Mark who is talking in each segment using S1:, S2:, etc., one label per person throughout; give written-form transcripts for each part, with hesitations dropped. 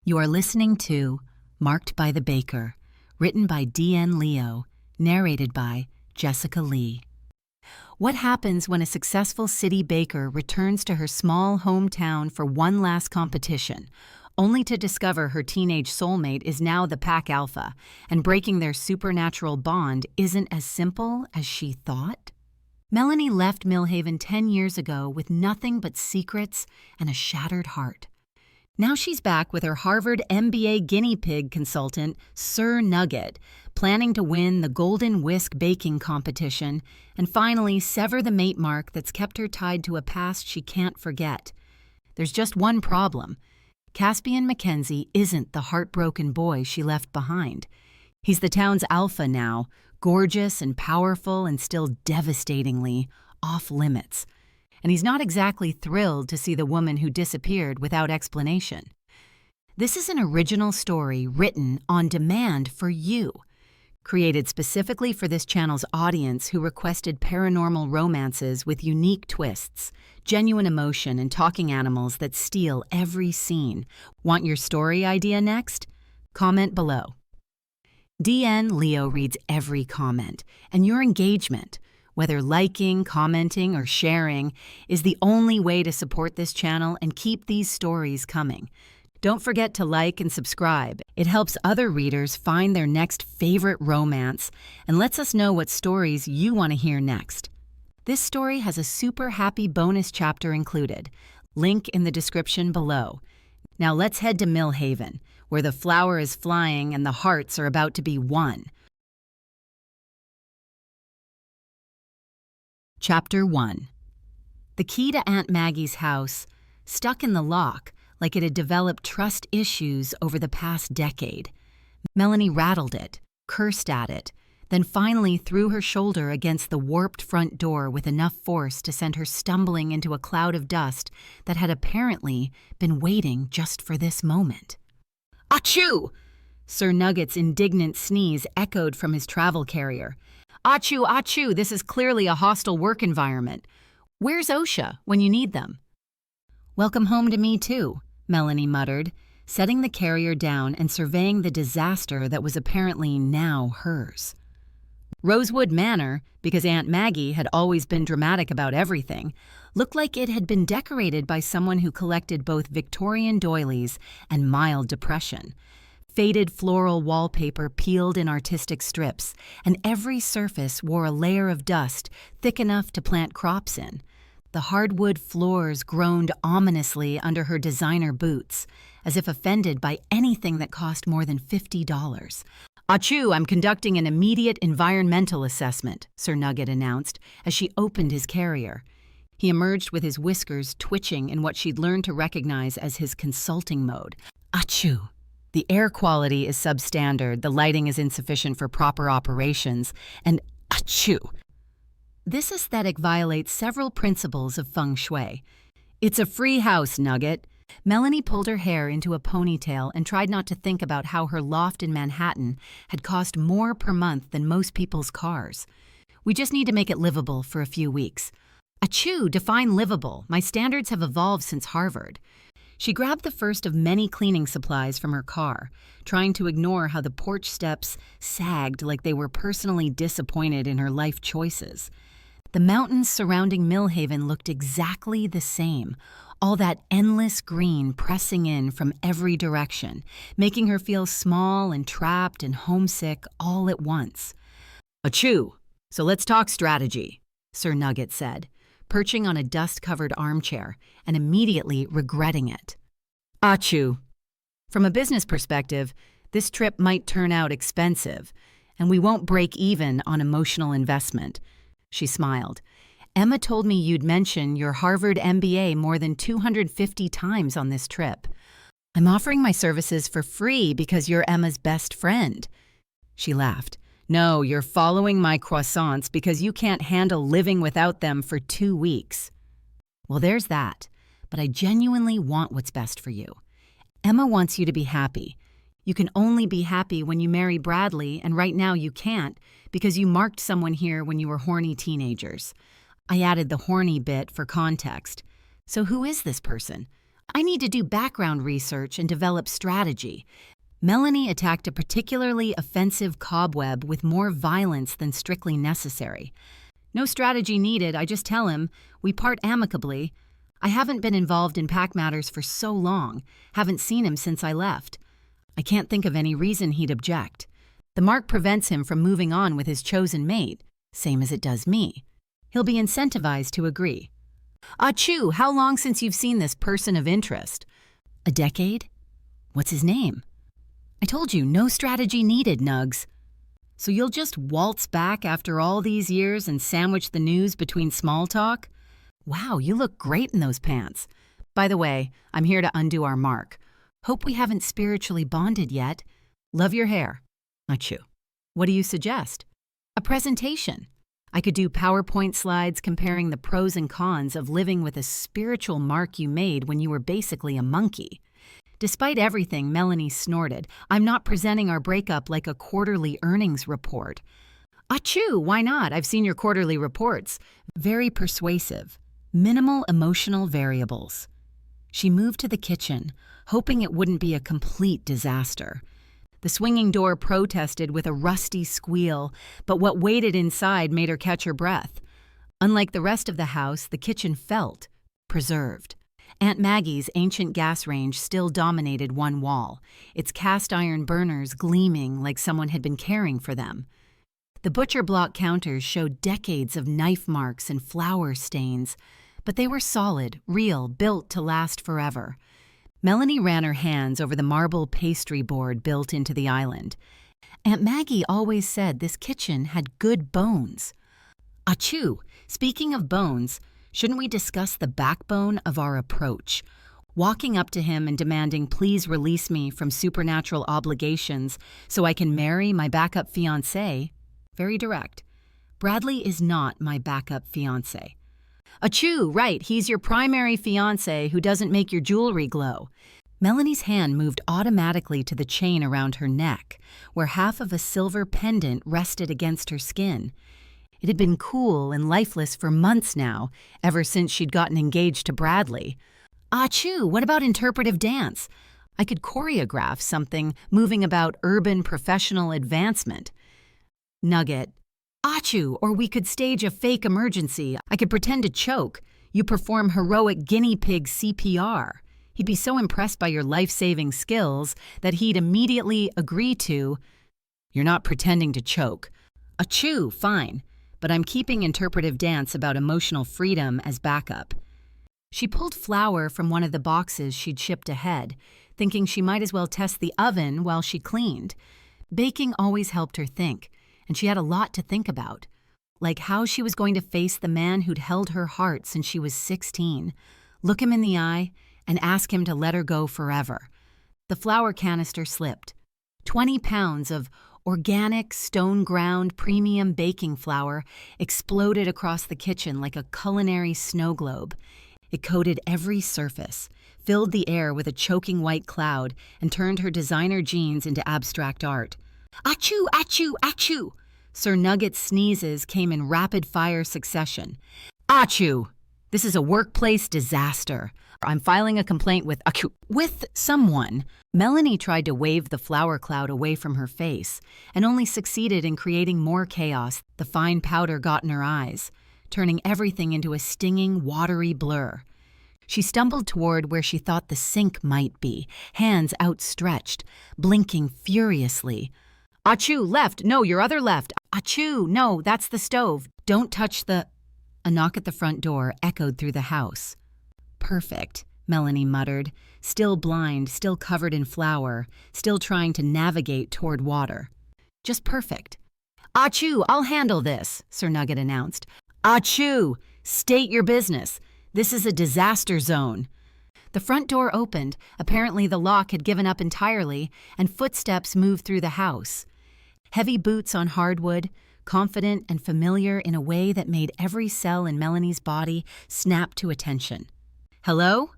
S1: You are listening to Marked by the Baker, written by D.N. Leo, narrated by Jessica Lee. What happens when a successful city baker returns to her small hometown for one last competition, only to discover her teenage soulmate is now the pack alpha, and breaking their supernatural bond isn't as simple as she thought? Melanie left Millhaven 10 years ago with nothing but secrets and a shattered heart. Now she's back with her Harvard MBA guinea pig consultant, Sir Nugget, planning to win the Golden Whisk baking competition and finally sever the mate mark that's kept her tied to a past she can't forget. There's just one problem. Caspian Mackenzie isn't the heartbroken boy she left behind. He's the town's alpha now, gorgeous and powerful and still devastatingly off limits. And he's not exactly thrilled to see the woman who disappeared without explanation. This is an original story written on demand for you, created specifically for this channel's audience who requested paranormal romances with unique twists, genuine emotion, and talking animals that steal every scene. Want your story idea next? Comment below. DN Leo reads every comment, and your engagement, whether liking, commenting, or sharing, is the only way to support this channel and keep these stories coming. Don't forget to like and subscribe. It helps other readers find their next favorite romance and lets us know what stories you want to hear next. This story has a super happy bonus chapter included. Link in the description below. Now let's head to Millhaven, where the flower is flying and the hearts are about to be won. Chapter 1. The key to Aunt Maggie's house, stuck in the lock like it had developed trust issues over the past decade. Melanie rattled it, cursed at it, then finally threw her shoulder against the warped front door with enough force to send her stumbling into a cloud of dust that had apparently been waiting just for this moment. Achoo! Sir Nugget's indignant sneeze echoed from his travel carrier. Achoo, achoo, this is clearly a hostile work environment. Where's OSHA when you need them? Welcome home to me too, Melanie muttered, setting the carrier down and surveying the disaster that was apparently now hers. Rosewood Manor, because Aunt Maggie had always been dramatic about everything, looked like it had been decorated by someone who collected both Victorian doilies and mild depression. Faded floral wallpaper peeled in artistic strips, and every surface wore a layer of dust thick enough to plant crops in. The hardwood floors groaned ominously under her designer boots, as if offended by anything that cost more than $50. Achoo, I'm conducting an immediate environmental assessment, Sir Nugget announced as she opened his carrier. He emerged with his whiskers twitching in what she'd learned to recognize as his consulting mode. Achoo! The air quality is substandard, the lighting is insufficient for proper operations, and achoo! This aesthetic violates several principles of feng shui. It's a free house, Nugget. Melanie pulled her hair into a ponytail and tried not to think about how her loft in Manhattan had cost more per month than most people's cars. We just need to make it livable for a few weeks. Achoo! Define livable. My standards have evolved since Harvard. She grabbed the first of many cleaning supplies from her car, trying to ignore how the porch steps sagged like they were personally disappointed in her life choices. The mountains surrounding Millhaven looked exactly the same, all that endless green pressing in from every direction, making her feel small and trapped and homesick all at once. Achoo! So let's talk strategy, Sir Nugget said, perching on a dust-covered armchair and immediately regretting it. Achoo! From a business perspective, this trip might turn out expensive, and we won't break even on emotional investment. She smiled. Emma told me you'd mention your Harvard MBA more than 250 times on this trip. I'm offering my services for free because you're Emma's best friend. She laughed. No, you're following my croissants because you can't handle living without them for 2 weeks. Well, there's that, but I genuinely want what's best for you. Emma wants you to be happy. You can only be happy when you marry Bradley, and right now you can't because you marked someone here when you were horny teenagers. I added the horny bit for context. So who is this person? I need to do background research and develop strategy. Melanie attacked a particularly offensive cobweb with more violence than strictly necessary. No strategy needed, I just tell him, we part amicably. I haven't been involved in pack matters for so long, haven't seen him since I left. I can't think of any reason he'd object. The mark prevents him from moving on with his chosen mate, same as it does me. He'll be incentivized to agree. Achoo, how long since you've seen this person of interest? A decade? What's his name? I told you, no strategy needed, Nugs. So you'll just waltz back after all these years and sandwich the news between small talk? Wow, you look great in those pants. By the way, I'm here to undo our mark. Hope we haven't spiritually bonded yet. Love your hair. Achoo. What do you suggest? A presentation. I could do PowerPoint slides comparing the pros and cons of living with a spiritual mark you made when you were basically a monkey. Despite everything, Melanie snorted. I'm not presenting our breakup like a quarterly earnings report. Achoo, why not? I've seen your quarterly reports. Very persuasive. Minimal emotional variables. She moved to the kitchen, hoping it wouldn't be a complete disaster. The swinging door protested with a rusty squeal, but what waited inside made her catch her breath. Unlike the rest of the house, the kitchen felt preserved. Aunt Maggie's ancient gas range still dominated one wall, its cast iron burners gleaming like someone had been caring for them. The butcher block counters showed decades of knife marks and flour stains, but they were solid, real, built to last forever. Melanie ran her hands over the marble pastry board built into the island. Aunt Maggie always said this kitchen had good bones. Achoo! Speaking of bones, shouldn't we discuss the backbone of our approach? Walking up to him and demanding, please release me from supernatural obligations so I can marry my backup fiancé? Very direct. Bradley is not my backup fiancé. Achoo, right, he's your primary fiancé who doesn't make your jewelry glow. Melanie's hand moved automatically to the chain around her neck, where half of a silver pendant rested against her skin. It had been cool and lifeless for months now, ever since she'd gotten engaged to Bradley. Achoo, what about interpretive dance? I could choreograph something moving about urban professional advancement. Nugget. Achoo, or we could stage a fake emergency. I could pretend to choke. You perform heroic guinea pig CPR. He'd be so impressed by your life-saving skills that he'd immediately agree to, you're not pretending to choke. Achoo, fine. But I'm keeping interpretive dance about emotional freedom as backup. She pulled flour from one of the boxes she'd shipped ahead, thinking she might as well test the oven while she cleaned. Baking always helped her think, and she had a lot to think about, like how she was going to face the man who'd held her heart since she was 16, look him in the eye, and ask him to let her go forever. The flour canister slipped. 20 pounds of organic, stone-ground, premium baking flour exploded across the kitchen like a culinary snow globe. It coated every surface, filled the air with a choking white cloud, and turned her designer jeans into abstract art. Achoo, achoo, achoo! Sir Nugget's sneezes came in rapid-fire succession. Achoo! This is a workplace disaster. I'm filing a complaint with someone. Melanie tried to wave the flour cloud away from her face and only succeeded in creating more chaos. The fine powder got in her eyes, turning everything into a stinging, watery blur. She stumbled toward where she thought the sink might be, hands outstretched, blinking furiously. Achoo, left. No, your other left. Achoo, no, that's the stove. Don't touch the... A knock at the front door echoed through the house. Perfect, Melanie muttered, still blind, still covered in flour, still trying to navigate toward water. Just perfect. Achoo, I'll handle this, Sir Nugget announced. Achoo, state your business. This is a disaster zone. The front door opened. Apparently the lock had given up entirely, and footsteps moved through the house. Heavy boots on hardwood, confident and familiar in a way that made every cell in Melanie's body snap to attention. Hello?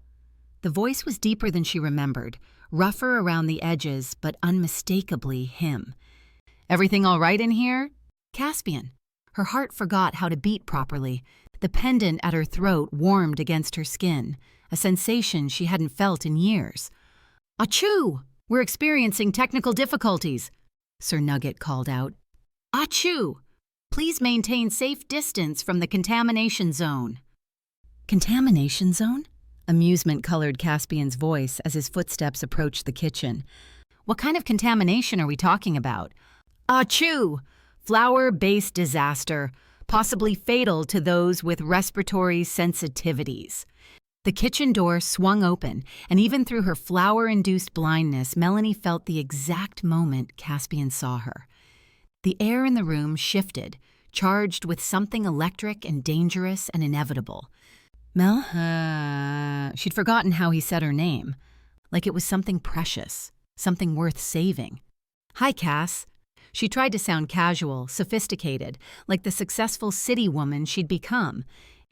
S1: The voice was deeper than she remembered, rougher around the edges, but unmistakably him. Everything all right in here? Caspian. Her heart forgot how to beat properly. The pendant at her throat warmed against her skin. a sensation she hadn't felt in years. "Achoo! We're experiencing technical difficulties," Sir Nugget called out. "Achoo! Please maintain safe distance from the contamination zone." "Contamination zone?" Amusement colored Caspian's voice as his footsteps approached the kitchen. "What kind of contamination are we talking about?" "Achoo! Flour-based disaster, possibly fatal to those with respiratory sensitivities." The kitchen door swung open, and even through her flour-induced blindness, Melanie felt the exact moment Caspian saw her. The air in the room shifted, charged with something electric and dangerous and inevitable. She'd forgotten how he said her name, like it was something precious, something worth saving. "Hi, Cass." She tried to sound casual, sophisticated, like the successful city woman she'd become.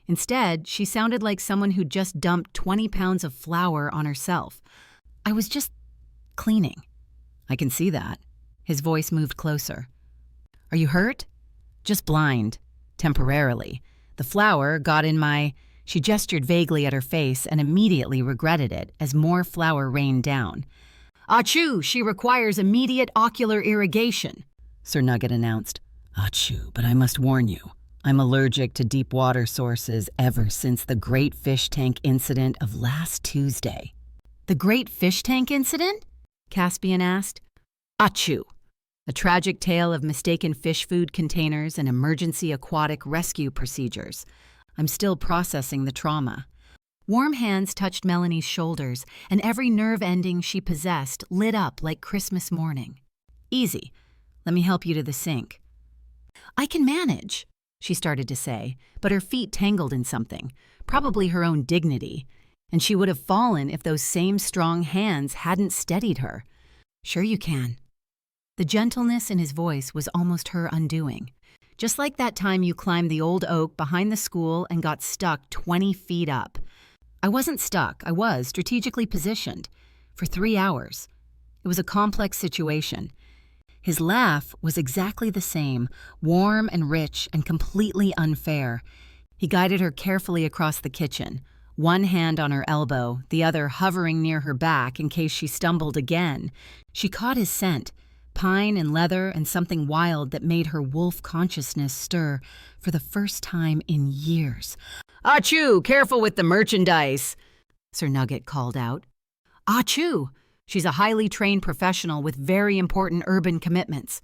S1: Instead, she sounded like someone who'd just dumped 20 pounds of flour on herself. "I was just cleaning." "I can see that." His voice moved closer. "Are you hurt?" "Just blind. Temporarily. The flour got in my—" She gestured vaguely at her face and immediately regretted it as more flour rained down. "Achoo! She requires immediate ocular irrigation," Sir Nugget announced. "Achoo, but I must warn you. I'm allergic to deep water sources ever since the Great Fish Tank incident of last Tuesday." "The Great Fish Tank incident?" Caspian asked. "Achoo! A tragic tale of mistaken fish food containers and emergency aquatic rescue procedures. I'm still processing the trauma." Warm hands touched Melanie's shoulders, and every nerve ending she possessed lit up like Christmas morning. "Easy. Let me help you to the sink." "I can manage," she started to say, but her feet tangled in something, probably her own dignity, and she would have fallen if those same strong hands hadn't steadied her. "Sure you can." The gentleness in his voice was almost her undoing. "Just like that time you climbed the old oak behind the school and got stuck 20 feet up. I wasn't stuck, I was strategically positioned. For 3 hours. It was a complex situation." His laugh was exactly the same, warm and rich and completely unfair. He guided her carefully across the kitchen, one hand on her elbow, the other hovering near her back in case she stumbled again. She caught his scent, pine and leather and something wild that made her wolf consciousness stir for the first time in years. "Achoo! Careful with the merchandise," Sir Nugget called out. "Achoo! She's a highly trained professional with very important urban commitments."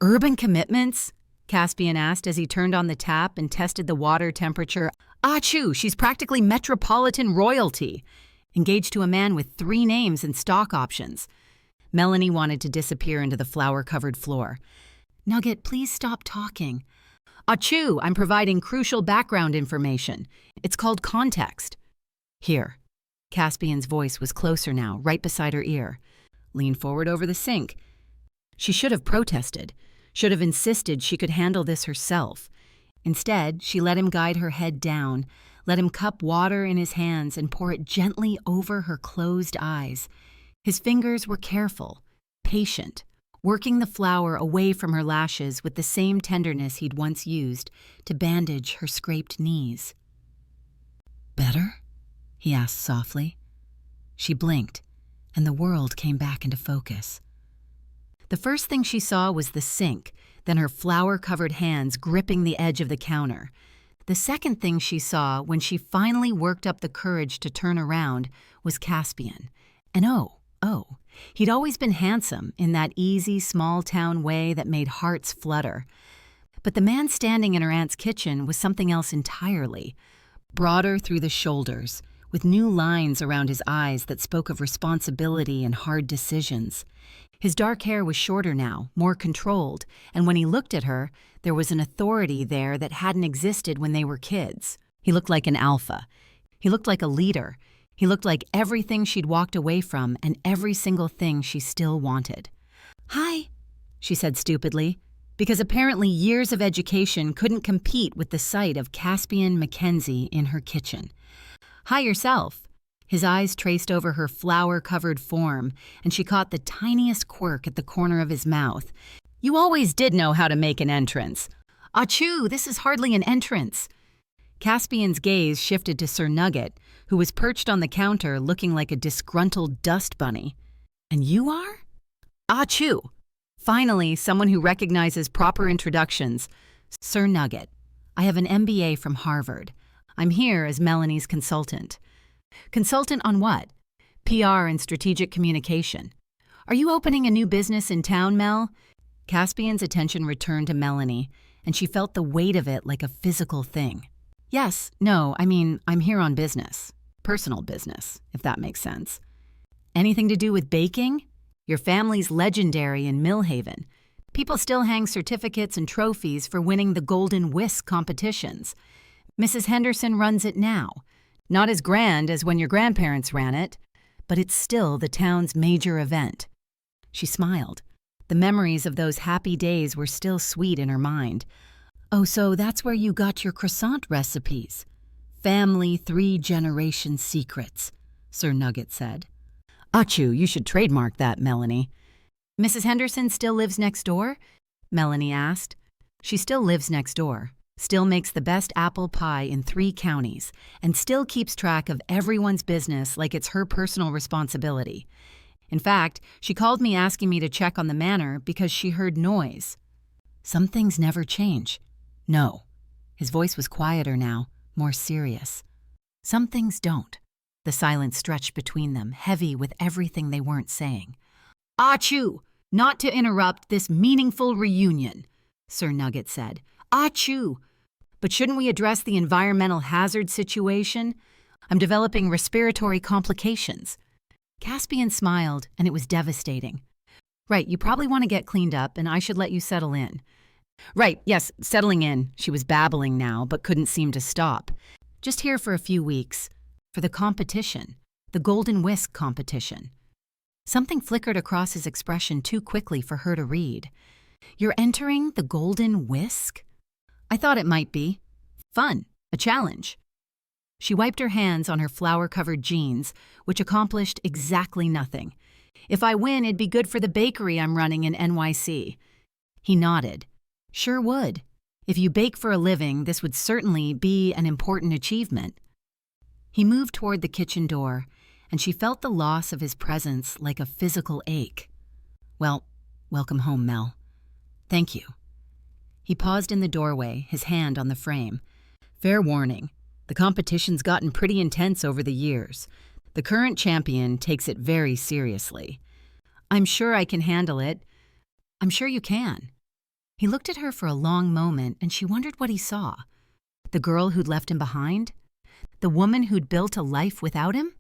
S1: "Urban commitments?" Caspian asked as he turned on the tap and tested the water temperature. "Achoo! She's practically metropolitan royalty. Engaged to a man with 3 names and stock options." Melanie wanted to disappear into the flour-covered floor. "Nugget, please stop talking." "Achoo! I'm providing crucial background information. It's called context." "Here." Caspian's voice was closer now, right beside her ear. "Lean forward over the sink." She should have protested, should have insisted she could handle this herself. Instead, she let him guide her head down, let him cup water in his hands and pour it gently over her closed eyes. His fingers were careful, patient, working the flour away from her lashes with the same tenderness he'd once used to bandage her scraped knees. "Better?" he asked softly. She blinked, and the world came back into focus. The first thing she saw was the sink, then her flour-covered hands gripping the edge of the counter. The second thing she saw when she finally worked up the courage to turn around was Caspian. And he'd always been handsome in that easy, small-town way that made hearts flutter. But the man standing in her aunt's kitchen was something else entirely. Broader through the shoulders, with new lines around his eyes that spoke of responsibility and hard decisions. His dark hair was shorter now, more controlled, and when he looked at her, there was an authority there that hadn't existed when they were kids. He looked like an alpha. He looked like a leader. He looked like everything she'd walked away from and every single thing she still wanted. "Hi," she said stupidly, because apparently years of education couldn't compete with the sight of Caspian Mackenzie in her kitchen. "Hi yourself." His eyes traced over her flour-covered form, and she caught the tiniest quirk at the corner of his mouth. "You always did know how to make an entrance." "Achoo, this is hardly an entrance." Caspian's gaze shifted to Sir Nugget, who was perched on the counter looking like a disgruntled dust bunny. "And you are?" "Achoo!" Finally, someone who recognizes proper introductions. "Sir Nugget. I have an MBA from Harvard. I'm here as Melanie's consultant." "Consultant on what?" "PR and strategic communication." "Are you opening a new business in town, Mel?" Caspian's attention returned to Melanie, and she felt the weight of it like a physical thing. "Yes, no, I'm here on business. Personal business, if that makes sense." "Anything to do with baking? Your family's legendary in Millhaven. People still hang certificates and trophies for winning the Golden Whisk competitions. Mrs. Henderson runs it now. Not as grand as when your grandparents ran it, but it's still the town's major event." She smiled. The memories of those happy days were still sweet in her mind. "Oh, so that's where you got your croissant recipes." "Family 3-generation secrets," Sir Nugget said. "Achoo, you should trademark that, Melanie." "Mrs. Henderson still lives next door?" Melanie asked. "She still lives next door, still makes the best apple pie in 3 counties, and still keeps track of everyone's business like it's her personal responsibility. In fact, she called me asking me to check on the manor because she heard noise." "Some things never change." "No." His voice was quieter now, more serious. "Some things don't." The silence stretched between them, heavy with everything they weren't saying. "Achoo! Not to interrupt this meaningful reunion," Sir Nugget said. "Achoo! But shouldn't we address the environmental hazard situation? I'm developing respiratory complications." Caspian smiled, and it was devastating. "Right, you probably want to get cleaned up, and I should let you settle in." "Right, yes, settling in," she was babbling now, but couldn't seem to stop. "Just here for a few weeks. For the competition. The Golden Whisk competition." Something flickered across his expression too quickly for her to read. "You're entering the Golden Whisk?" "I thought it might be. Fun. A challenge." She wiped her hands on her flour-covered jeans, which accomplished exactly nothing. "If I win, it'd be good for the bakery I'm running in NYC." He nodded. "Sure would. If you bake for a living, this would certainly be an important achievement." He moved toward the kitchen door, and she felt the loss of his presence like a physical ache. "Well, welcome home, Mel." "Thank you." He paused in the doorway, his hand on the frame. "Fair warning. The competition's gotten pretty intense over the years. The current champion takes it very seriously." "I'm sure I can handle it." "I'm sure you can." He looked at her for a long moment, and she wondered what he saw. The girl who'd left him behind? The woman who'd built a life without him?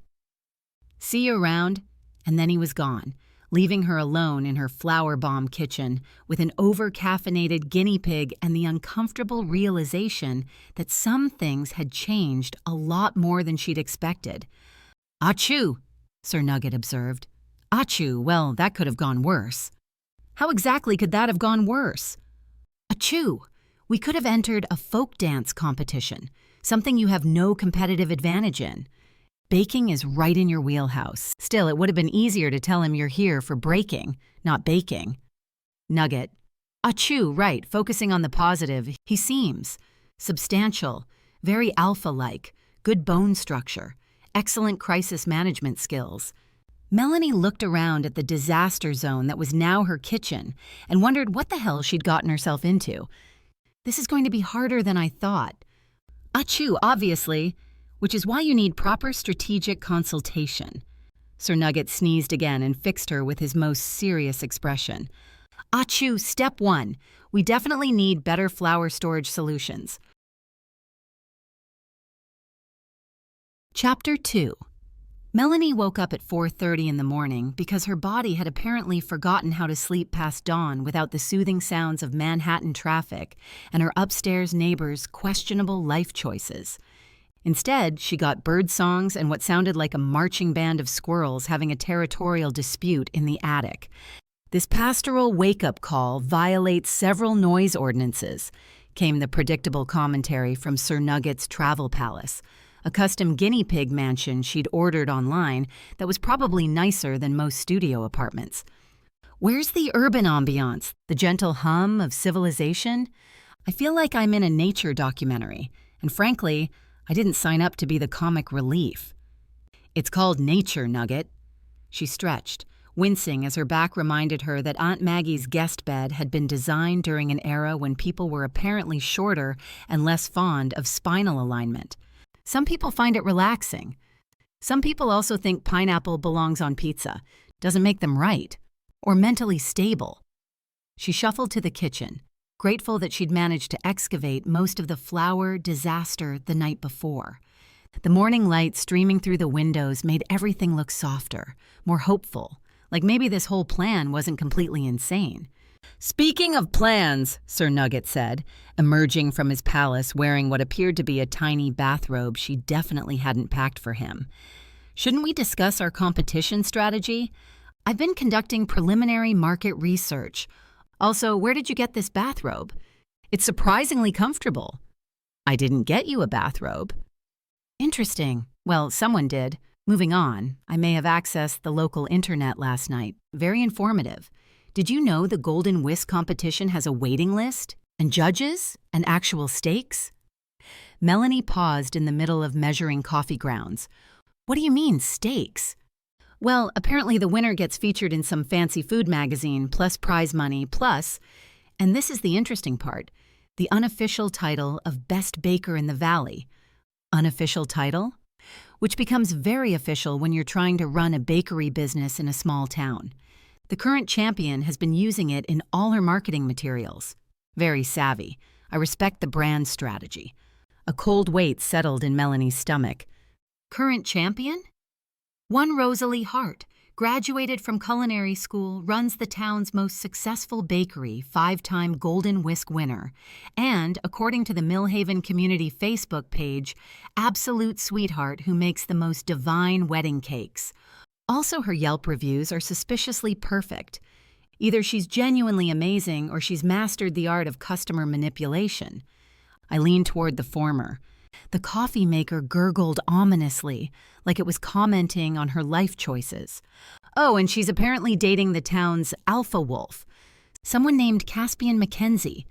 S1: "See you around," and then he was gone, leaving her alone in her flour bomb kitchen with an over-caffeinated guinea pig and the uncomfortable realization that some things had changed a lot more than she'd expected. "Achoo," Sir Nugget observed. "Achoo, well, that could have gone worse." "How exactly could that have gone worse?" "Achoo, we could have entered a folk dance competition, something you have no competitive advantage in. Baking is right in your wheelhouse. Still, it would have been easier to tell him you're here for breaking, not baking." Nugget. "Achoo, right, focusing on the positive. He seems substantial, very alpha-like, good bone structure, excellent crisis management skills." Melanie looked around at the disaster zone that was now her kitchen and wondered what the hell she'd gotten herself into. "This is going to be harder than I thought." "Achoo, obviously. Which is why you need proper strategic consultation." Sir Nugget sneezed again and fixed her with his most serious expression. "Achoo, step 1. We definitely need better flour storage solutions." Chapter 2. Melanie woke up at 4:30 in the morning because her body had apparently forgotten how to sleep past dawn without the soothing sounds of Manhattan traffic and her upstairs neighbor's questionable life choices. Instead, she got bird songs and what sounded like a marching band of squirrels having a territorial dispute in the attic. "This pastoral wake-up call violates several noise ordinances," came the predictable commentary from Sir Nugget's travel palace, a custom guinea pig mansion she'd ordered online that was probably nicer than most studio apartments. "Where's the urban ambiance, the gentle hum of civilization? I feel like I'm in a nature documentary. And frankly, I didn't sign up to be the comic relief. It's called nature, Nugget. She stretched, wincing as her back reminded her that Aunt Maggie's guest bed had been designed during an era when people were apparently shorter and less fond of spinal alignment. Some people find it relaxing. Some people also think pineapple belongs on pizza, doesn't make them right, or mentally stable. She shuffled to the kitchen, grateful that she'd managed to excavate most of the flower disaster the night before. The morning light streaming through the windows made everything look softer, more hopeful, like maybe this whole plan wasn't completely insane. "Speaking of plans," Sir Nugget said, emerging from his palace wearing what appeared to be a tiny bathrobe she definitely hadn't packed for him. "Shouldn't we discuss our competition strategy? I've been conducting preliminary market research. Also, where did you get this bathrobe? It's surprisingly comfortable." "I didn't get you a bathrobe." "Interesting. Well, someone did. Moving on, I may have accessed the local internet last night. Very informative. Did you know the Golden Whisk competition has a waiting list? And judges? And actual stakes?" Melanie paused in the middle of measuring coffee grounds. "What do you mean, stakes?" "Well, apparently the winner gets featured in some fancy food magazine, plus prize money, plus," and this is the interesting part, "the unofficial title of Best Baker in the Valley." Unofficial title? Which becomes very official when you're trying to run a bakery business in a small town. The current champion has been using it in all her marketing materials. Very savvy. I respect the brand strategy. A cold weight settled in Melanie's stomach. Current champion? One Rosalie Hart, graduated from culinary school, runs the town's most successful bakery, 5-time Golden Whisk winner, and, according to the Millhaven Community Facebook page, absolute sweetheart who makes the most divine wedding cakes. Also, her Yelp reviews are suspiciously perfect. Either she's genuinely amazing or she's mastered the art of customer manipulation. I leaned toward the former. The coffee maker gurgled ominously, like it was commenting on her life choices. "Oh, and she's apparently dating the town's alpha wolf, someone named Caspian Mackenzie.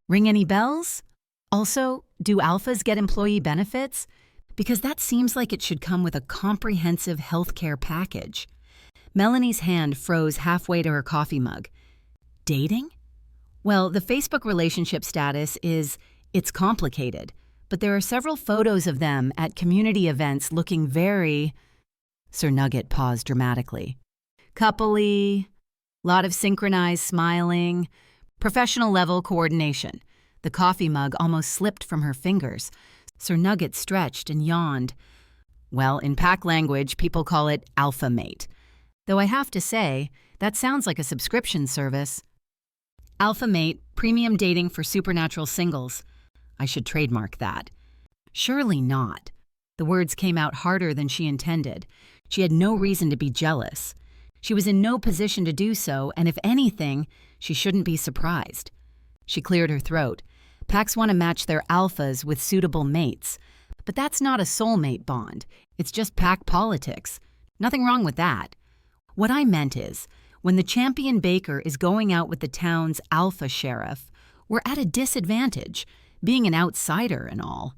S1: Ring any bells? Also, do alphas get employee benefits? Because that seems like it should come with a comprehensive healthcare package." Melanie's hand froze halfway to her coffee mug. "Dating? Well, the Facebook relationship status is, it's complicated. But there are several photos of them at community events looking very..." Sir Nugget paused dramatically. "Coupley, lot of synchronized smiling, professional-level coordination." The coffee mug almost slipped from her fingers. Sir Nugget stretched and yawned. "Well, in pack language, people call it alpha mate. Though I have to say, that sounds like a subscription service." "Alpha mate, premium dating for supernatural singles. I should trademark that." Surely not. The words came out harder than she intended. She had no reason to be jealous. She was in no position to do so, and if anything, she shouldn't be surprised. She cleared her throat. Packs want to match their alphas with suitable mates. But that's not a soulmate bond. It's just pack politics. Nothing wrong with that. What I meant is, when the champion baker is going out with the town's alpha sheriff, we're at a disadvantage. Being an outsider and all.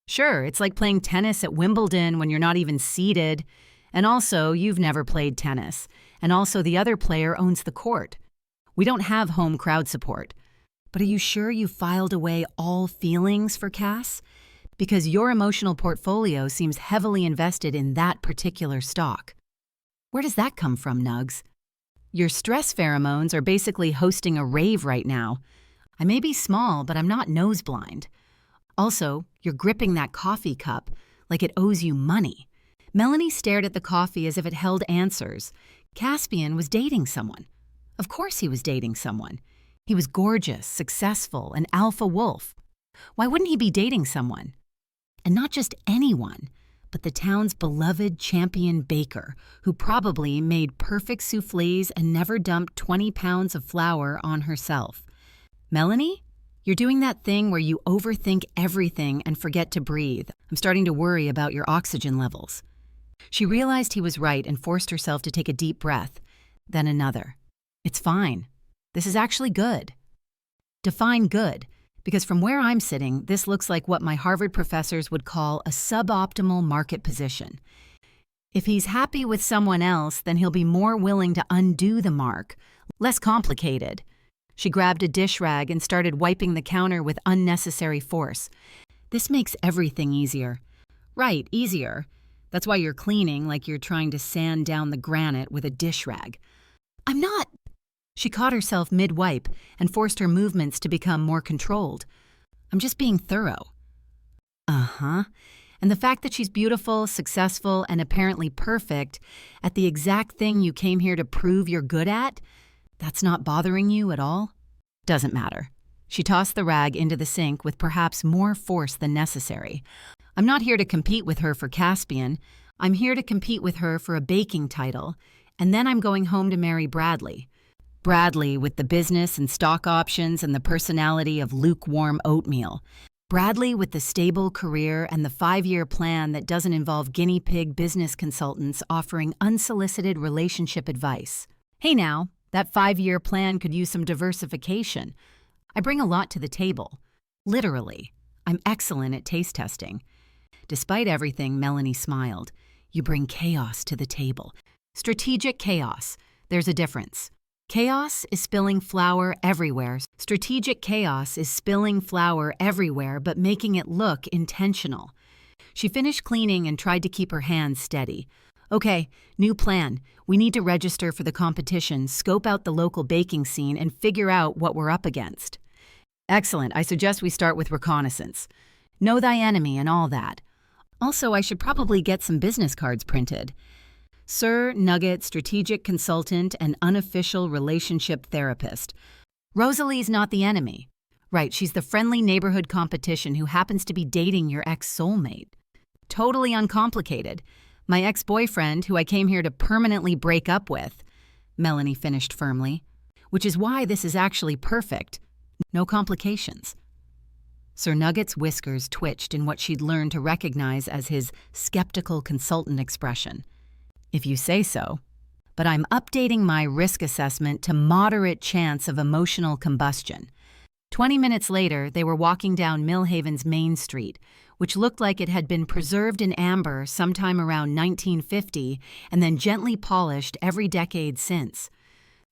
S1: Sure, it's like playing tennis at Wimbledon when you're not even seeded. And also, you've never played tennis. And also, the other player owns the court. We don't have home crowd support. But are you sure you filed away all feelings for Cass? Because your emotional portfolio seems heavily invested in that particular stock. Where does that come from, Nugs? Your stress pheromones are basically hosting a rave right now. I may be small, but I'm not noseblind. Also, you're gripping that coffee cup like it owes you money. Melanie stared at the coffee as if it held answers. Caspian was dating someone. Of course he was dating someone. He was gorgeous, successful, an alpha wolf. Why wouldn't he be dating someone? And not just anyone, but the town's beloved champion baker, who probably made perfect soufflés and never dumped 20 pounds of flour on herself. Melanie, you're doing that thing where you overthink everything and forget to breathe. I'm starting to worry about your oxygen levels. She realized he was right and forced herself to take a deep breath, then another. It's fine. This is actually good. Define good. Because from where I'm sitting, this looks like what my Harvard professors would call a suboptimal market position. If he's happy with someone else, then he'll be more willing to undo the mark. Less complicated. She grabbed a dish rag and started wiping the counter with unnecessary force. This makes everything easier. Right, easier. That's why you're cleaning like you're trying to sand down the granite with a dish rag. I'm not. She caught herself mid-wipe and forced her movements to become more controlled. I'm just being thorough. Uh-huh. And the fact that she's beautiful, successful, and apparently perfect at the exact thing you came here to prove you're good at, that's not bothering you at all? Doesn't matter. She tossed the rag into the sink with perhaps more force than necessary. I'm not here to compete with her for Caspian. I'm here to compete with her for a baking title, and then I'm going home to marry Bradley. Bradley with the business and stock options and the personality of lukewarm oatmeal. Bradley with the stable career and the 5-year plan that doesn't involve guinea pig business consultants offering unsolicited relationship advice. Hey now, that 5-year plan could use some diversification. I bring a lot to the table. Literally. I'm excellent at taste testing. Despite everything, Melanie smiled. You bring chaos to the table. Strategic chaos. There's a difference. Chaos is spilling flour everywhere. Strategic chaos is spilling flour everywhere, but making it look intentional. She finished cleaning and tried to keep her hands steady. Okay, new plan. We need to register for the competition, scope out the local baking scene, and figure out what we're up against. Excellent. I suggest we start with reconnaissance. Know thy enemy and all that. Also, I should probably get some business cards printed. Sir, Nugget, strategic consultant, and unofficial relationship therapist. Rosalie's not the enemy. Right, she's the friendly neighborhood competition who happens to be dating your ex-soulmate. Totally uncomplicated. My ex-boyfriend, who I came here to permanently break up with. Melanie finished firmly. Which is why this is actually perfect. No complications. Sir Nugget's whiskers twitched in what she'd learned to recognize as his skeptical consultant expression. If you say so. But I'm updating my risk assessment to moderate chance of emotional combustion. 20 minutes later, they were walking down Millhaven's Main Street, which looked like it had been preserved in amber sometime around 1950 and then gently polished every decade since.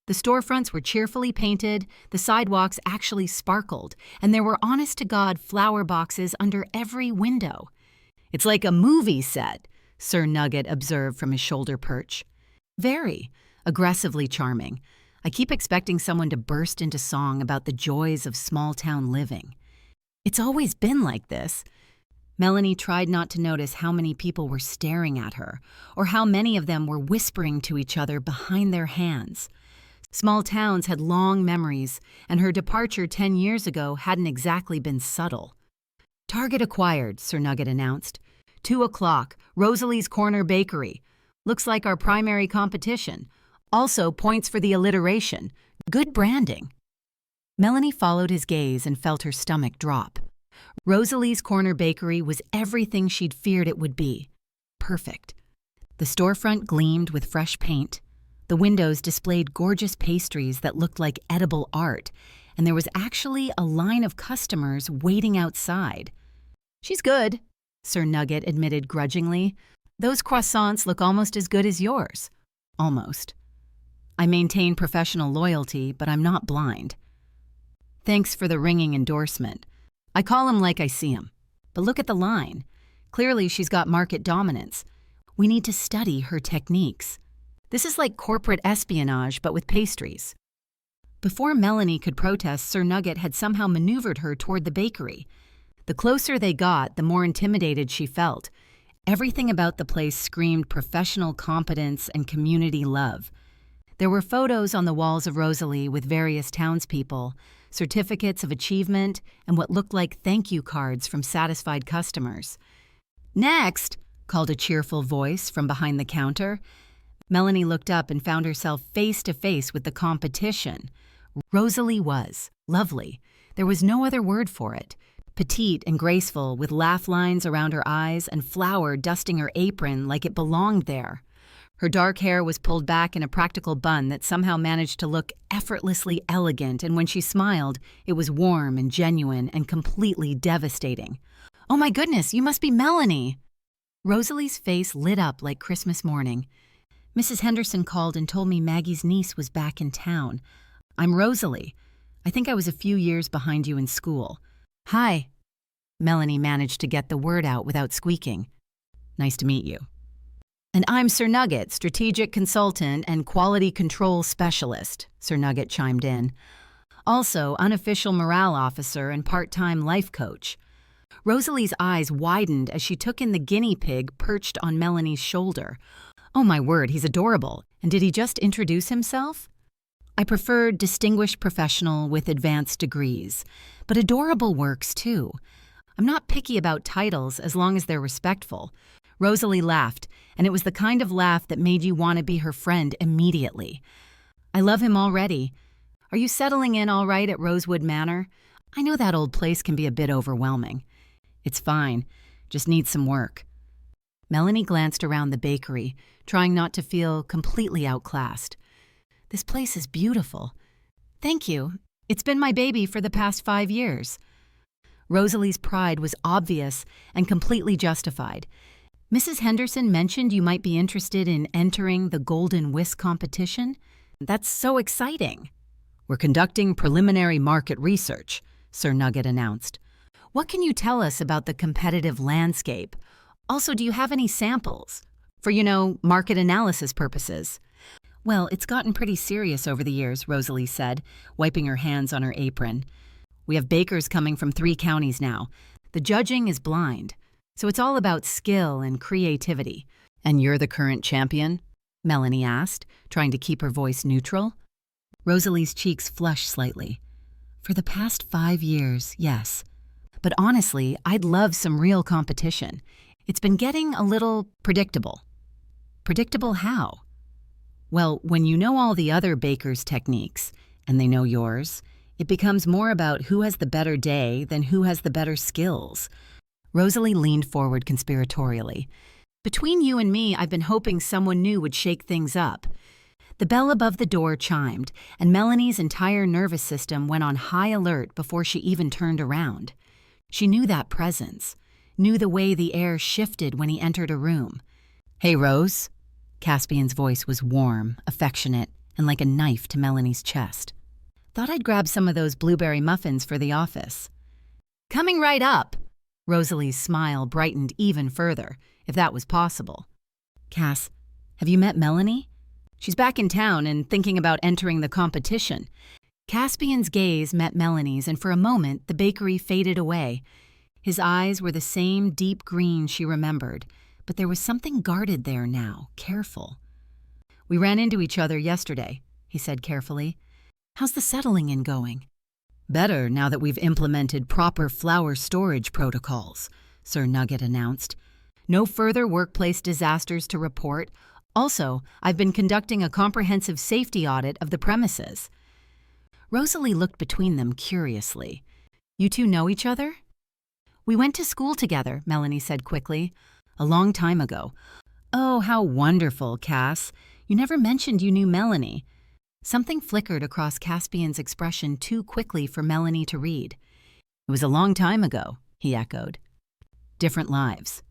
S1: The storefronts were cheerfully painted, the sidewalks actually sparkled, and there were honest-to-God flower boxes under every window. It's like a movie set, Sir Nugget observed from his shoulder perch. Very. Aggressively charming. I keep expecting someone to burst into song about the joys of small-town living. It's always been like this. Melanie tried not to notice how many people were staring at her, or how many of them were whispering to each other behind their hands. Small towns had long memories, and her departure 10 years ago hadn't exactly been subtle. Target acquired, Sir Nugget announced. 2 o'clock, Rosalie's Corner Bakery. Looks like our primary competition. Also, points for the alliteration. Good branding. Melanie followed his gaze and felt her stomach drop. Rosalie's Corner Bakery was everything she'd feared it would be. Perfect. The storefront gleamed with fresh paint. The windows displayed gorgeous pastries that looked like edible art, and there was actually a line of customers waiting outside. She's good, Sir Nugget admitted grudgingly. Those croissants look almost as good as yours. Almost. I maintain professional loyalty, but I'm not blind. Thanks for the ringing endorsement. I call him like I see him. But look at the line. Clearly she's got market dominance. We need to study her techniques. This is like corporate espionage, but with pastries. Before Melanie could protest, Sir Nugget had somehow maneuvered her toward the bakery. The closer they got, the more intimidated she felt. Everything about the place screamed professional competence and community love. There were photos on the walls of Rosalie with various townspeople, certificates of achievement, and what looked like thank you cards from satisfied customers. Next, called a cheerful voice from behind the counter. Melanie looked up and found herself face to face with the competition. Rosalie was lovely. There was no other word for it. Petite and graceful, with laugh lines around her eyes and flour dusting her apron like it belonged there. Her dark hair was pulled back in a practical bun that somehow managed to look effortlessly elegant, and when she smiled, it was warm and genuine and completely devastating. "Oh my goodness, you must be Melanie!" Rosalie's face lit up like Christmas morning. "Mrs. Henderson called and told me Maggie's niece was back in town. I'm Rosalie. I think I was a few years behind you in school." "Hi." Melanie managed to get the word out without squeaking. "Nice to meet you." "And I'm Sir Nugget, strategic consultant and quality control specialist," Sir Nugget chimed in. "Also, unofficial morale officer and part-time life coach." Rosalie's eyes widened as she took in the guinea pig perched on Melanie's shoulder. "Oh my word, he's adorable. And did he just introduce himself?" "I prefer distinguished professional with advanced degrees, but adorable works too. I'm not picky about titles as long as they're respectful." Rosalie laughed, and it was the kind of laugh that made you want to be her friend immediately. "I love him already. Are you settling in all right at Rosewood Manor? I know that old place can be a bit overwhelming." "It's fine. Just needs some work." Melanie glanced around the bakery, trying not to feel completely outclassed. "This place is beautiful." "Thank you. It's been my baby for the past 5 years." Rosalie's pride was obvious and completely justified. "Mrs. Henderson mentioned you might be interested in entering the Golden Whisk competition. That's so exciting." "We're conducting preliminary market research," Sir Nugget announced. "What can you tell us about the competitive landscape? Also, do you have any samples? For, market analysis purposes." "Well, it's gotten pretty serious over the years," Rosalie said, wiping her hands on her apron. "We have bakers coming from 3 counties now. The judging is blind, so it's all about skill and creativity." "And you're the current champion?" Melanie asked, trying to keep her voice neutral. Rosalie's cheeks flushed slightly. "For the past 5 years, yes. But honestly, I'd love some real competition. It's been getting a little predictable." "Predictable how?" "Well, when you know all the other bakers' techniques, and they know yours, it becomes more about who has the better day than who has the better skills." Rosalie leaned forward conspiratorially. "Between you and me, I've been hoping someone new would shake things up." The bell above the door chimed, and Melanie's entire nervous system went on high alert before she even turned around. She knew that presence, knew the way the air shifted when he entered a room. "Hey, Rose." Caspian's voice was warm, affectionate, and like a knife to Melanie's chest. "Thought I'd grab some of those blueberry muffins for the office." "Coming right up." Rosalie's smile brightened even further, if that was possible. "Cass, have you met Melanie? She's back in town and thinking about entering the competition." Caspian's gaze met Melanie's, and for a moment the bakery faded away. His eyes were the same deep green she remembered, but there was something guarded there now, careful. "We ran into each other yesterday," he said carefully. "How's the settling in going?" "Better now that we've implemented proper flour storage protocols," Sir Nugget announced. "No further workplace disasters to report. Also, I've been conducting a comprehensive safety audit of the premises." Rosalie looked between them curiously. "You two know each other?" "We went to school together," Melanie said quickly. "A long time ago." "Oh, how wonderful, Cass. You never mentioned you knew Melanie." Something flickered across Caspian's expression too quickly for Melanie to read. "It was a long time ago," he echoed. "Different lives."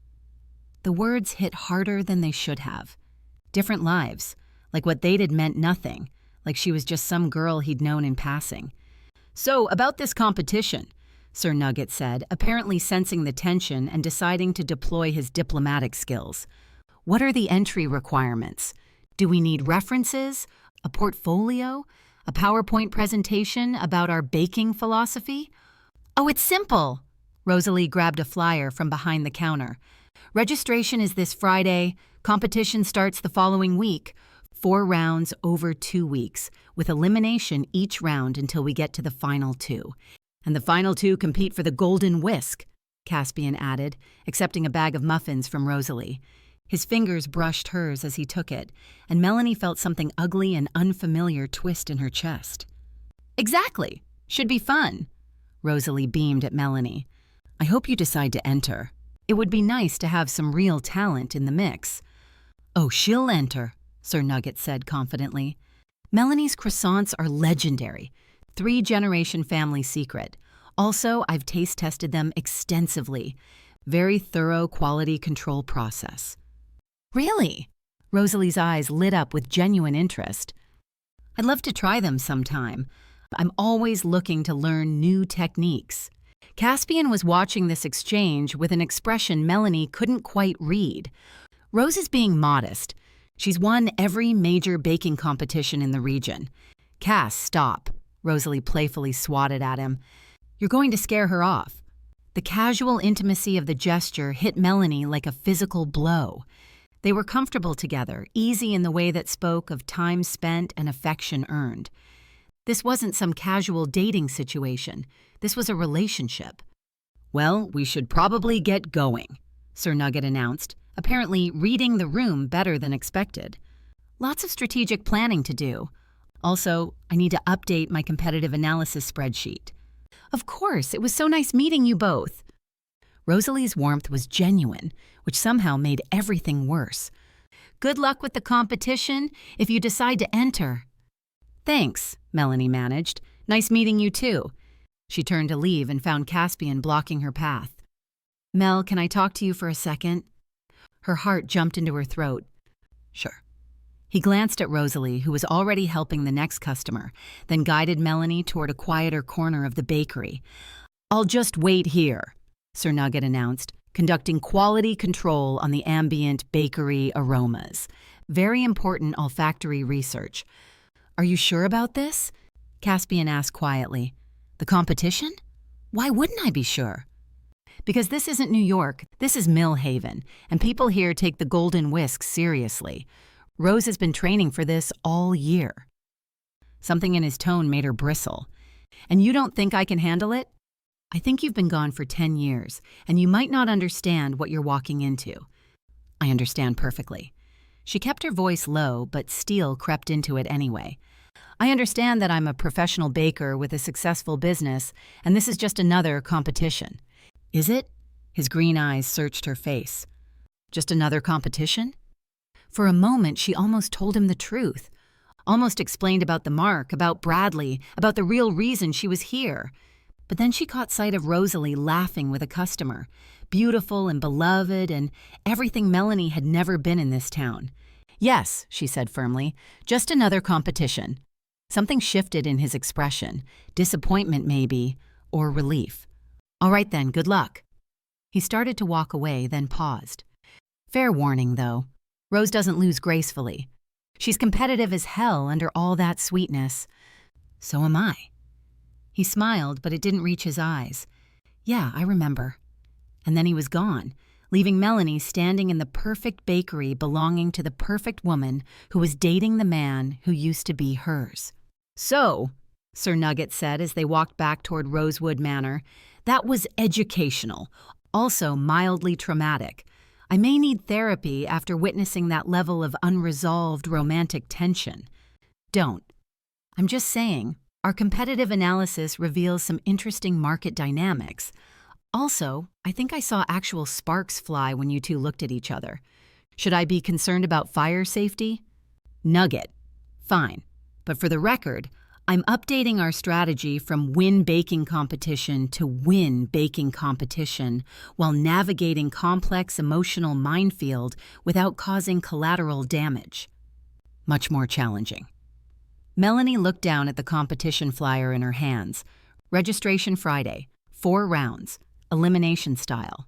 S1: The words hit harder than they should have. Different lives, like what they'd had meant nothing, like she was just some girl he'd known in passing. "So, about this competition," Sir Nugget said, apparently sensing the tension and deciding to deploy his diplomatic skills. "What are the entry requirements? Do we need references? A portfolio? A PowerPoint presentation about our baking philosophy?" "Oh, it's simple." Rosalie grabbed a flyer from behind the counter. "Registration is this Friday. Competition starts the following week. 4 rounds over 2 weeks, with elimination each round until we get to the final 2. And the final 2 compete for the Golden Whisk," Caspian added, accepting a bag of muffins from Rosalie. His fingers brushed hers as he took it, and Melanie felt something ugly and unfamiliar twist in her chest. "Exactly. Should be fun." Rosalie beamed at Melanie. "I hope you decide to enter. It would be nice to have some real talent in the mix." "Oh, she'll enter," Sir Nugget said confidently. Melanie's croissants are legendary. 3-generation family secret. Also, I've taste tested them extensively. Very thorough quality control process. Really? Rosalie's eyes lit up with genuine interest. I'd love to try them sometime. I'm always looking to learn new techniques. Caspian was watching this exchange with an expression Melanie couldn't quite read. Rose is being modest. She's won every major baking competition in the region. Cass, stop. Rosalie playfully swatted at him. You're going to scare her off. The casual intimacy of the gesture hit Melanie like a physical blow. They were comfortable together, easy in the way that spoke of time spent and affection earned. This wasn't some casual dating situation. This was a relationship. Well, we should probably get going, Sir Nugget announced, apparently reading the room better than expected. Lots of strategic planning to do. Also, I need to update my competitive analysis spreadsheet. Of course, it was so nice meeting you both. Rosalie's warmth was genuine, which somehow made everything worse. Good luck with the competition if you decide to enter. Thanks, Melanie managed. Nice meeting you too. She turned to leave and found Caspian blocking her path. Mel, can I talk to you for a second? Her heart jumped into her throat. Sure. He glanced at Rosalie, who was already helping the next customer, then guided Melanie toward a quieter corner of the bakery. I'll just wait here, Sir Nugget announced, conducting quality control on the ambient bakery aromas. Very important olfactory research. Are you sure about this? Caspian asked quietly. The competition? Why wouldn't I be sure? Because this isn't New York, this is Mill Haven, and people here take the golden whisk seriously. Rose has been training for this all year. Something in his tone made her bristle. And you don't think I can handle it? I think you've been gone for 10 years, and you might not understand what you're walking into. I understand perfectly. She kept her voice low, but steel crept into it anyway. I understand that I'm a professional baker with a successful business, and this is just another competition. Is it? His green eyes searched her face. Just another competition? For a moment, she almost told him the truth. Almost explained about the mark, about Bradley, about the real reason she was here. But then she caught sight of Rosalie laughing with a customer, beautiful and beloved and everything Melanie had never been in this town. Yes, she said firmly, just another competition. Something shifted in his expression, disappointment maybe, or relief. All right then, good luck. He started to walk away, then paused. Fair warning, though. Rose doesn't lose gracefully. She's competitive as hell under all that sweetness. So am I. He smiled, but it didn't reach his eyes. Yeah, I remember. And then he was gone, leaving Melanie standing in the perfect bakery belonging to the perfect woman who was dating the man who used to be hers. So, Sir Nugget said as they walked back toward Rosewood Manor, that was educational, also mildly traumatic. I may need therapy after witnessing that level of unresolved romantic tension. Don't. I'm just saying, our competitive analysis reveals some interesting market dynamics. Also, I think I saw actual sparks fly when you two looked at each other. Should I be concerned about fire safety? Nugget. Fine. But for the record, I'm updating our strategy from win baking competition to win baking competition while navigating complex emotional minefield without causing collateral damage. Much more challenging. Melanie looked down at the competition flyer in her hands. Registration Friday, 4 rounds, elimination style.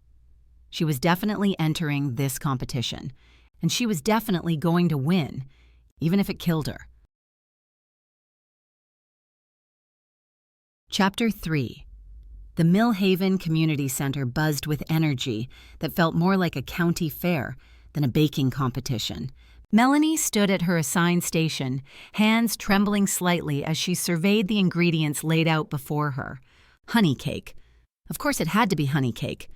S1: She was definitely entering this competition, and she was definitely going to win, even if it killed her. Chapter 3. The Mill Haven Community Center buzzed with energy that felt more like a county fair than a baking competition. Melanie stood at her assigned station, hands trembling slightly as she surveyed the ingredients laid out before her. Honey cake. Of course it had to be honey cake.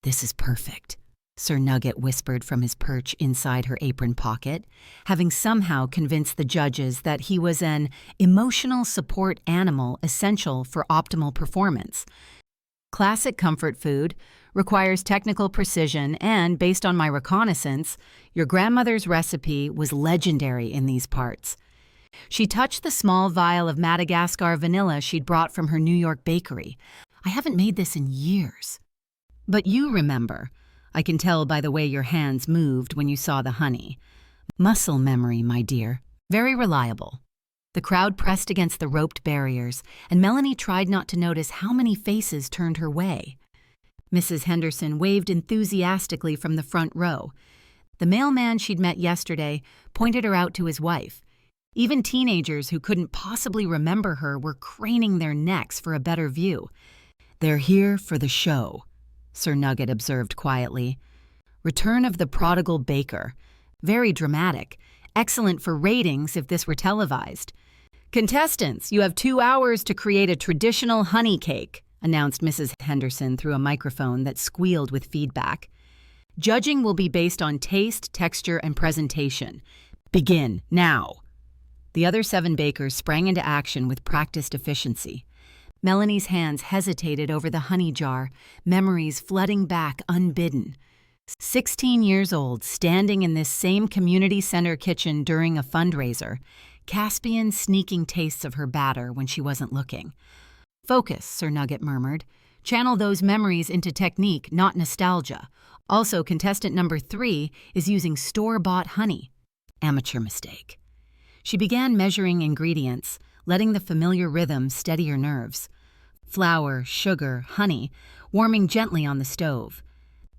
S1: This is perfect, Sir Nugget whispered from his perch inside her apron pocket, having somehow convinced the judges that he was an emotional support animal essential for optimal performance. Classic comfort food, requires technical precision, and based on my reconnaissance, your grandmother's recipe was legendary in these parts. She touched the small vial of Madagascar vanilla she'd brought from her New York bakery. I haven't made this in years. But you remember. I can tell by the way your hands moved when you saw the honey. Muscle memory, my dear. Very reliable. The crowd pressed against the roped barriers, and Melanie tried not to notice how many faces turned her way. Mrs. Henderson waved enthusiastically from the front row. The mailman she'd met yesterday pointed her out to his wife. Even teenagers who couldn't possibly remember her were craning their necks for a better view. "They're here for the show," Sir Nugget observed quietly. "Return of the prodigal baker. Very dramatic. Excellent for ratings if this were televised. Contestants, you have 2 hours to create a traditional honey cake," announced Mrs. Henderson through a microphone that squealed with feedback. "Judging will be based on taste, texture, and presentation. Begin now." The other 7 bakers sprang into action with practiced efficiency. Melanie's hands hesitated over the honey jar, memories flooding back unbidden. 16 years old, standing in this same community center kitchen during a fundraiser, Caspian sneaking tastes of her batter when she wasn't looking. "Focus," Sir Nugget murmured. "Channel those memories into technique, not nostalgia. Also, contestant number 3 is using store-bought honey." Amateur mistake. She began measuring ingredients, letting the familiar rhythm steady her nerves. Flour, sugar, honey, warming gently on the stove.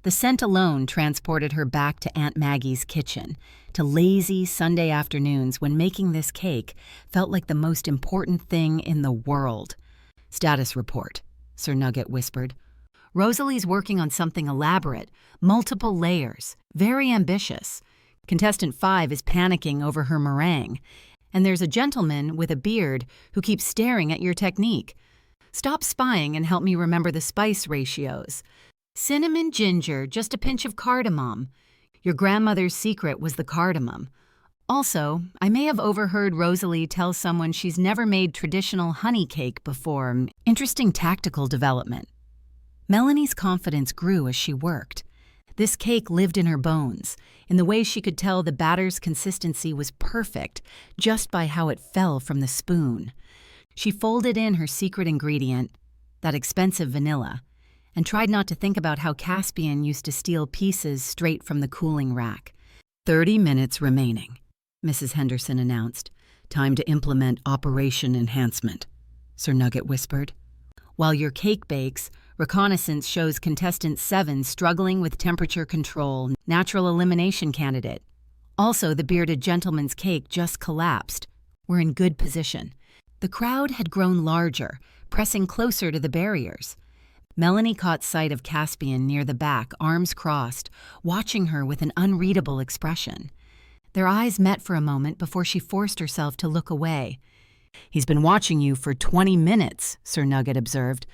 S1: The scent alone transported her back to Aunt Maggie's kitchen, to lazy Sunday afternoons when making this cake felt like the most important thing in the world. "Status report," Sir Nugget whispered. "Rosalie's working on something elaborate, multiple layers, very ambitious. Contestant 5 is panicking over her meringue. And there's a gentleman with a beard who keeps staring at your technique. Stop spying and help me remember the spice ratios. Cinnamon, ginger, just a pinch of cardamom. Your grandmother's secret was the cardamom. Also, I may have overheard Rosalie tell someone she's never made traditional honey cake before. Interesting tactical development." Melanie's confidence grew as she worked. This cake lived in her bones, in the way she could tell the batter's consistency was perfect just by how it fell from the spoon. She folded in her secret ingredient, that expensive vanilla, and tried not to think about how Caspian used to steal pieces straight from the cooling rack. 30 minutes remaining," Mrs. Henderson announced. "Time to implement Operation Enhancement," Sir Nugget whispered. "While your cake bakes, reconnaissance shows contestant 7 struggling with temperature control, natural elimination candidate. Also, the bearded gentleman's cake just collapsed. We're in good position." The crowd had grown larger, pressing closer to the barriers. Melanie caught sight of Caspian near the back, arms crossed, watching her with an unreadable expression. Their eyes met for a moment before she forced herself to look away. "He's been watching you for 20 minutes, Sir Nugget observed.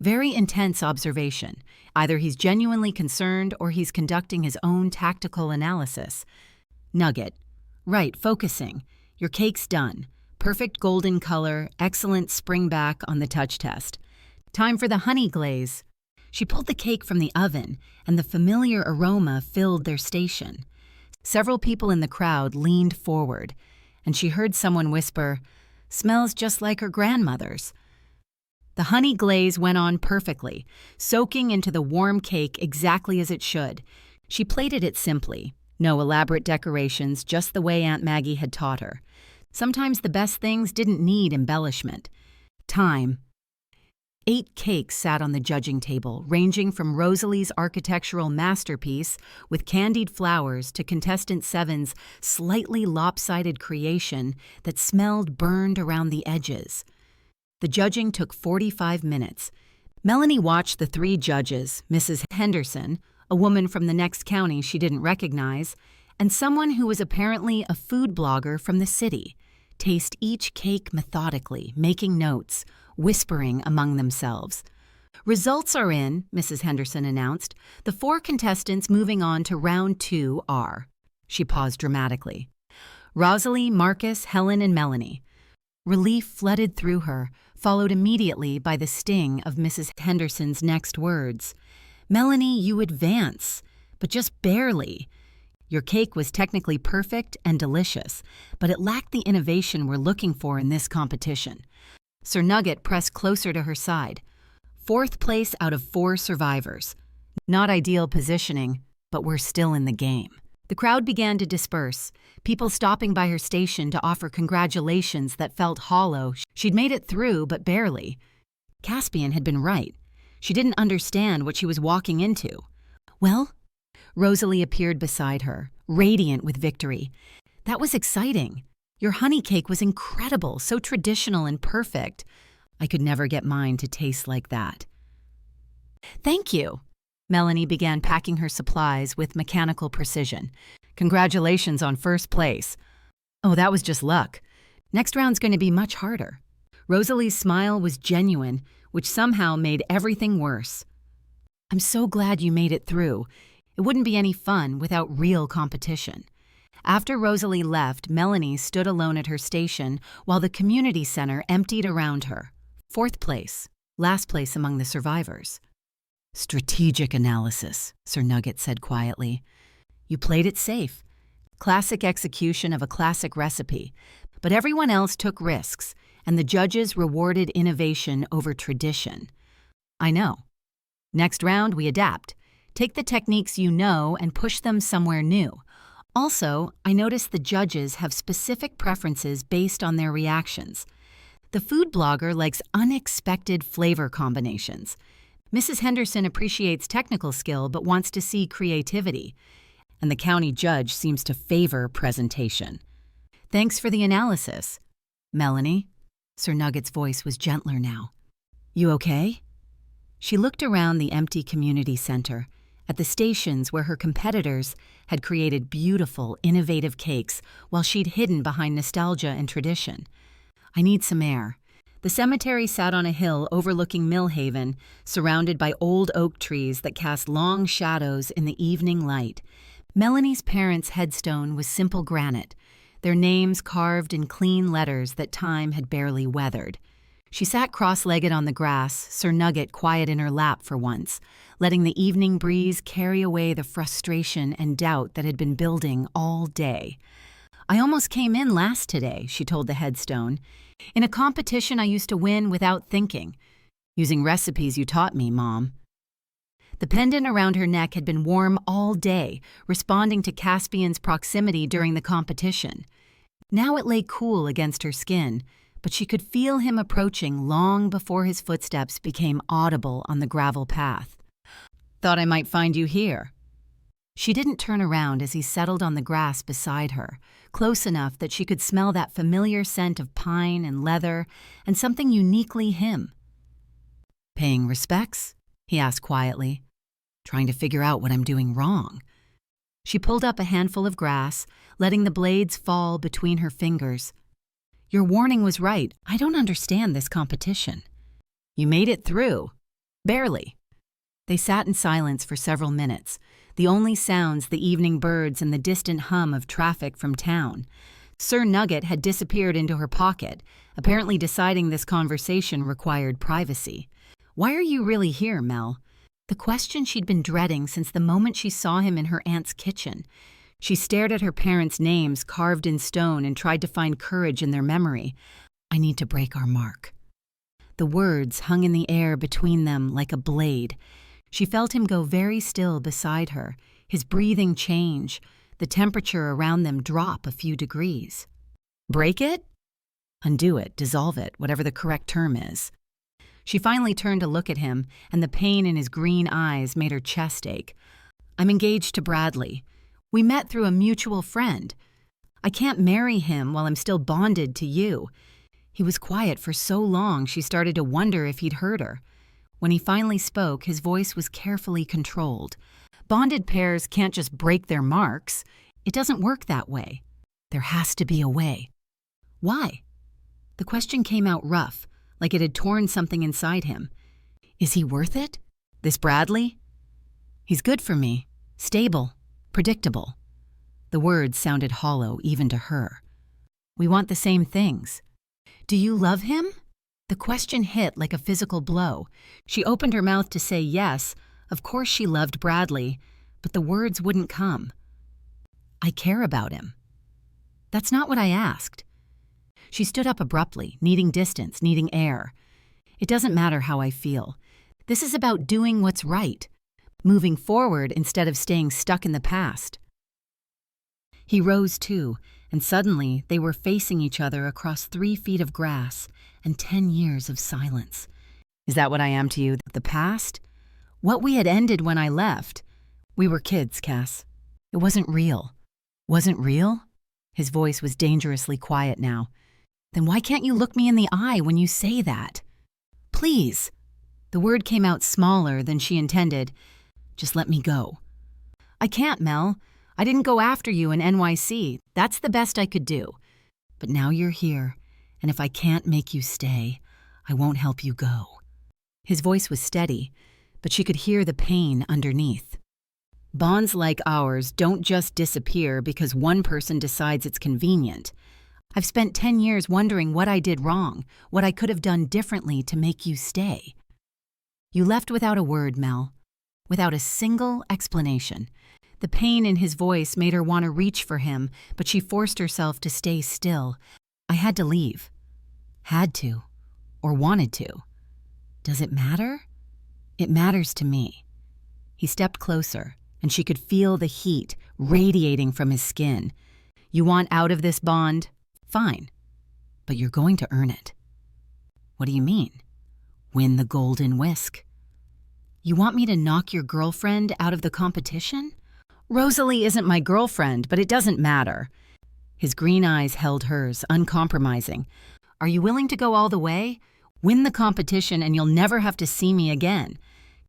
S1: Very intense observation. Either he's genuinely concerned or he's conducting his own tactical analysis. Nugget. Right, focusing. Your cake's done. Perfect golden color, excellent spring back on the touch test. Time for the honey glaze." She pulled the cake from the oven, and the familiar aroma filled their station. Several people in the crowd leaned forward, and she heard someone whisper, "Smells just like her grandmother's." The honey glaze went on perfectly, soaking into the warm cake exactly as it should. She plated it simply. No elaborate decorations, just the way Aunt Maggie had taught her. Sometimes the best things didn't need embellishment. Time. 8 cakes sat on the judging table, ranging from Rosalie's architectural masterpiece with candied flowers to contestant 7's slightly lopsided creation that smelled burned around the edges. The judging took 45 minutes. Melanie watched the 3 judges, Mrs. Henderson, a woman from the next county she didn't recognize, and someone who was apparently a food blogger from the city, taste each cake methodically, making notes, whispering among themselves. "Results are in," Mrs. Henderson announced. "The 4 contestants moving on to round 2 are..." She paused dramatically. "Rosalie, Marcus, Helen, and Melanie." Relief flooded through her. followed immediately by the sting of Mrs. Henderson's next words. "Melanie, you advance, but just barely. Your cake was technically perfect and delicious, but it lacked the innovation we're looking for in this competition." Sir Nugget pressed closer to her side. 4th place out of 4 survivors. Not ideal positioning, but we're still in the game. The crowd began to disperse, people stopping by her station to offer congratulations that felt hollow. She'd made it through, but barely. Caspian had been right. She didn't understand what she was walking into. "Well?" Rosalie appeared beside her, radiant with victory. "That was exciting. Your honey cake was incredible, so traditional and perfect. I could never get mine to taste like that." "Thank you." Melanie began packing her supplies with mechanical precision. "Congratulations on 1st place." "Oh, that was just luck. Next round's going to be much harder." Rosalie's smile was genuine, which somehow made everything worse. "I'm so glad you made it through. It wouldn't be any fun without real competition." After Rosalie left, Melanie stood alone at her station while the community center emptied around her. 4th place, last place among the survivors. "Strategic analysis," Sir Nugget said quietly. "You played it safe. Classic execution of a classic recipe. But everyone else took risks, and the judges rewarded innovation over tradition." "I know. Next round, we adapt. Take the techniques you know and push them somewhere new. Also, I noticed the judges have specific preferences based on their reactions. The food blogger likes unexpected flavor combinations. Mrs. Henderson appreciates technical skill but wants to see creativity. And the county judge seems to favor presentation." "Thanks for the analysis." "Melanie?" Sir Nugget's voice was gentler now. "You okay?" She looked around the empty community center, at the stations where her competitors had created beautiful, innovative cakes while she'd hidden behind nostalgia and tradition. "I need some air." The cemetery sat on a hill overlooking Millhaven, surrounded by old oak trees that cast long shadows in the evening light. Melanie's parents' headstone was simple granite, their names carved in clean letters that time had barely weathered. She sat cross-legged on the grass, Sir Nugget quiet in her lap for once, letting the evening breeze carry away the frustration and doubt that had been building all day. "I almost came in last today," she told the headstone. "In a competition I used to win without thinking, using recipes you taught me, Mom." The pendant around her neck had been warm all day, responding to Caspian's proximity during the competition. Now it lay cool against her skin, but she could feel him approaching long before his footsteps became audible on the gravel path. "Thought I might find you here." She didn't turn around as he settled on the grass beside her, close enough that she could smell that familiar scent of pine and leather and something uniquely him. "Paying respects?" he asked quietly. "Trying to figure out what I'm doing wrong." She pulled up a handful of grass, letting the blades fall between her fingers. "Your warning was right. I don't understand this competition." "You made it through." "Barely." They sat in silence for several minutes, the only sounds the evening birds and the distant hum of traffic from town. Sir Nugget had disappeared into her pocket, apparently deciding this conversation required privacy. "Why are you really here, Mel?" The question she'd been dreading since the moment she saw him in her aunt's kitchen. She stared at her parents' names carved in stone and tried to find courage in their memory. "I need to break our mark." The words hung in the air between them like a blade. She felt him go very still beside her, his breathing change, the temperature around them drop a few degrees. "Break it?" "Undo it, dissolve it, whatever the correct term is." She finally turned to look at him, and the pain in his green eyes made her chest ache. "I'm engaged to Bradley. We met through a mutual friend. I can't marry him while I'm still bonded to you." He was quiet for so long she started to wonder if he'd heard her. When he finally spoke, his voice was carefully controlled. "Bonded pairs can't just break their marks. It doesn't work that way. There has to be a way." "Why?" The question came out rough, like it had torn something inside him. "Is he worth it? This Bradley?" "He's good for me. Stable. Predictable." The words sounded hollow even to her. "We want the same things." "Do you love him?" The question hit like a physical blow. She opened her mouth to say yes, of course she loved Bradley, but the words wouldn't come. I care about him. That's not what I asked. She stood up abruptly, needing distance, needing air. It doesn't matter how I feel. This is about doing what's right, moving forward instead of staying stuck in the past. He rose too, and suddenly they were facing each other across 3 feet of grass and 10 years of silence. Is that what I am to you, the past? What we had ended when I left? We were kids, Cass. It wasn't real. Wasn't real? His voice was dangerously quiet now. Then why can't you look me in the eye when you say that? Please. The word came out smaller than she intended. Just let me go. I can't, Mel. I didn't go after you in NYC. That's the best I could do. But now you're here, and if I can't make you stay, I won't help you go. His voice was steady, but she could hear the pain underneath. Bonds like ours don't just disappear because one person decides it's convenient. I've spent 10 years wondering what I did wrong, what I could have done differently to make you stay. You left without a word, Mel, without a single explanation. The pain in his voice made her want to reach for him, but she forced herself to stay still. I had to leave. Had to. Or wanted to. Does it matter? It matters to me. He stepped closer, and she could feel the heat radiating from his skin. You want out of this bond? Fine. But you're going to earn it. What do you mean? Win the golden whisk. You want me to knock your girlfriend out of the competition? Rosalie isn't my girlfriend, but it doesn't matter. His green eyes held hers, uncompromising. Are you willing to go all the way? Win the competition and you'll never have to see me again.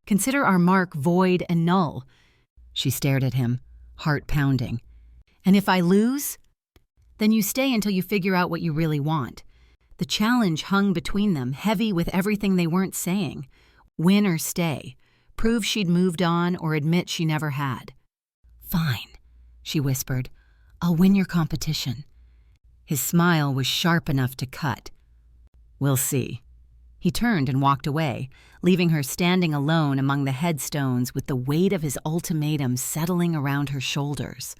S1: Consider our mark void and null. She stared at him, heart pounding. And if I lose? Then you stay until you figure out what you really want. The challenge hung between them, heavy with everything they weren't saying. Win or stay. Prove she'd moved on or admit she never had. Fine, she whispered. I'll win your competition. His smile was sharp enough to cut. We'll see. He turned and walked away, leaving her standing alone among the headstones with the weight of his ultimatum settling around her shoulders.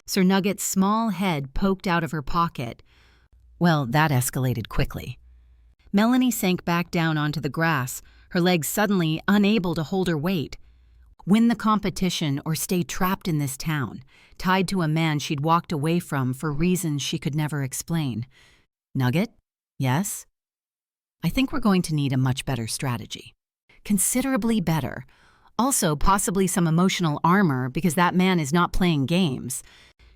S1: Sir Nugget's small head poked out of her pocket. Well, that escalated quickly. Melanie sank back down onto the grass, her legs suddenly unable to hold her weight. Win the competition or stay trapped in this town, tied to a man she'd walked away from for reasons she could never explain. Nugget? Yes? I think we're going to need a much better strategy. Considerably better. Also, possibly some emotional armor because that man is not playing games.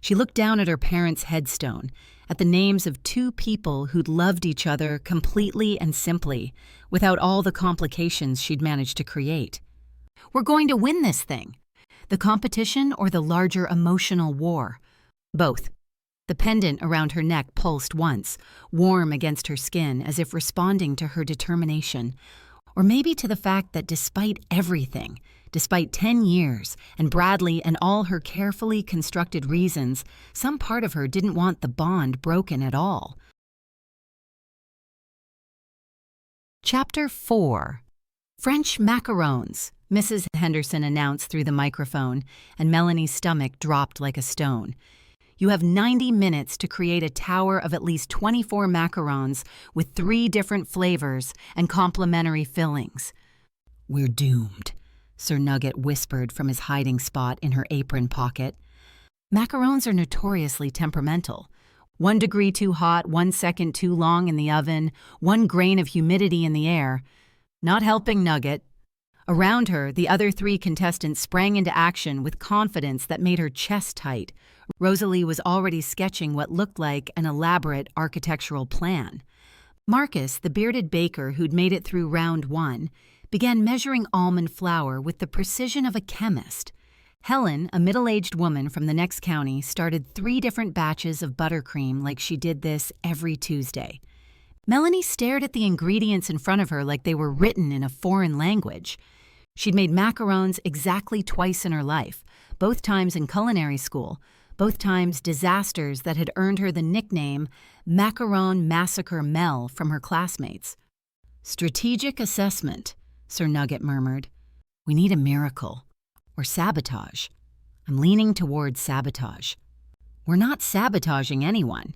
S1: She looked down at her parents' headstone, at the names of 2 people who'd loved each other completely and simply, without all the complications she'd managed to create. We're going to win this thing. The competition or the larger emotional war? Both. The pendant around her neck pulsed once, warm against her skin as if responding to her determination. Or maybe to the fact that despite everything, despite 10 years and Bradley and all her carefully constructed reasons, some part of her didn't want the bond broken at all. Chapter 4. French macarons, Mrs. Henderson announced through the microphone, and Melanie's stomach dropped like a stone. You have 90 minutes to create a tower of at least 24 macarons with 3 different flavors and complementary fillings. We're doomed, Sir Nugget whispered from his hiding spot in her apron pocket. Macarons are notoriously temperamental. 1 degree too hot, 1 second too long in the oven, 1 grain of humidity in the air. Not helping Nugget. Around her, the other 3 contestants sprang into action with confidence that made her chest tight. Rosalie was already sketching what looked like an elaborate architectural plan. Marcus, the bearded baker who'd made it through round 1, began measuring almond flour with the precision of a chemist. Helen, a middle-aged woman from the next county, started 3 different batches of buttercream like she did this every Tuesday. Melanie stared at the ingredients in front of her like they were written in a foreign language. She'd made macarons exactly twice in her life, both times in culinary school, both times disasters that had earned her the nickname Macaron Massacre Mel from her classmates. Strategic assessment, Sir Nugget murmured. We need a miracle. Or sabotage. I'm leaning toward sabotage. We're not sabotaging anyone.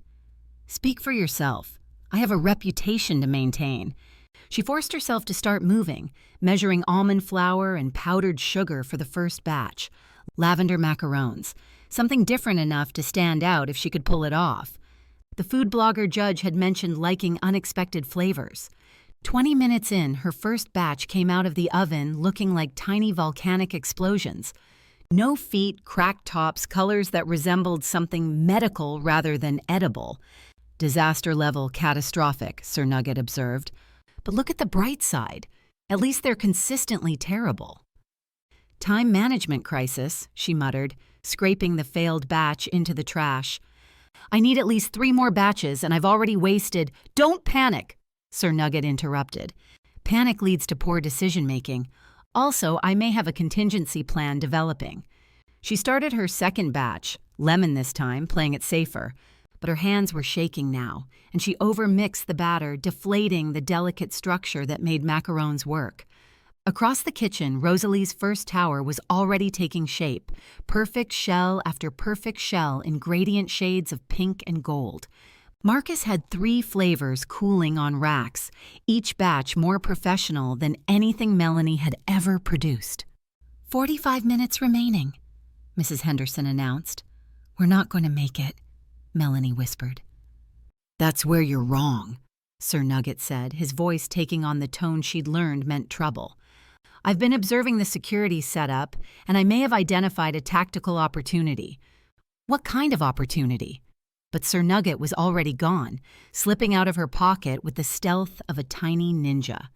S1: Speak for yourself. I have a reputation to maintain. She forced herself to start moving, measuring almond flour and powdered sugar for the first batch, lavender macarons, something different enough to stand out if she could pull it off. The food blogger judge had mentioned liking unexpected flavors. 20 minutes in, her first batch came out of the oven looking like tiny volcanic explosions. No feet, cracked tops, colors that resembled something medical rather than edible. Disaster level catastrophic, Sir Nugget observed. But look at the bright side. At least they're consistently terrible. Time management crisis, she muttered, scraping the failed batch into the trash. I need at least 3 more batches, and I've already wasted— Don't panic, Sir Nugget interrupted. Panic leads to poor decision-making. Also, I may have a contingency plan developing. She started her second batch, lemon this time, playing it safer. But her hands were shaking now, and she overmixed the batter, deflating the delicate structure that made macarons work. Across the kitchen, Rosalie's first tower was already taking shape, perfect shell after perfect shell in gradient shades of pink and gold. Marcus had 3 flavors cooling on racks, each batch more professional than anything Melanie had ever produced. 45 minutes remaining, Mrs. Henderson announced. We're not going to make it, Melanie whispered. That's where you're wrong, Sir Nugget said, his voice taking on the tone she'd learned meant trouble. I've been observing the security setup, and I may have identified a tactical opportunity. What kind of opportunity? But Sir Nugget was already gone, slipping out of her pocket with the stealth of a tiny ninja.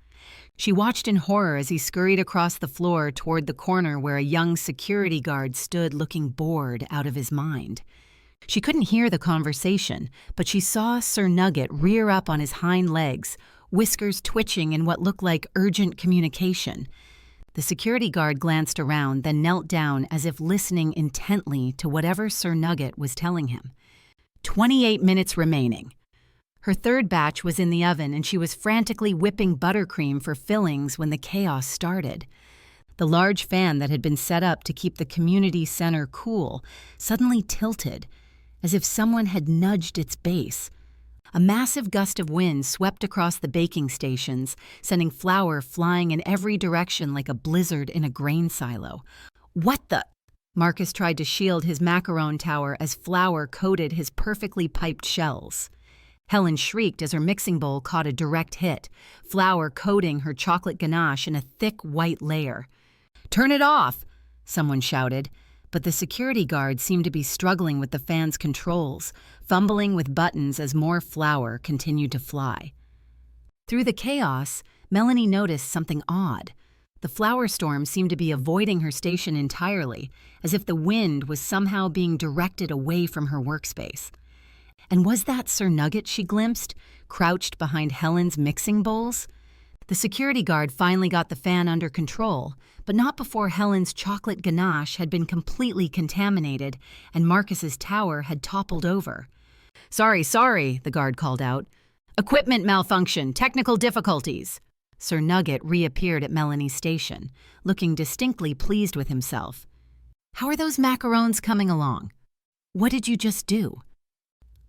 S1: She watched in horror as he scurried across the floor toward the corner where a young security guard stood looking bored out of his mind. She couldn't hear the conversation, but she saw Sir Nugget rear up on his hind legs, whiskers twitching in what looked like urgent communication. The security guard glanced around, then knelt down as if listening intently to whatever Sir Nugget was telling him. 28 minutes remaining. Her third batch was in the oven, and she was frantically whipping buttercream for fillings when the chaos started. The large fan that had been set up to keep the community center cool suddenly tilted, as if someone had nudged its base. A massive gust of wind swept across the baking stations, sending flour flying in every direction like a blizzard in a grain silo. What the— Marcus tried to shield his macaron tower as flour coated his perfectly piped shells. Helen shrieked as her mixing bowl caught a direct hit, flour coating her chocolate ganache in a thick white layer. "Turn it off!" someone shouted, but the security guard seemed to be struggling with the fan's controls, fumbling with buttons as more flour continued to fly. Through the chaos, Melanie noticed something odd. The flour storm seemed to be avoiding her station entirely, as if the wind was somehow being directed away from her workspace. And was that Sir Nugget she glimpsed, crouched behind Helen's mixing bowls? The security guard finally got the fan under control, but not before Helen's chocolate ganache had been completely contaminated and Marcus's tower had toppled over. Sorry, the guard called out. "Equipment malfunction, technical difficulties." Sir Nugget reappeared at Melanie's station, looking distinctly pleased with himself. "How are those macarons coming along? What did you just do?"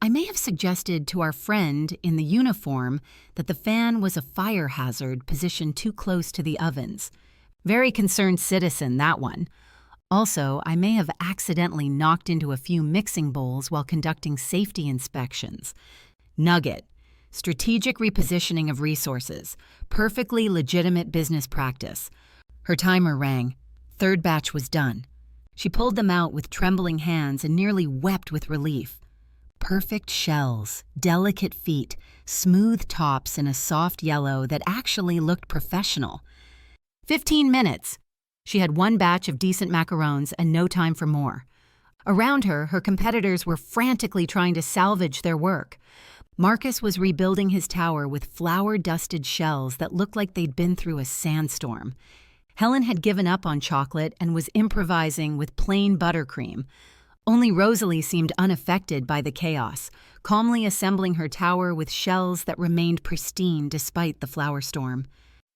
S1: I may have suggested to our friend in the uniform that the fan was a fire hazard positioned too close to the ovens. Very concerned citizen, that one. Also, I may have accidentally knocked into a few mixing bowls while conducting safety inspections. Nugget. Strategic repositioning of resources. Perfectly legitimate business practice. Her timer rang. Third batch was done. She pulled them out with trembling hands and nearly wept with relief. Perfect shells, delicate feet, smooth tops in a soft yellow that actually looked professional. 15 minutes. She had one batch of decent macarons and no time for more. Around her, her competitors were frantically trying to salvage their work. Marcus was rebuilding his tower with flour-dusted shells that looked like they'd been through a sandstorm. Helen had given up on chocolate and was improvising with plain buttercream. Only Rosalie seemed unaffected by the chaos, calmly assembling her tower with shells that remained pristine despite the flower storm.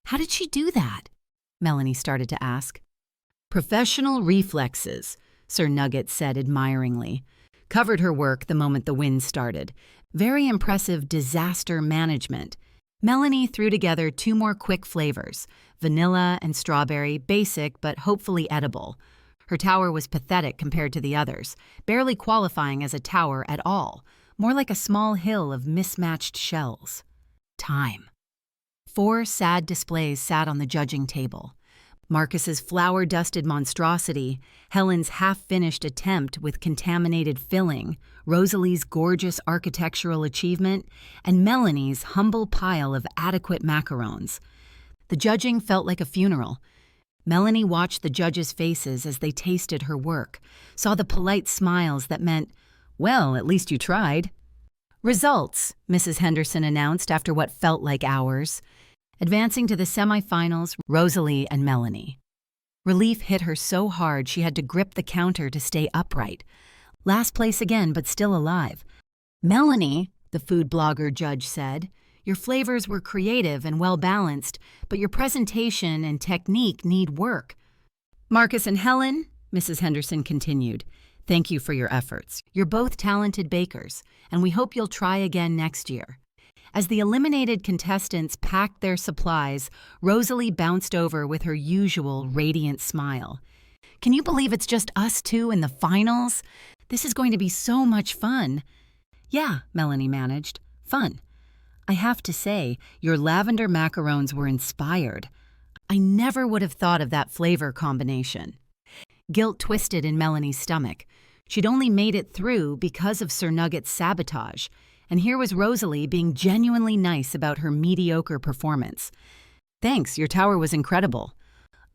S1: How did she do that? Melanie started to ask. Professional reflexes, Sir Nugget said admiringly. Covered her work the moment the wind started. Very impressive disaster management. Melanie threw together 2 more quick flavors, vanilla and strawberry, basic but hopefully edible. Her tower was pathetic compared to the others, barely qualifying as a tower at all, more like a small hill of mismatched shells. Time. 4 sad displays sat on the judging table. Marcus's flour-dusted monstrosity, Helen's half-finished attempt with contaminated filling, Rosalie's gorgeous architectural achievement, and Melanie's humble pile of adequate macarons. The judging felt like a funeral. Melanie watched the judges' faces as they tasted her work, saw the polite smiles that meant, well, at least you tried. Results, Mrs. Henderson announced after what felt like hours. Advancing to the semifinals, Rosalie and Melanie. Relief hit her so hard she had to grip the counter to stay upright. Last place again, but still alive. Melanie, the food blogger judge said, your flavors were creative and well-balanced, but your presentation and technique need work. Marcus and Helen, Mrs. Henderson continued, thank you for your efforts. You're both talented bakers, and we hope you'll try again next year. As the eliminated contestants packed their supplies, Rosalie bounced over with her usual radiant smile. Can you believe it's just us 2 in the finals? This is going to be so much fun. Yeah, Melanie managed. Fun. I have to say, your lavender macarons were inspired. I never would have thought of that flavor combination. Guilt twisted in Melanie's stomach. She'd only made it through because of Sir Nugget's sabotage. And here was Rosalie being genuinely nice about her mediocre performance. Thanks, your tower was incredible.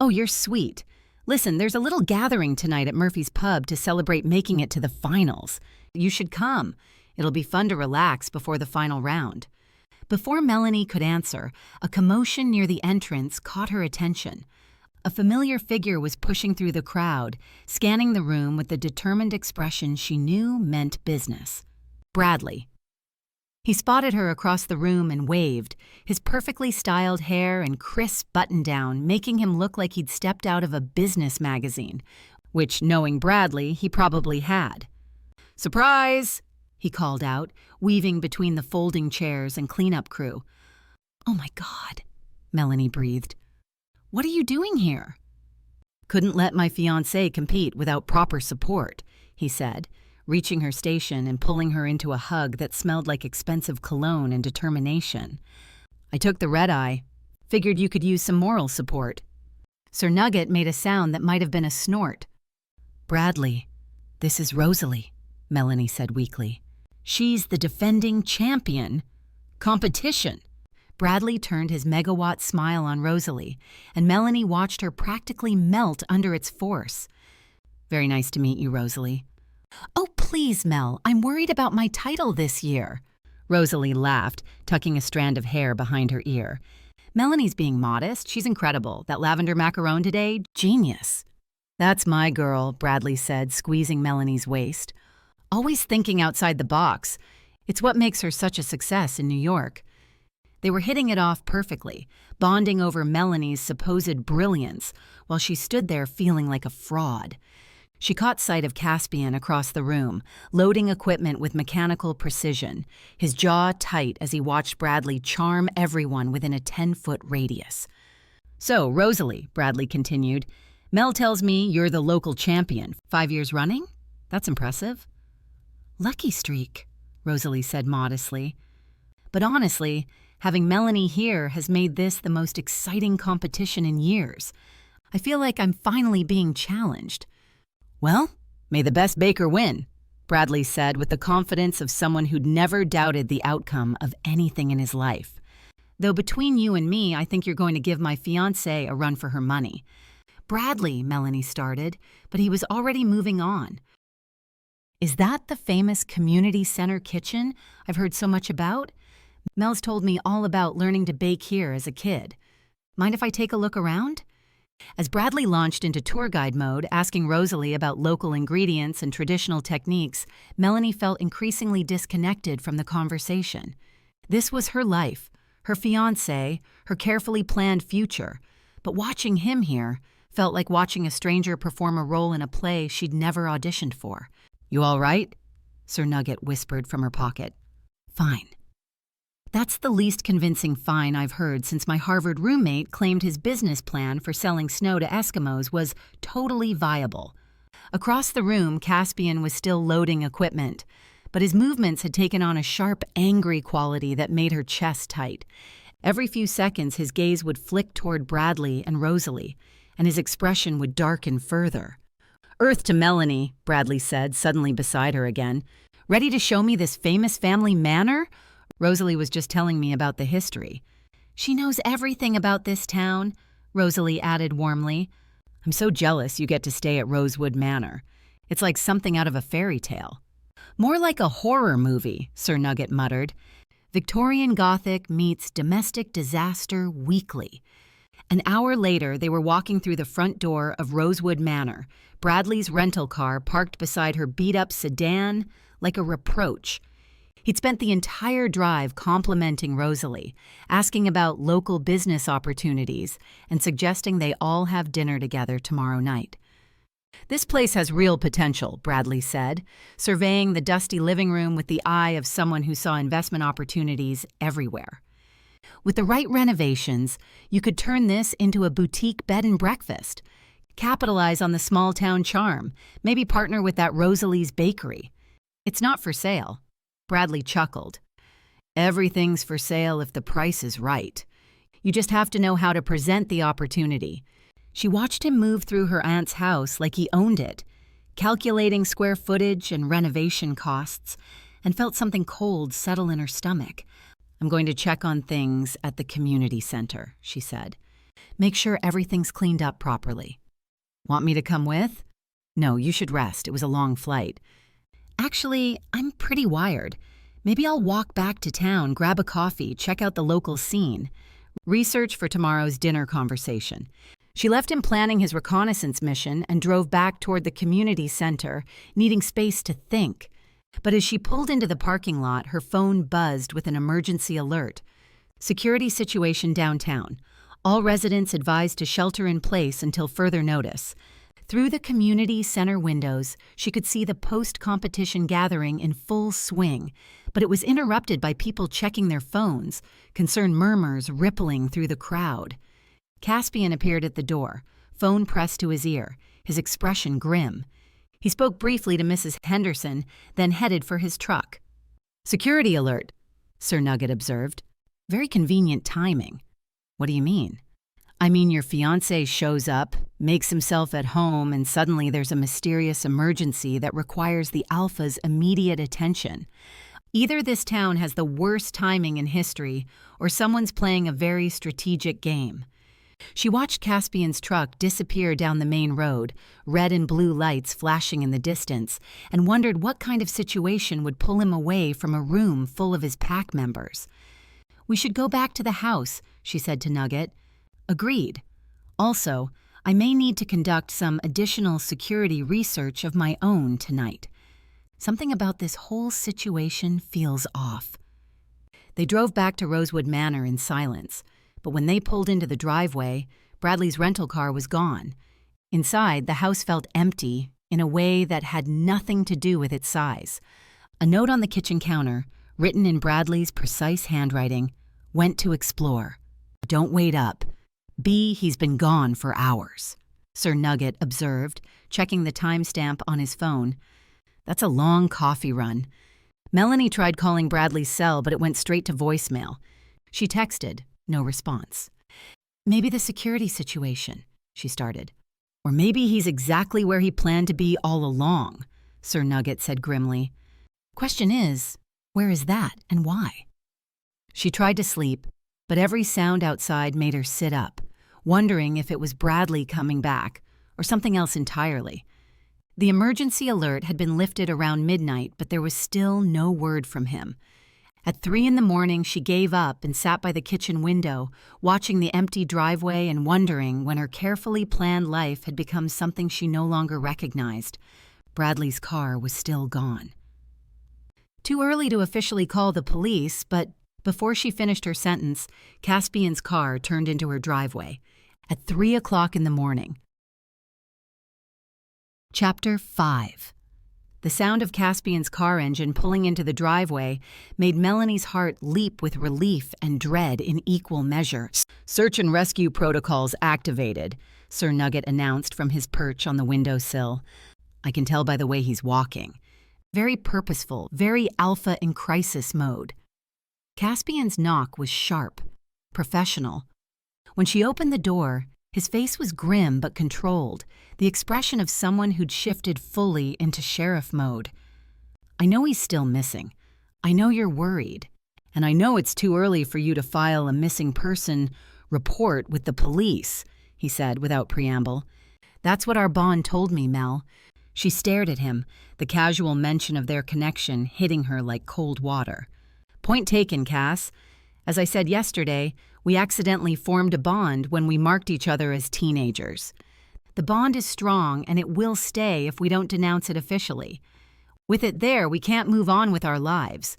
S1: Oh, you're sweet. Listen, there's a little gathering tonight at Murphy's Pub to celebrate making it to the finals. You should come. It'll be fun to relax before the final round. Before Melanie could answer, a commotion near the entrance caught her attention. A familiar figure was pushing through the crowd, scanning the room with the determined expression she knew meant business. Bradley. He spotted her across the room and waved, his perfectly styled hair and crisp button-down making him look like he'd stepped out of a business magazine, which, knowing Bradley, he probably had. Surprise! He called out, weaving between the folding chairs and cleanup crew. Oh my God, Melanie breathed. What are you doing here? Couldn't let my fiancé compete without proper support, he said, reaching her station and pulling her into a hug that smelled like expensive cologne and determination. I took the red-eye. Figured you could use some moral support. Sir Nugget made a sound that might have been a snort. Bradley, this is Rosalie, Melanie said weakly. She's the defending champion. Competition. Bradley turned his megawatt smile on Rosalie, and Melanie watched her practically melt under its force. Very nice to meet you, Rosalie. Oh, please, Mel, I'm worried about my title this year. Rosalie laughed, tucking a strand of hair behind her ear. Melanie's being modest. She's incredible. That lavender macaron today, genius. That's my girl, Bradley said, squeezing Melanie's waist. Always thinking outside the box. It's what makes her such a success in New York. They were hitting it off perfectly, bonding over Melanie's supposed brilliance, while she stood there feeling like a fraud. She caught sight of Caspian across the room, loading equipment with mechanical precision, his jaw tight as he watched Bradley charm everyone within a 10-foot radius. So, Rosalie, Bradley continued, Mel tells me you're the local champion. 5 years running? That's impressive. Lucky streak, Rosalie said modestly. But honestly, having Melanie here has made this the most exciting competition in years. I feel like I'm finally being challenged. Well, may the best baker win, Bradley said with the confidence of someone who'd never doubted the outcome of anything in his life. Though between you and me, I think you're going to give my fiancée a run for her money. Bradley, Melanie started, but he was already moving on. Is that the famous community center kitchen I've heard so much about? Mel's told me all about learning to bake here as a kid. Mind if I take a look around? As Bradley launched into tour guide mode, asking Rosalie about local ingredients and traditional techniques, Melanie felt increasingly disconnected from the conversation. This was her life, her fiancé, her carefully planned future. But watching him here felt like watching a stranger perform a role in a play she'd never auditioned for. "You all right?" Sir Nugget whispered from her pocket. "Fine." That's the least convincing fine I've heard since my Harvard roommate claimed his business plan for selling snow to Eskimos was totally viable. Across the room, Caspian was still loading equipment, but his movements had taken on a sharp, angry quality that made her chest tight. Every few seconds, his gaze would flick toward Bradley and Rosalie, and his expression would darken further. "Earth to Melanie," Bradley said, suddenly beside her again. "Ready to show me this famous family manor?" Rosalie was just telling me about the history. "She knows everything about this town," Rosalie added warmly. "I'm so jealous you get to stay at Rosewood Manor. It's like something out of a fairy tale." "More like a horror movie," Sir Nugget muttered. Victorian Gothic meets domestic disaster weekly. An hour later, they were walking through the front door of Rosewood Manor, Bradley's rental car parked beside her beat-up sedan like a reproach. He'd spent the entire drive complimenting Rosalie, asking about local business opportunities, and suggesting they all have dinner together tomorrow night. "This place has real potential," Bradley said, surveying the dusty living room with the eye of someone who saw investment opportunities everywhere. "With the right renovations, you could turn this into a boutique bed and breakfast. Capitalize on the small-town charm, maybe partner with that Rosalie's bakery. It's not for sale." Bradley chuckled. "Everything's for sale if the price is right. You just have to know how to present the opportunity." She watched him move through her aunt's house like he owned it, calculating square footage and renovation costs, and felt something cold settle in her stomach. "I'm going to check on things at the community center," she said. "Make sure everything's cleaned up properly." "Want me to come with?" "No, you should rest. It was a long flight." "Actually, I'm pretty wired. Maybe I'll walk back to town, grab a coffee, check out the local scene. Research for tomorrow's dinner conversation." She left him planning his reconnaissance mission and drove back toward the community center, needing space to think. But as she pulled into the parking lot, her phone buzzed with an emergency alert. "Security situation downtown. All residents advised to shelter in place until further notice." Through the community center windows, she could see the post-competition gathering in full swing, but it was interrupted by people checking their phones, concerned murmurs rippling through the crowd. Caspian appeared at the door, phone pressed to his ear, his expression grim. He spoke briefly to Mrs. Henderson, then headed for his truck. "Security alert," Sir Nugget observed. "Very convenient timing." "What do you mean?" "I mean your fiancé shows up, makes himself at home, and suddenly there's a mysterious emergency that requires the Alpha's immediate attention. Either this town has the worst timing in history, or someone's playing a very strategic game." She watched Caspian's truck disappear down the main road, red and blue lights flashing in the distance, and wondered what kind of situation would pull him away from a room full of his pack members. "We should go back to the house," she said to Nugget. "Agreed. Also, I may need to conduct some additional security research of my own tonight. Something about this whole situation feels off." They drove back to Rosewood Manor in silence, but when they pulled into the driveway, Bradley's rental car was gone. Inside, the house felt empty in a way that had nothing to do with its size. A note on the kitchen counter, written in Bradley's precise handwriting, "Went to explore. Don't wait up. B, he's been gone for hours," Sir Nugget observed, checking the timestamp on his phone. "That's a long coffee run." Melanie tried calling Bradley's cell, but it went straight to voicemail. She texted, no response. "Maybe the security situation," she started. "Or maybe he's exactly where he planned to be all along," Sir Nugget said grimly. "Question is, where is that and why?" She tried to sleep, but every sound outside made her sit up, wondering if it was Bradley coming back or something else entirely. The emergency alert had been lifted around midnight, but there was still no word from him. At 3 in the morning, she gave up and sat by the kitchen window, watching the empty driveway and wondering when her carefully planned life had become something she no longer recognized. Bradley's car was still gone. Too early to officially call the police, but before she finished her sentence, Caspian's car turned into her driveway at 3 o'clock in the morning. Chapter 5. The sound of Caspian's car engine pulling into the driveway made Melanie's heart leap with relief and dread in equal measure. "Search and rescue protocols activated," Sir Nugget announced from his perch on the windowsill. I can tell by the way he's walking. Very purposeful, very alpha in crisis mode. Caspian's knock was sharp, professional. When she opened the door, his face was grim but controlled, the expression of someone who'd shifted fully into sheriff mode. "I know he's still missing. I know you're worried. And I know it's too early for you to file a missing person report with the police," he said without preamble. "That's what our bond told me, Mel." She stared at him, the casual mention of their connection hitting her like cold water. "Point taken, Cass. As I said yesterday, we accidentally formed a bond when we marked each other as teenagers. The bond is strong, and it will stay if we don't denounce it officially. With it there, we can't move on with our lives.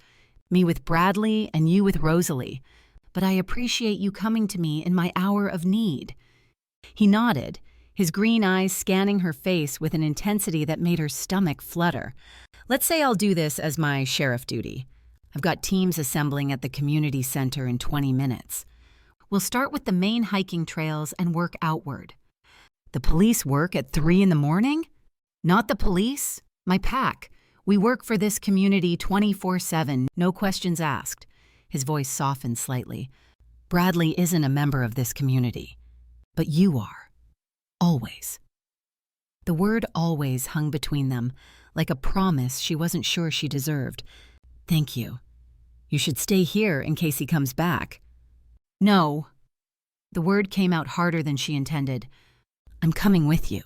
S1: Me with Bradley and you with Rosalie. But I appreciate you coming to me in my hour of need." He nodded, his green eyes scanning her face with an intensity that made her stomach flutter. "Let's say I'll do this as my sheriff duty. I've got teams assembling at the community center in 20 minutes. We'll start with the main hiking trails and work outward." "The police work at 3 in the morning?" "Not the police. My pack. We work for this community 24/7, no questions asked." His voice softened slightly. "Bradley isn't a member of this community. But you are. Always." The word always hung between them, like a promise she wasn't sure she deserved. "Thank you. You should stay here in case he comes back." "No." The word came out harder than she intended. "I'm coming with you."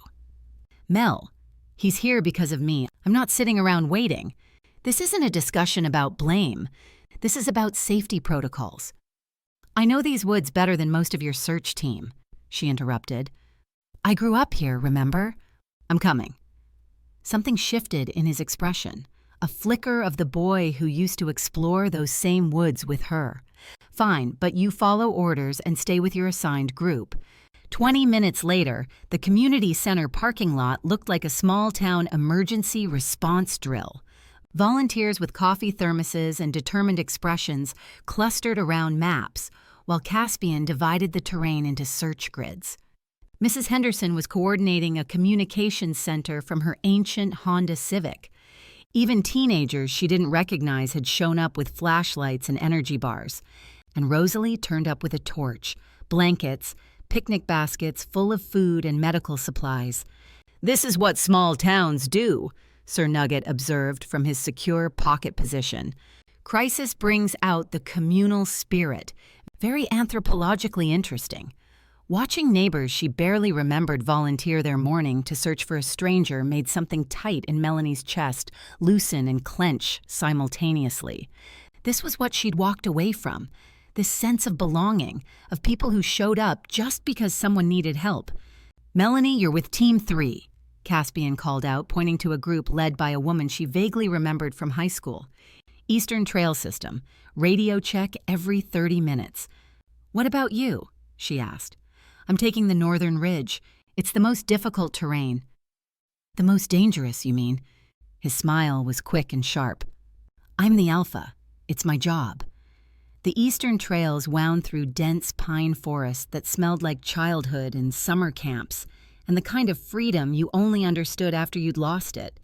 S1: "Mel, he's here because of me. I'm not sitting around waiting. This isn't a discussion about blame. This is about safety protocols." "I know these woods better than most of your search team," she interrupted. "I grew up here, remember?" "I'm coming." Something shifted in his expression, a flicker of the boy who used to explore those same woods with her. "Fine, but you follow orders and stay with your assigned group." 20 minutes later, the community center parking lot looked like a small-town emergency response drill. Volunteers with coffee thermoses and determined expressions clustered around maps, while Caspian divided the terrain into search grids. Mrs. Henderson was coordinating a communications center from her ancient Honda Civic. Even teenagers she didn't recognize had shown up with flashlights and energy bars. And Rosalie turned up with a torch, blankets, picnic baskets full of food and medical supplies. "This is what small towns do," Sir Nugget observed from his secure pocket position. "Crisis brings out the communal spirit. Very anthropologically interesting." Watching neighbors she barely remembered volunteer their morning to search for a stranger made something tight in Melanie's chest loosen and clench simultaneously. This was what she'd walked away from, this sense of belonging, of people who showed up just because someone needed help. "Melanie, you're with Team 3, Caspian called out, pointing to a group led by a woman she vaguely remembered from high school. "Eastern Trail System, radio check every 30 minutes. "What about you?" she asked. "I'm taking the Northern Ridge. It's the most difficult terrain." "The most dangerous, you mean?" His smile was quick and sharp. "I'm the Alpha. It's my job." The eastern trails wound through dense pine forests that smelled like childhood and summer camps, and the kind of freedom you only understood after you'd lost it.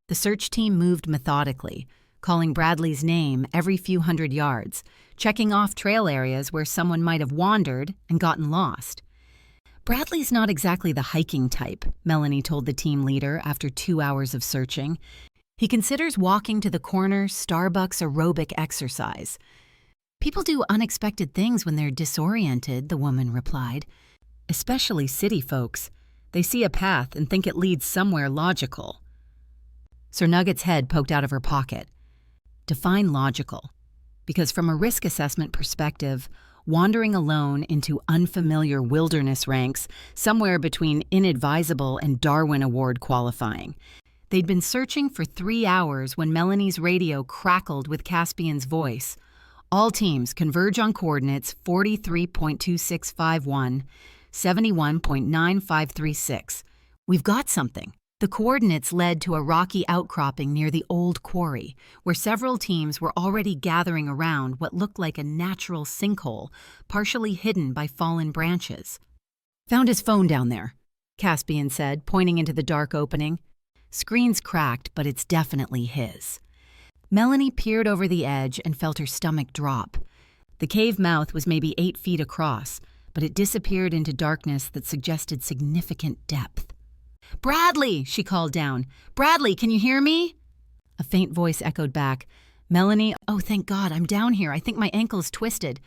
S1: The search team moved methodically, calling Bradley's name every few hundred yards, checking off trail areas where someone might have wandered and gotten lost. "Bradley's not exactly the hiking type," Melanie told the team leader after 2 hours of searching. "He considers walking to the corner Starbucks aerobic exercise." "People do unexpected things when they're disoriented," the woman replied. "Especially city folks. They see a path and think it leads somewhere logical." Sir Nugget's head poked out of her pocket. "Define logical." because from a risk assessment perspective, wandering alone into unfamiliar wilderness ranks somewhere between inadvisable and Darwin Award qualifying. They'd been searching for 3 hours when Melanie's radio crackled with Caspian's voice. All teams converge on coordinates 43.2651, 71.9536. We've got something. The coordinates led to a rocky outcropping near the old quarry, where several teams were already gathering around what looked like a natural sinkhole, partially hidden by fallen branches. "Found his phone down there," Caspian said, pointing into the dark opening. "Screen's cracked, but it's definitely his." Melanie peered over the edge and felt her stomach drop. The cave mouth was maybe 8 feet across, but it disappeared into darkness that suggested significant depth. "Bradley!" she called down. "Bradley, can you hear me?" A faint voice echoed back. "Melanie, oh, thank God, I'm down here. I think my ankle's twisted."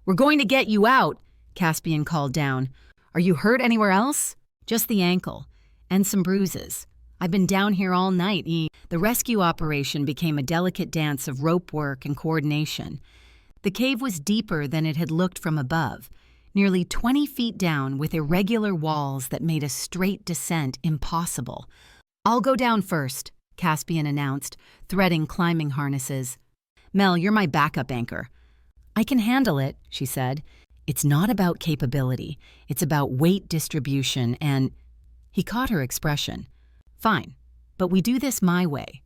S1: "We're going to get you out," Caspian called down. "Are you hurt anywhere else?" "Just the ankle, and some bruises. I've been down here all night." The rescue operation became a delicate dance of rope work and coordination. The cave was deeper than it had looked from above, nearly 20 feet down with irregular walls that made a straight descent impossible. "I'll go down first," Caspian announced, threading climbing harnesses. "Mel, you're my backup anchor." "I can handle it," she said. "It's not about capability. It's about weight distribution and—" He caught her expression. "Fine, but we do this my way."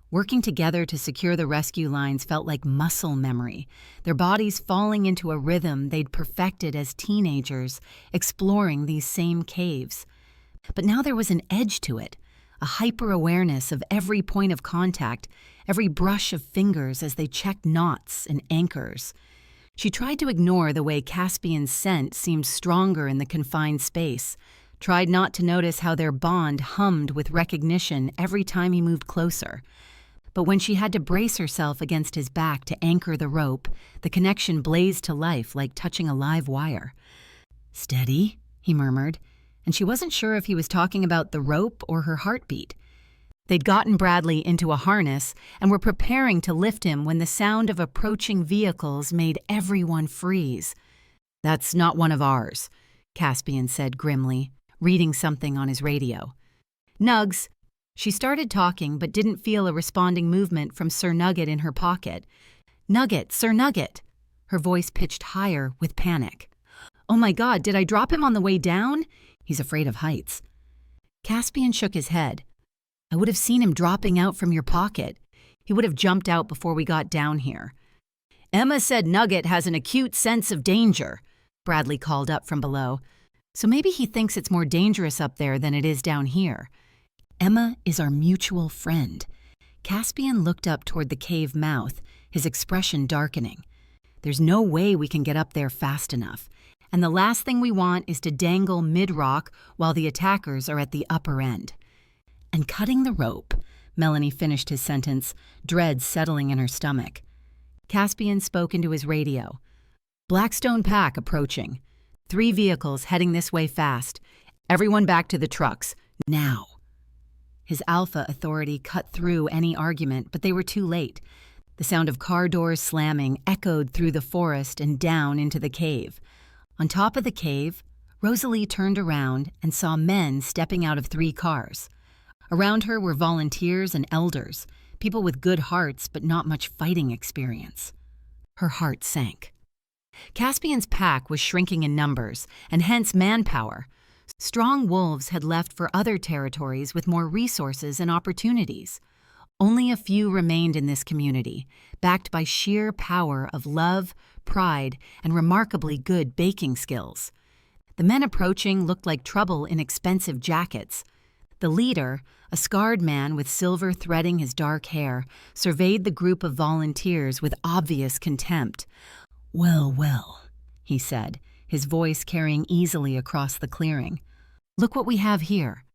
S1: Working together to secure the rescue lines felt like muscle memory, their bodies falling into a rhythm they'd perfected as teenagers, exploring these same caves. But now there was an edge to it, a hyper-awareness of every point of contact, every brush of fingers as they checked knots and anchors. She tried to ignore the way Caspian's scent seemed stronger in the confined space, tried not to notice how their bond hummed with recognition every time he moved closer. But when she had to brace herself against his back to anchor the rope, the connection blazed to life like touching a live wire. "Steady," he murmured, and she wasn't sure if he was talking about the rope or her heartbeat. They'd gotten Bradley into a harness and were preparing to lift him when the sound of approaching vehicles made everyone freeze. "That's not one of ours," Caspian said grimly, reading something on his radio. "Nugs." She started talking but didn't feel a responding movement from Sir Nugget in her pocket. "Nugget, Sir Nugget!" Her voice pitched higher with panic. "Oh my God, did I drop him on the way down?" He's afraid of heights. Caspian shook his head. "I would have seen him dropping out from your pocket. He would have jumped out before we got down here." "Emma said Nugget has an acute sense of danger," Bradley called up from below. "So maybe he thinks it's more dangerous up there than it is down here." "Emma is our mutual friend." Caspian looked up toward the cave mouth, his expression darkening. "There's no way we can get up there fast enough, and the last thing we want is to dangle mid-rock while the attackers are at the upper end." "And cutting the rope," Melanie finished his sentence, dread settling in her stomach. Caspian spoke into his radio. "Blackstone Pack approaching. 3 vehicles heading this way fast. Everyone back to the trucks, now." His alpha authority cut through any argument, but they were too late. The sound of car doors slamming echoed through the forest and down into the cave. On top of the cave, Rosalie turned around and saw men stepping out of 3 cars. Around her were volunteers and elders, people with good hearts but not much fighting experience. Her heart sank. Caspian's pack was shrinking in numbers, and hence manpower. Strong wolves had left for other territories with more resources and opportunities. Only a few remained in this community, backed by sheer power of love, pride, and remarkably good baking skills. The men approaching looked like trouble in expensive jackets. The leader, a scarred man with silver threading his dark hair, surveyed the group of volunteers with obvious contempt. "Well, well," he said, his voice carrying easily across the clearing. "Look what we have here.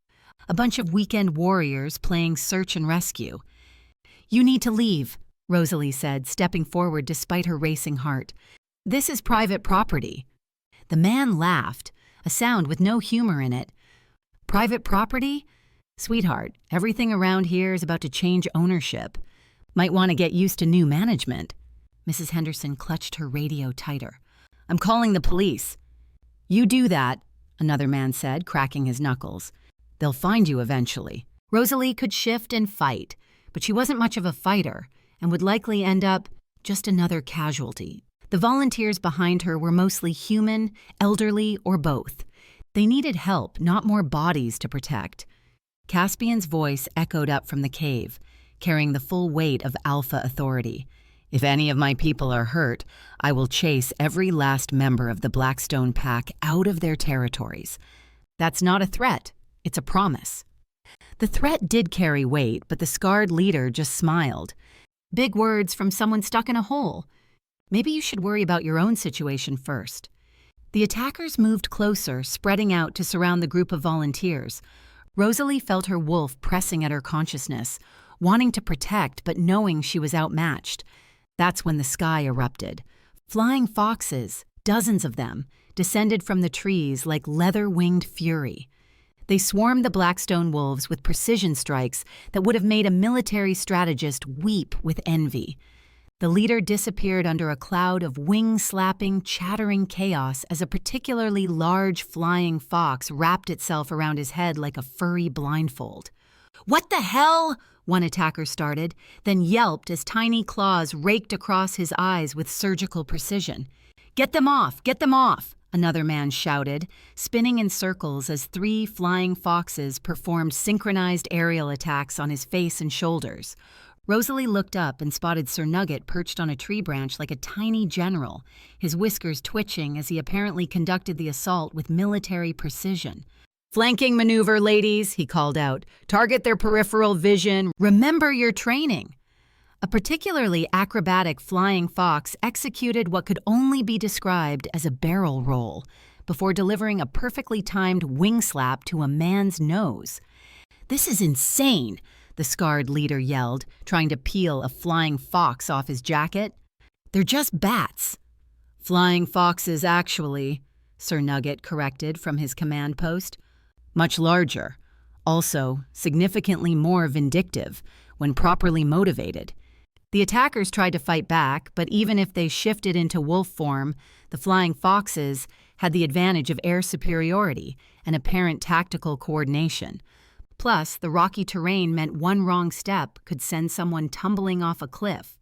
S1: A bunch of weekend warriors playing search and rescue." "You need to leave," Rosalie said, stepping forward despite her racing heart. "This is private property." The man laughed, a sound with no humor in it. "Private property? Sweetheart, everything around here is about to change ownership. Might want to get used to new management." Mrs. Henderson clutched her radio tighter. "I'm calling the police." "You do that," another man said, cracking his knuckles. "They'll find you eventually." Rosalie could shift and fight, but she wasn't much of a fighter and would likely end up just another casualty. The volunteers behind her were mostly human, elderly, or both. They needed help, not more bodies to protect. Caspian's voice echoed up from the cave, carrying the full weight of alpha authority. "If any of my people are hurt, I will chase every last member of the Blackstone Pack out of their territories." That's not a threat, it's a promise. The threat did carry weight, but the scarred leader just smiled. Big words from someone stuck in a hole. Maybe you should worry about your own situation first. The attackers moved closer, spreading out to surround the group of volunteers. Rosalie felt her wolf pressing at her consciousness, wanting to protect but knowing she was outmatched. That's when the sky erupted. Flying foxes, dozens of them, descended from the trees like leather-winged fury. They swarmed the Blackstone wolves with precision strikes that would have made a military strategist weep with envy. The leader disappeared under a cloud of wing-slapping, chattering chaos as a particularly large flying fox wrapped itself around his head like a furry blindfold. "What the hell?" one attacker started, then yelped as tiny claws raked across his eyes with surgical precision. "Get them off! Get them off!" another man shouted, spinning in circles as 3 flying foxes performed synchronized aerial attacks on his face and shoulders. Rosalie looked up and spotted Sir Nugget perched on a tree branch like a tiny general, his whiskers twitching as he apparently conducted the assault with military precision. "Flanking maneuver, ladies," he called out. "Target their peripheral vision. Remember your training." A particularly acrobatic flying fox executed what could only be described as a barrel roll before delivering a perfectly timed wing slap to a man's nose. "This is insane," the scarred leader yelled, trying to peel a flying fox off his jacket. "They're just bats." "Flying foxes, actually," Sir Nugget corrected from his command post. "Much larger. Also, significantly more vindictive when properly motivated." The attackers tried to fight back, but even if they shifted into wolf form, the flying foxes had the advantage of air superiority and apparent tactical coordination. Plus, the rocky terrain meant one wrong step could send someone tumbling off a cliff.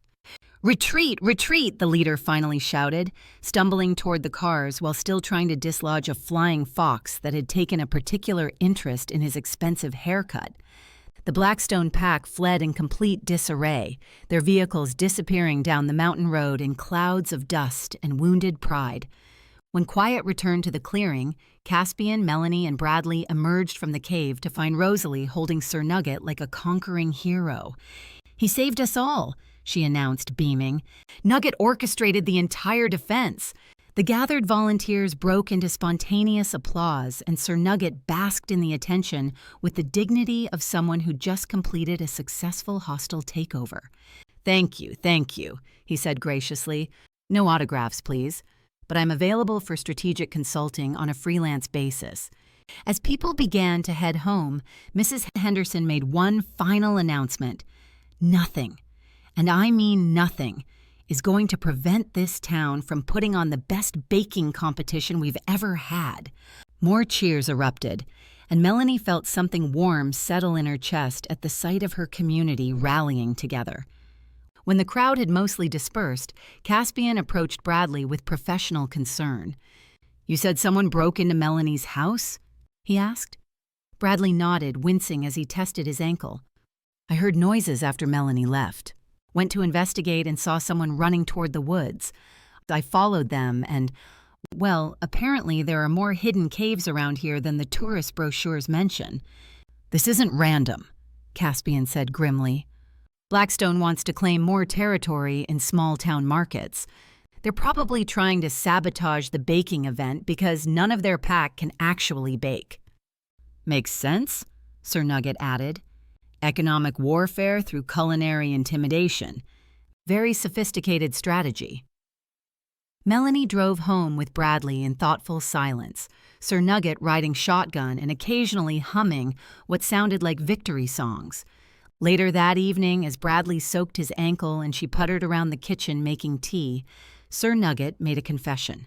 S1: "Retreat! Retreat!" the leader finally shouted, stumbling toward the cars while still trying to dislodge a flying fox that had taken a particular interest in his expensive haircut. The Blackstone Pack fled in complete disarray, their vehicles disappearing down the mountain road in clouds of dust and wounded pride. When quiet returned to the clearing, Caspian, Melanie, and Bradley emerged from the cave to find Rosalie holding Sir Nugget like a conquering hero. "He saved us all," she announced, beaming. "Nugget orchestrated the entire defense." The gathered volunteers broke into spontaneous applause, and Sir Nugget basked in the attention with the dignity of someone who just completed a successful hostile takeover. Thank you," he said graciously. "No autographs, please. But I'm available for strategic consulting on a freelance basis." As people began to head home, Mrs. Henderson made one final announcement. Nothing, and I mean nothing, is going to prevent this town from putting on the best baking competition we've ever had. More cheers erupted, and Melanie felt something warm settle in her chest at the sight of her community rallying together. When the crowd had mostly dispersed, Caspian approached Bradley with professional concern. "You said someone broke into Melanie's house?" he asked. Bradley nodded, wincing as he tested his ankle. "I heard noises after Melanie left. Went to investigate and saw someone running toward the woods. I followed them and, well, apparently there are more hidden caves around here than the tourist brochures mention." "This isn't random," Caspian said grimly. "Blackstone wants to claim more territory in small-town markets. They're probably trying to sabotage the baking event because none of their pack can actually bake." "Makes sense," Sir Nugget added. "Economic warfare through culinary intimidation. Very sophisticated strategy." Melanie drove home with Bradley in thoughtful silence, Sir Nugget riding shotgun and occasionally humming what sounded like victory songs. Later that evening, as Bradley soaked his ankle and she puttered around the kitchen making tea, Sir Nugget made a confession.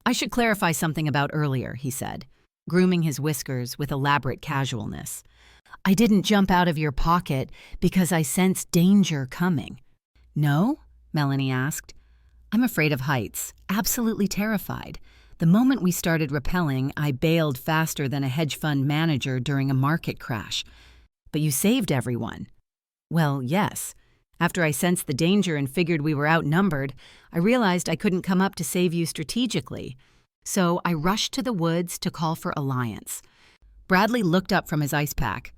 S1: "I should clarify something about earlier," he said, grooming his whiskers with elaborate casualness. "I didn't jump out of your pocket because I sensed danger coming." "No?" Melanie asked. "I'm afraid of heights, absolutely terrified. The moment we started rappelling, I bailed faster than a hedge fund manager during a market crash. But you saved everyone." "Well, yes. After I sensed the danger and figured we were outnumbered, I realized I couldn't come up to save you strategically. So I rushed to the woods to call for alliance." Bradley looked up from his ice pack.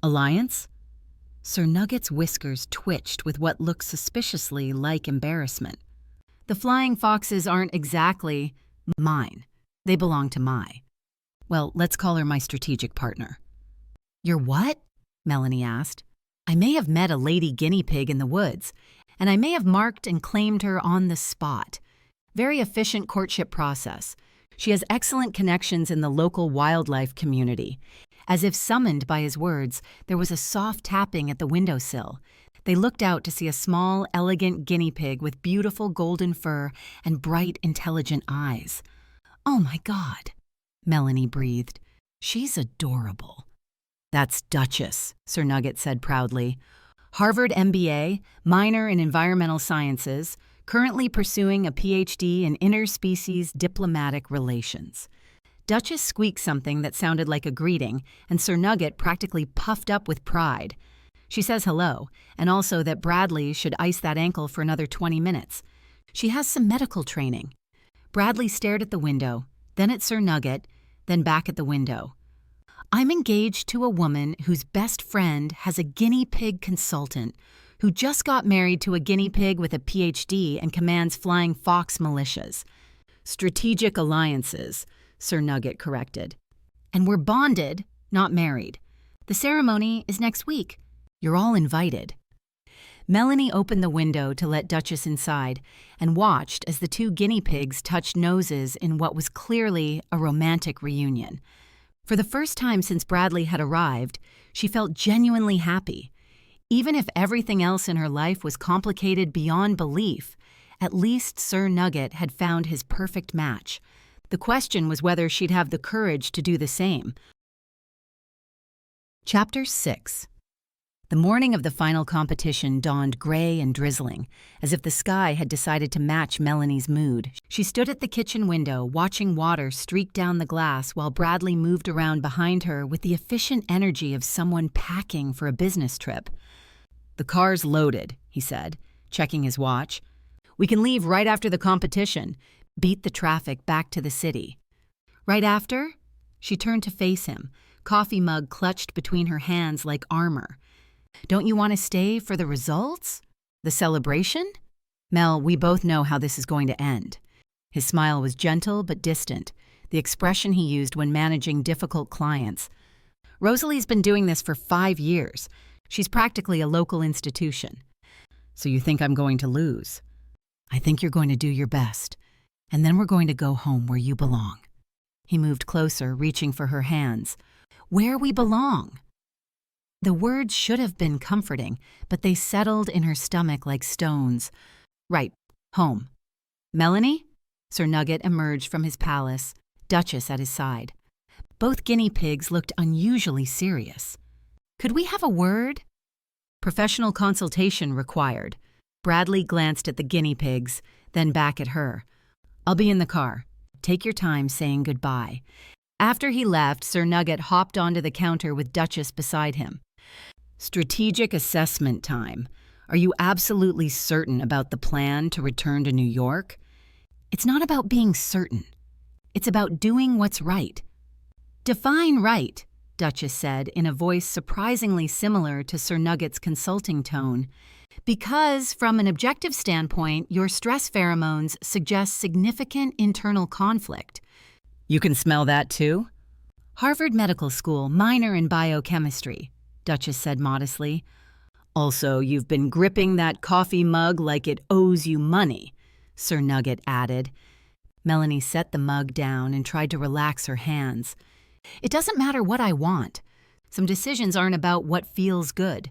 S1: "Alliance?" Sir Nugget's whiskers twitched with what looked suspiciously like embarrassment. "The flying foxes aren't exactly mine. They belong to Mai. Well, let's call her my strategic partner." "Your what?" Melanie asked. "I may have met a lady guinea pig in the woods, and I may have marked and claimed her on the spot. Very efficient courtship process. She has excellent connections in the local wildlife community." As if summoned by his words, there was a soft tapping at the windowsill. They looked out to see a small, elegant guinea pig with beautiful golden fur and bright, intelligent eyes. "Oh my God," Melanie breathed. "She's adorable." "That's Duchess," Sir Nugget said proudly. "Harvard MBA, minor in environmental sciences, currently pursuing a PhD in interspecies diplomatic relations." Duchess squeaked something that sounded like a greeting, and Sir Nugget practically puffed up with pride. "She says hello, and also that Bradley should ice that ankle for another 20 minutes. She has some medical training." Bradley stared at the window, then at Sir Nugget, then back at the window. "I'm engaged to a woman whose best friend has a guinea pig consultant who just got married to a guinea pig with a PhD and commands flying fox militias." "Strategic alliances," Sir Nugget corrected. "And we're bonded, not married. The ceremony is next week. You're all invited." Melanie opened the window to let Duchess inside and watched as the two guinea pigs touched noses in what was clearly a romantic reunion. For the first time since Bradley had arrived, she felt genuinely happy. Even if everything else in her life was complicated beyond belief, at least Sir Nugget had found his perfect match. The question was whether she'd have the courage to do the same. Chapter 6. The morning of the final competition dawned gray and drizzling, as if the sky had decided to match Melanie's mood. She stood at the kitchen window, watching water streak down the glass while Bradley moved around behind her with the efficient energy of someone packing for a business trip. "The car's loaded," he said, checking his watch. "We can leave right after the competition. Beat the traffic back to the city." "Right after?" She turned to face him, coffee mug clutched between her hands like armor. "Don't you want to stay for the results? The celebration?" "Mel, we both know how this is going to end." His smile was gentle but distant, the expression he used when managing difficult clients. "Rosalie's been doing this for 5 years. She's practically a local institution." "So you think I'm going to lose?" "I think you're going to do your best. And then we're going to go home where you belong." He moved closer, reaching for her hands. "Where we belong." The words should have been comforting, but they settled in her stomach like stones. "Right, home." "Melanie?" Sir Nugget emerged from his palace, Duchess at his side. Both guinea pigs looked unusually serious. "Could we have a word?" "Professional consultation required." Bradley glanced at the guinea pigs, then back at her. "I'll be in the car. Take your time saying goodbye." After he left, Sir Nugget hopped onto the counter with Duchess beside him. "Strategic assessment time. Are you absolutely certain about the plan to return to New York?" "It's not about being certain. It's about doing what's right." "Define right," Duchess said in a voice surprisingly similar to Sir Nugget's consulting tone. "Because, from an objective standpoint, your stress pheromones suggest significant internal conflict." "You can smell that too?" "Harvard Medical School, minor in biochemistry," Duchess said modestly. "Also, you've been gripping that coffee mug like it owes you money," Sir Nugget added. Melanie set the mug down and tried to relax her hands. "It doesn't matter what I want. Some decisions aren't about what feels good.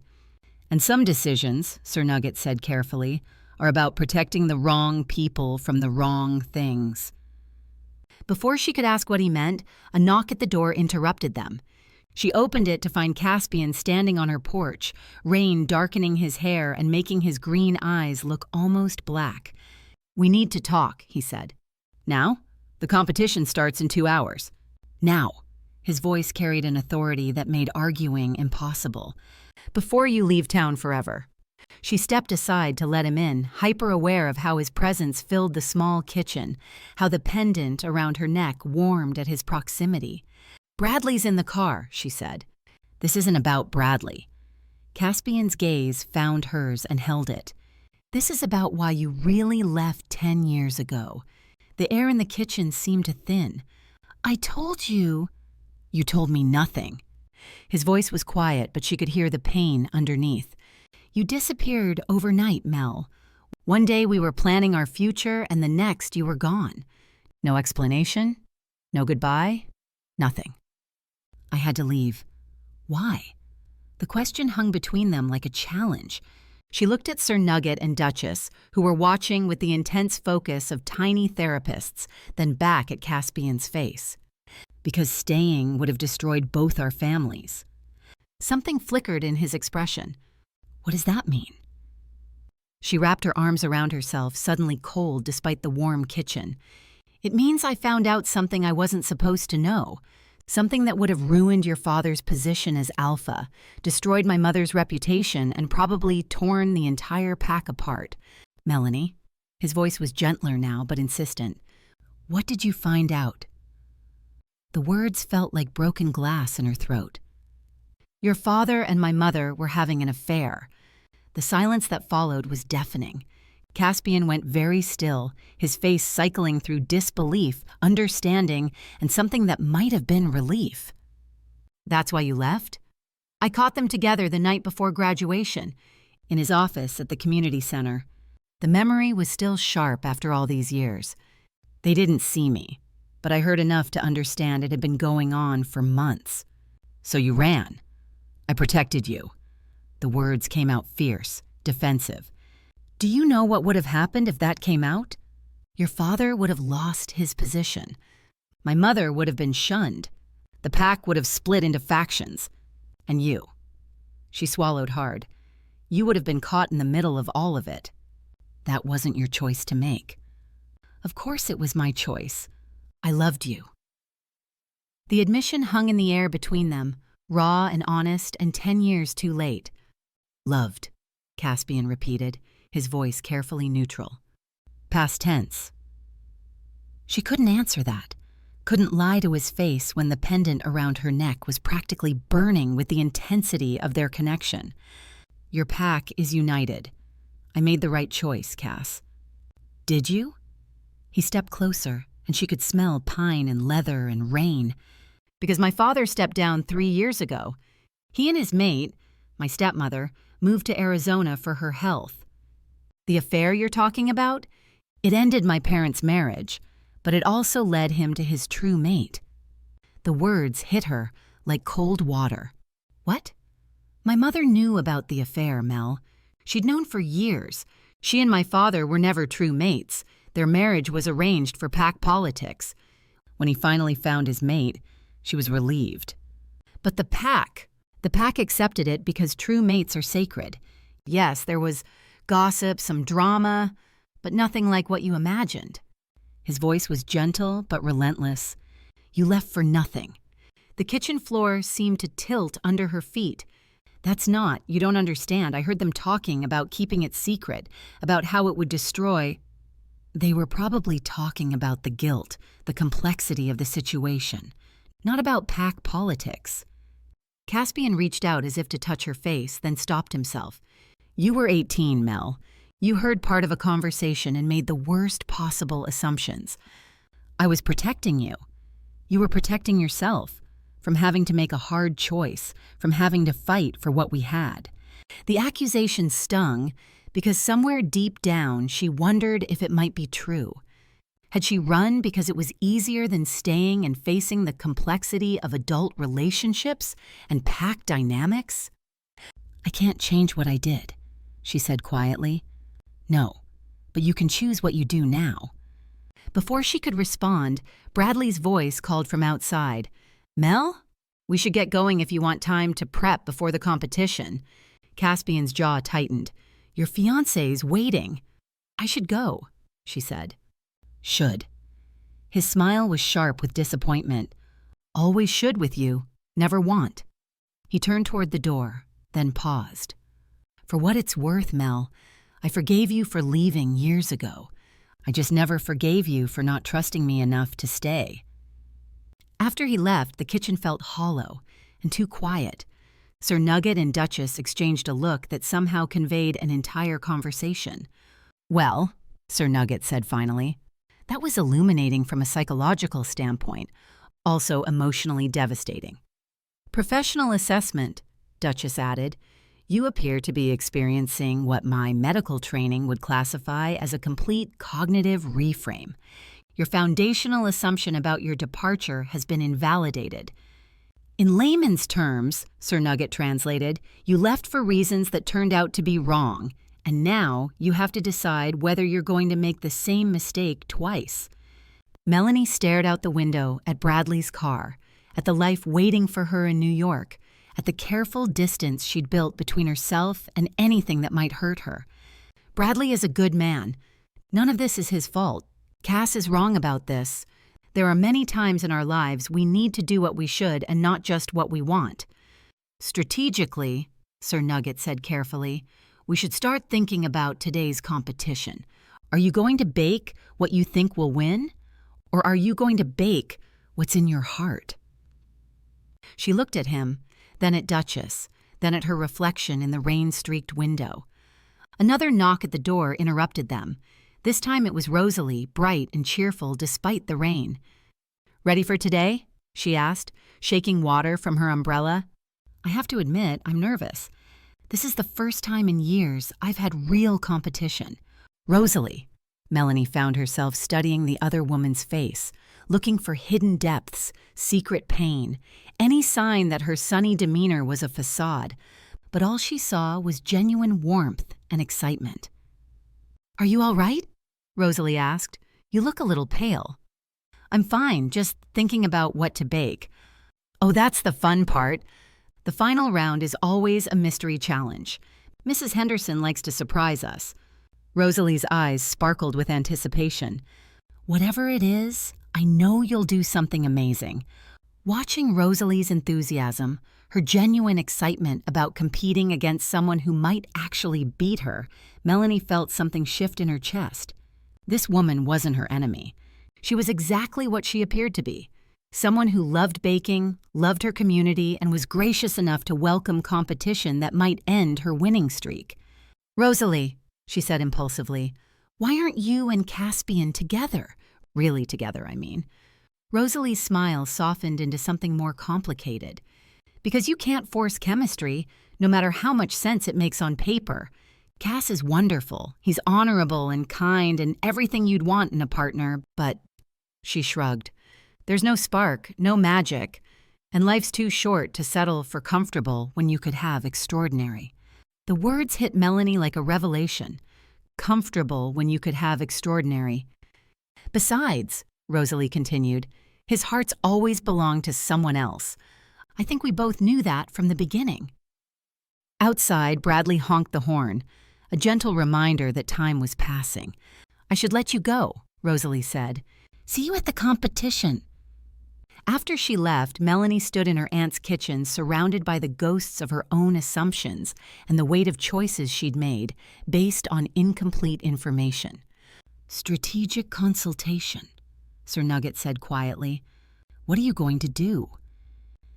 S1: And some decisions, Sir Nugget said carefully, are about protecting the wrong people from the wrong things. Before she could ask what he meant, a knock at the door interrupted them. She opened it to find Caspian standing on her porch, rain darkening his hair and making his green eyes look almost black. "We need to talk," he said. "Now? The competition starts in 2 hours." "Now." His voice carried an authority that made arguing impossible. "Before you leave town forever." She stepped aside to let him in, hyper-aware of how his presence filled the small kitchen, how the pendant around her neck warmed at his proximity. "Bradley's in the car," she said. "This isn't about Bradley." Caspian's gaze found hers and held it. "This is about why you really left 10 years ago." The air in the kitchen seemed to thin. "I told you." "You told me nothing." His voice was quiet, but she could hear the pain underneath. "You disappeared overnight, Mel. One day we were planning our future, and the next you were gone. No explanation, no goodbye, nothing. I had to leave." "Why?" The question hung between them like a challenge. She looked at Sir Nugget and Duchess, who were watching with the intense focus of tiny therapists, then back at Caspian's face. "Because staying would have destroyed both our families." Something flickered in his expression. "What does that mean?" She wrapped her arms around herself, suddenly cold despite the warm kitchen. "It means I found out something I wasn't supposed to know. Something that would have ruined your father's position as alpha, destroyed my mother's reputation, and probably torn the entire pack apart. Melanie," his voice was gentler now but insistent, "what did you find out?" The words felt like broken glass in her throat. "Your father and my mother were having an affair." The silence that followed was deafening. Caspian went very still, his face cycling through disbelief, understanding, and something that might have been relief. "That's why you left?" "I caught them together the night before graduation, in his office at the community center." The memory was still sharp after all these years. "They didn't see me, but I heard enough to understand it had been going on for months." "So you ran?" "I protected you." The words came out fierce, defensive. "Do you know what would have happened if that came out? Your father would have lost his position. My mother would have been shunned. The pack would have split into factions. And you." She swallowed hard. "You would have been caught in the middle of all of it. That wasn't your choice to make." "Of course it was my choice. I loved you." The admission hung in the air between them, raw and honest and 10 years too late. "Loved," Caspian repeated, his voice carefully neutral. Past tense. She couldn't answer that, couldn't lie to his face when the pendant around her neck was practically burning with the intensity of their connection. "Your pack is united. I made the right choice, Cass." "Did you?" He stepped closer, and she could smell pine and leather and rain. "Because my father stepped down 3 years ago. He and his mate, my stepmother, moved to Arizona for her health. The affair you're talking about? It ended my parents' marriage, but it also led him to his true mate." The words hit her like cold water. "What?" "My mother knew about the affair, Mel. She'd known for years. She and my father were never true mates. Their marriage was arranged for pack politics. When he finally found his mate, she was relieved." "But the pack accepted it because true mates are sacred. Yes, there was gossip, some drama, but nothing like what you imagined." His voice was gentle but relentless. "You left for nothing." The kitchen floor seemed to tilt under her feet. You don't understand. I heard them talking about keeping it secret, about how it would destroy." They were probably talking about the guilt, the complexity of the situation, not about pack politics. Caspian reached out as if to touch her face, then stopped himself. "You were 18, Mel. You heard part of a conversation and made the worst possible assumptions. I was protecting you. You were protecting yourself from having to make a hard choice, from having to fight for what we had." The accusation stung because somewhere deep down she wondered if it might be true. Had she run because it was easier than staying and facing the complexity of adult relationships and pack dynamics? I can't change what I did, she said quietly. No, but you can choose what you do now. Before she could respond, Bradley's voice called from outside. Mel? We should get going if you want time to prep before the competition. Caspian's jaw tightened. Your fiancé's waiting. I should go, she said. Should. His smile was sharp with disappointment. Always should with you, never want. He turned toward the door, then paused. For what it's worth, Mel, I forgave you for leaving years ago. I just never forgave you for not trusting me enough to stay. After he left, the kitchen felt hollow and too quiet. Sir Nugget and Duchess exchanged a look that somehow conveyed an entire conversation. Well, Sir Nugget said finally, that was illuminating from a psychological standpoint, also emotionally devastating. Professional assessment, Duchess added. You appear to be experiencing what my medical training would classify as a complete cognitive reframe. Your foundational assumption about your departure has been invalidated. In layman's terms, Sir Nugget translated, you left for reasons that turned out to be wrong, and now you have to decide whether you're going to make the same mistake twice. Melanie stared out the window at Bradley's car, at the life waiting for her in New York, at the careful distance she'd built between herself and anything that might hurt her. Bradley is a good man. None of this is his fault. Cass is wrong about this. There are many times in our lives we need to do what we should and not just what we want. Strategically, Sir Nugget said carefully, we should start thinking about today's competition. Are you going to bake what you think will win? Or are you going to bake what's in your heart? She looked at him, then at Duchess, then at her reflection in the rain-streaked window. Another knock at the door interrupted them. This time it was Rosalie, bright and cheerful despite the rain. Ready for today? She asked, shaking water from her umbrella. I have to admit, I'm nervous. This is the first time in years I've had real competition. Rosalie. Melanie found herself studying the other woman's face, looking for hidden depths, secret pain, any sign that her sunny demeanor was a facade, but all she saw was genuine warmth and excitement. Are you all right? Rosalie asked. You look a little pale. I'm fine, just thinking about what to bake. Oh, that's the fun part. The final round is always a mystery challenge. Mrs. Henderson likes to surprise us. Rosalie's eyes sparkled with anticipation. Whatever it is, I know you'll do something amazing. Watching Rosalie's enthusiasm, her genuine excitement about competing against someone who might actually beat her, Melanie felt something shift in her chest. This woman wasn't her enemy. She was exactly what she appeared to be. Someone who loved baking, loved her community, and was gracious enough to welcome competition that might end her winning streak. Rosalie, she said impulsively, why aren't you and Caspian together? Really together, I mean. Rosalie's smile softened into something more complicated. Because you can't force chemistry, no matter how much sense it makes on paper. Cass is wonderful. He's honorable and kind and everything you'd want in a partner, but... She shrugged. There's no spark, no magic, and life's too short to settle for comfortable when you could have extraordinary. The words hit Melanie like a revelation. Comfortable when you could have extraordinary. Besides, Rosalie continued, his heart's always belonged to someone else. I think we both knew that from the beginning. Outside, Bradley honked the horn, a gentle reminder that time was passing. I should let you go, Rosalie said. See you at the competition. After she left, Melanie stood in her aunt's kitchen surrounded by the ghosts of her own assumptions and the weight of choices she'd made based on incomplete information. Strategic consultation, Sir Nugget said quietly. What are you going to do?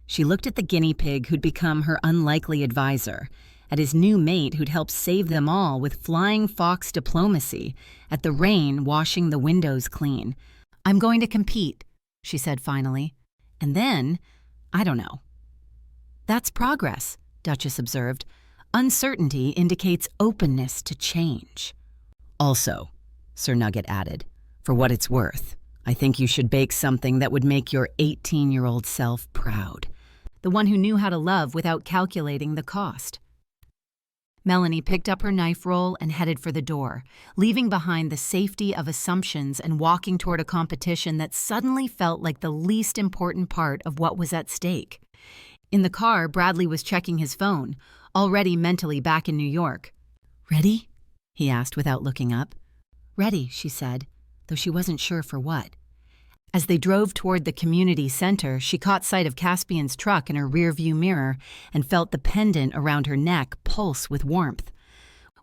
S1: She looked at the guinea pig who'd become her unlikely advisor, at his new mate who'd helped save them all with flying fox diplomacy, at the rain washing the windows clean. I'm going to compete, she said finally. And then, I don't know. That's progress, Duchess observed. Uncertainty indicates openness to change. Also, Sir Nugget added, for what it's worth, I think you should bake something that would make your 18-year-old self proud. The one who knew how to love without calculating the cost. Melanie picked up her knife roll and headed for the door, leaving behind the safety of assumptions and walking toward a competition that suddenly felt like the least important part of what was at stake. In the car, Bradley was checking his phone, already mentally back in New York. "Ready?" he asked without looking up. "Ready," she said, though she wasn't sure for what. As they drove toward the community center, she caught sight of Caspian's truck in her rearview mirror and felt the pendant around her neck pulse with warmth.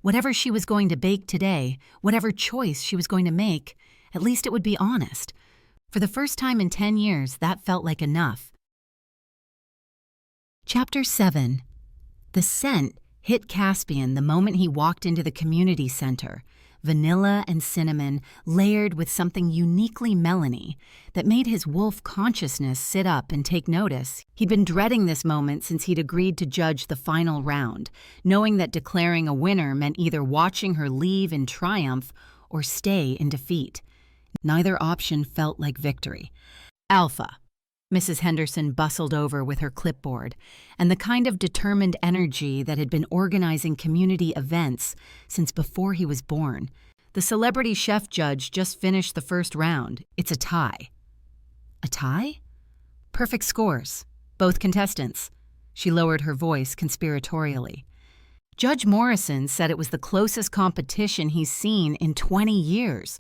S1: Whatever she was going to bake today, whatever choice she was going to make, at least it would be honest. For the first time in 10 years, that felt like enough. Chapter 7. The scent hit Caspian the moment he walked into the community center. Vanilla and cinnamon layered with something uniquely Melanie that made his wolf consciousness sit up and take notice. He'd been dreading this moment since he'd agreed to judge the final round, knowing that declaring a winner meant either watching her leave in triumph or stay in defeat. Neither option felt like victory. "Alpha." Mrs. Henderson bustled over with her clipboard, and the kind of determined energy that had been organizing community events since before he was born. "The celebrity chef judge just finished the first round. It's a tie." "A tie?" "Perfect scores. Both contestants." She lowered her voice conspiratorially. "Judge Morrison said it was the closest competition he's seen in 20 years.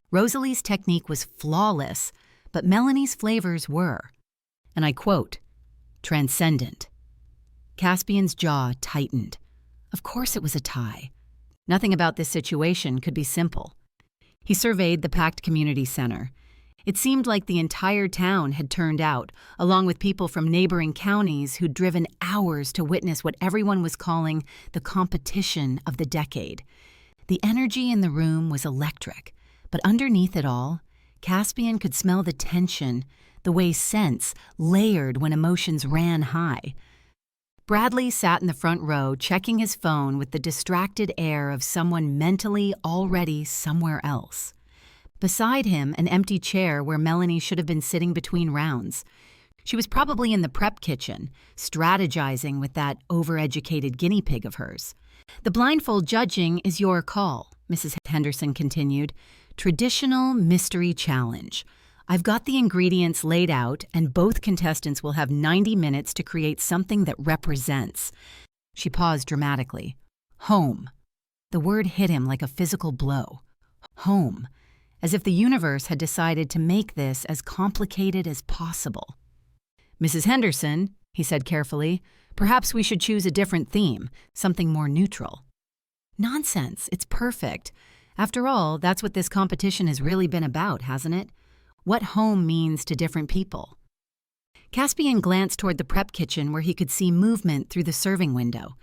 S1: Rosalie's technique was flawless, but Melanie's flavors were. And I quote, transcendent." Caspian's jaw tightened. Of course it was a tie. Nothing about this situation could be simple. He surveyed the packed community center. It seemed like the entire town had turned out, along with people from neighboring counties who'd driven hours to witness what everyone was calling the competition of the decade. The energy in the room was electric, but underneath it all, Caspian could smell the tension, the way scents layered when emotions ran high. Bradley sat in the front row, checking his phone with the distracted air of someone mentally already somewhere else. Beside him, an empty chair where Melanie should have been sitting between rounds. She was probably in the prep kitchen, strategizing with that overeducated guinea pig of hers. "The blindfold judging is your call," Mrs. Henderson continued. "Traditional mystery challenge. I've got the ingredients laid out, and both contestants will have 90 minutes to create something that represents." She paused dramatically. "Home." The word hit him like a physical blow. Home. As if the universe had decided to make this as complicated as possible. "Mrs. Henderson," he said carefully, "perhaps we should choose a different theme, something more neutral." "Nonsense, it's perfect. After all, that's what this competition has really been about, hasn't it? What home means to different people." Caspian glanced toward the prep kitchen where he could see movement through the serving window.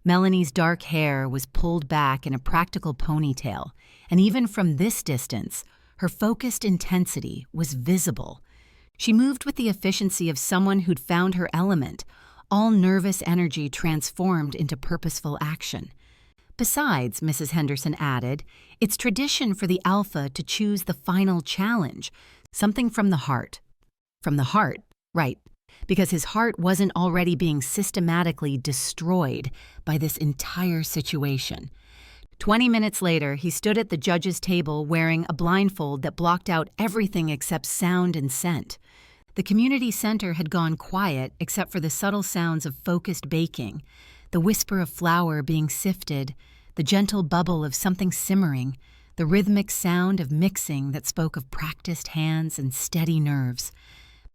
S1: Melanie's dark hair was pulled back in a practical ponytail, and even from this distance, her focused intensity was visible. She moved with the efficiency of someone who'd found her element, all nervous energy transformed into purposeful action. "Besides," Mrs. Henderson added, "it's tradition for the alpha to choose the final challenge, something from the heart." From the heart, right, because his heart wasn't already being systematically destroyed by this entire situation. 20 minutes later, he stood at the judge's table wearing a blindfold that blocked out everything except sound and scent. The community center had gone quiet except for the subtle sounds of focused baking, the whisper of flour being sifted, the gentle bubble of something simmering, the rhythmic sound of mixing that spoke of practiced hands and steady nerves.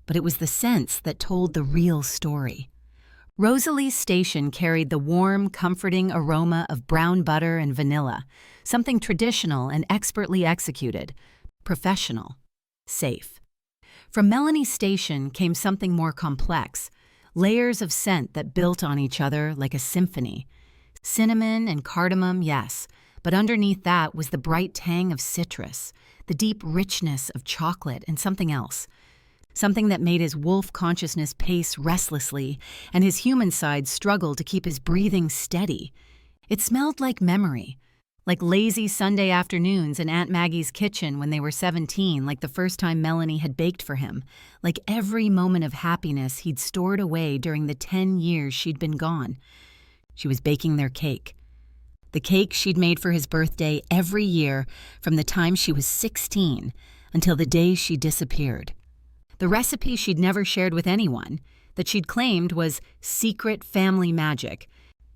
S1: But it was the sense that told the real story. Rosalie's station carried the warm, comforting aroma of brown butter and vanilla, something traditional and expertly executed, professional, safe. From Melanie's station came something more complex, layers of scent that built on each other like a symphony. Cinnamon and cardamom, yes, but underneath that was the bright tang of citrus, the deep richness of chocolate, and something else. Something that made his wolf consciousness pace restlessly, and his human side struggle to keep his breathing steady. It smelled like memory, like lazy Sunday afternoons in Aunt Maggie's kitchen when they were 17, like the first time Melanie had baked for him, like every moment of happiness he'd stored away during the 10 years she'd been gone. She was baking their cake. the cake she'd made for his birthday every year from the time she was 16 until the day she disappeared. The recipe she'd never shared with anyone, that she'd claimed was secret family magic.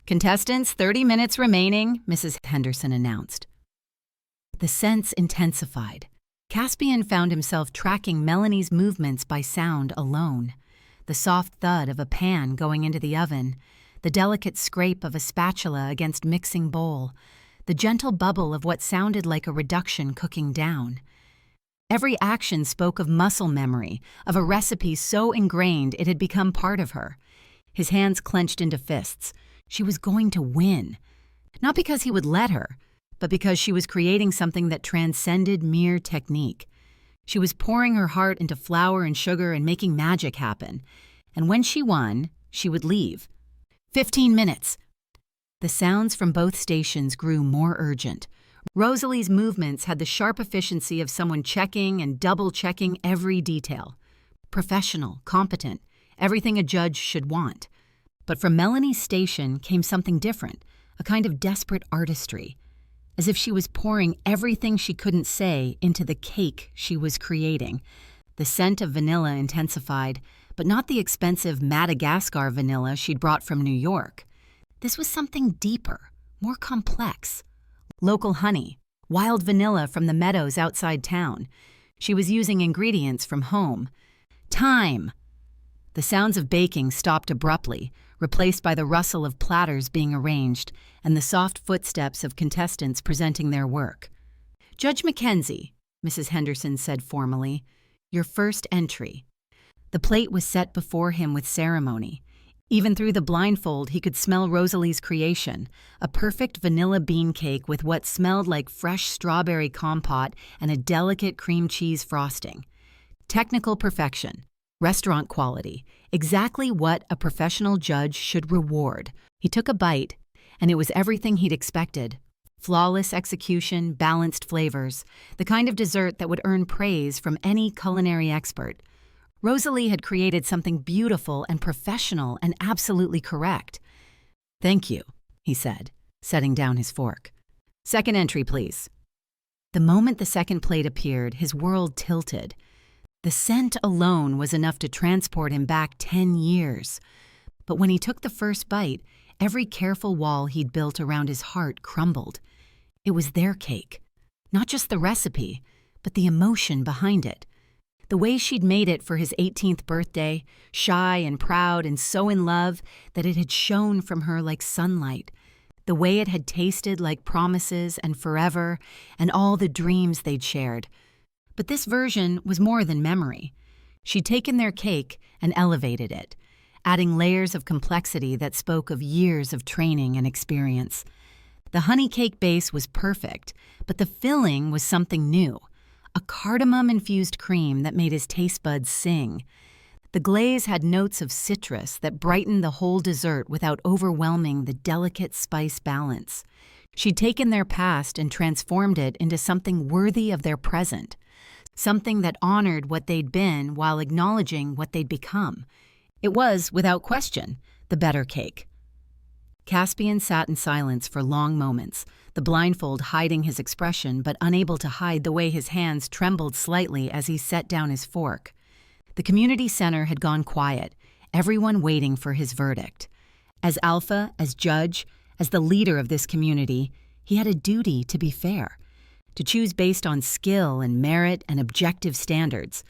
S1: "Contestants, 30 minutes remaining," Mrs. Henderson announced. The sense intensified. Caspian found himself tracking Melanie's movements by sound alone. The soft thud of a pan going into the oven, the delicate scrape of a spatula against mixing bowl, the gentle bubble of what sounded like a reduction cooking down. Every action spoke of muscle memory, of a recipe so ingrained it had become part of her. His hands clenched into fists. She was going to win. Not because he would let her, but because she was creating something that transcended mere technique. She was pouring her heart into flour and sugar and making magic happen. And when she won, she would leave. 15 minutes. The sounds from both stations grew more urgent. Rosalie's movements had the sharp efficiency of someone checking and double-checking every detail. Professional, competent, everything a judge should want. But from Melanie's station came something different, a kind of desperate artistry, as if she was pouring everything she couldn't say into the cake she was creating. The scent of vanilla intensified, but not the expensive Madagascar vanilla she'd brought from New York. This was something deeper, more complex. Local honey, wild vanilla from the meadows outside town. She was using ingredients from home. Time! The sounds of baking stopped abruptly, replaced by the rustle of platters being arranged and the soft footsteps of contestants presenting their work. "Judge Mackenzie," Mrs. Henderson said formally, "your first entry." The plate was set before him with ceremony. Even through the blindfold, he could smell Rosalie's creation, a perfect vanilla bean cake with what smelled like fresh strawberry compote and a delicate cream cheese frosting. Technical perfection, restaurant quality, exactly what a professional judge should reward. He took a bite, and it was everything he'd expected. Flawless execution, balanced flavors, the kind of dessert that would earn praise from any culinary expert. Rosalie had created something beautiful and professional and absolutely correct. "Thank you," he said, setting down his fork. "Second entry, please." The moment the second plate appeared, his world tilted. The scent alone was enough to transport him back 10 years. But when he took the first bite, every careful wall he'd built around his heart crumbled. It was their cake. Not just the recipe, but the emotion behind it. The way she'd made it for his 18th birthday, shy and proud and so in love that it had shone from her like sunlight. The way it had tasted like promises and forever and all the dreams they'd shared. But this version was more than memory. She'd taken their cake and elevated it, adding layers of complexity that spoke of years of training and experience. The honey cake base was perfect, but the filling was something new. A cardamom-infused cream that made his taste buds sing. The glaze had notes of citrus that brightened the whole dessert without overwhelming the delicate spice balance. She'd taken their past and transformed it into something worthy of their present, something that honored what they'd been while acknowledging what they'd become. It was, without question, the better cake. Caspian sat in silence for long moments, the blindfold hiding his expression but unable to hide the way his hands trembled slightly as he set down his fork. The community center had gone quiet, everyone waiting for his verdict. As alpha, as judge, as the leader of this community, he had a duty to be fair, to choose based on skill and merit and objective standards.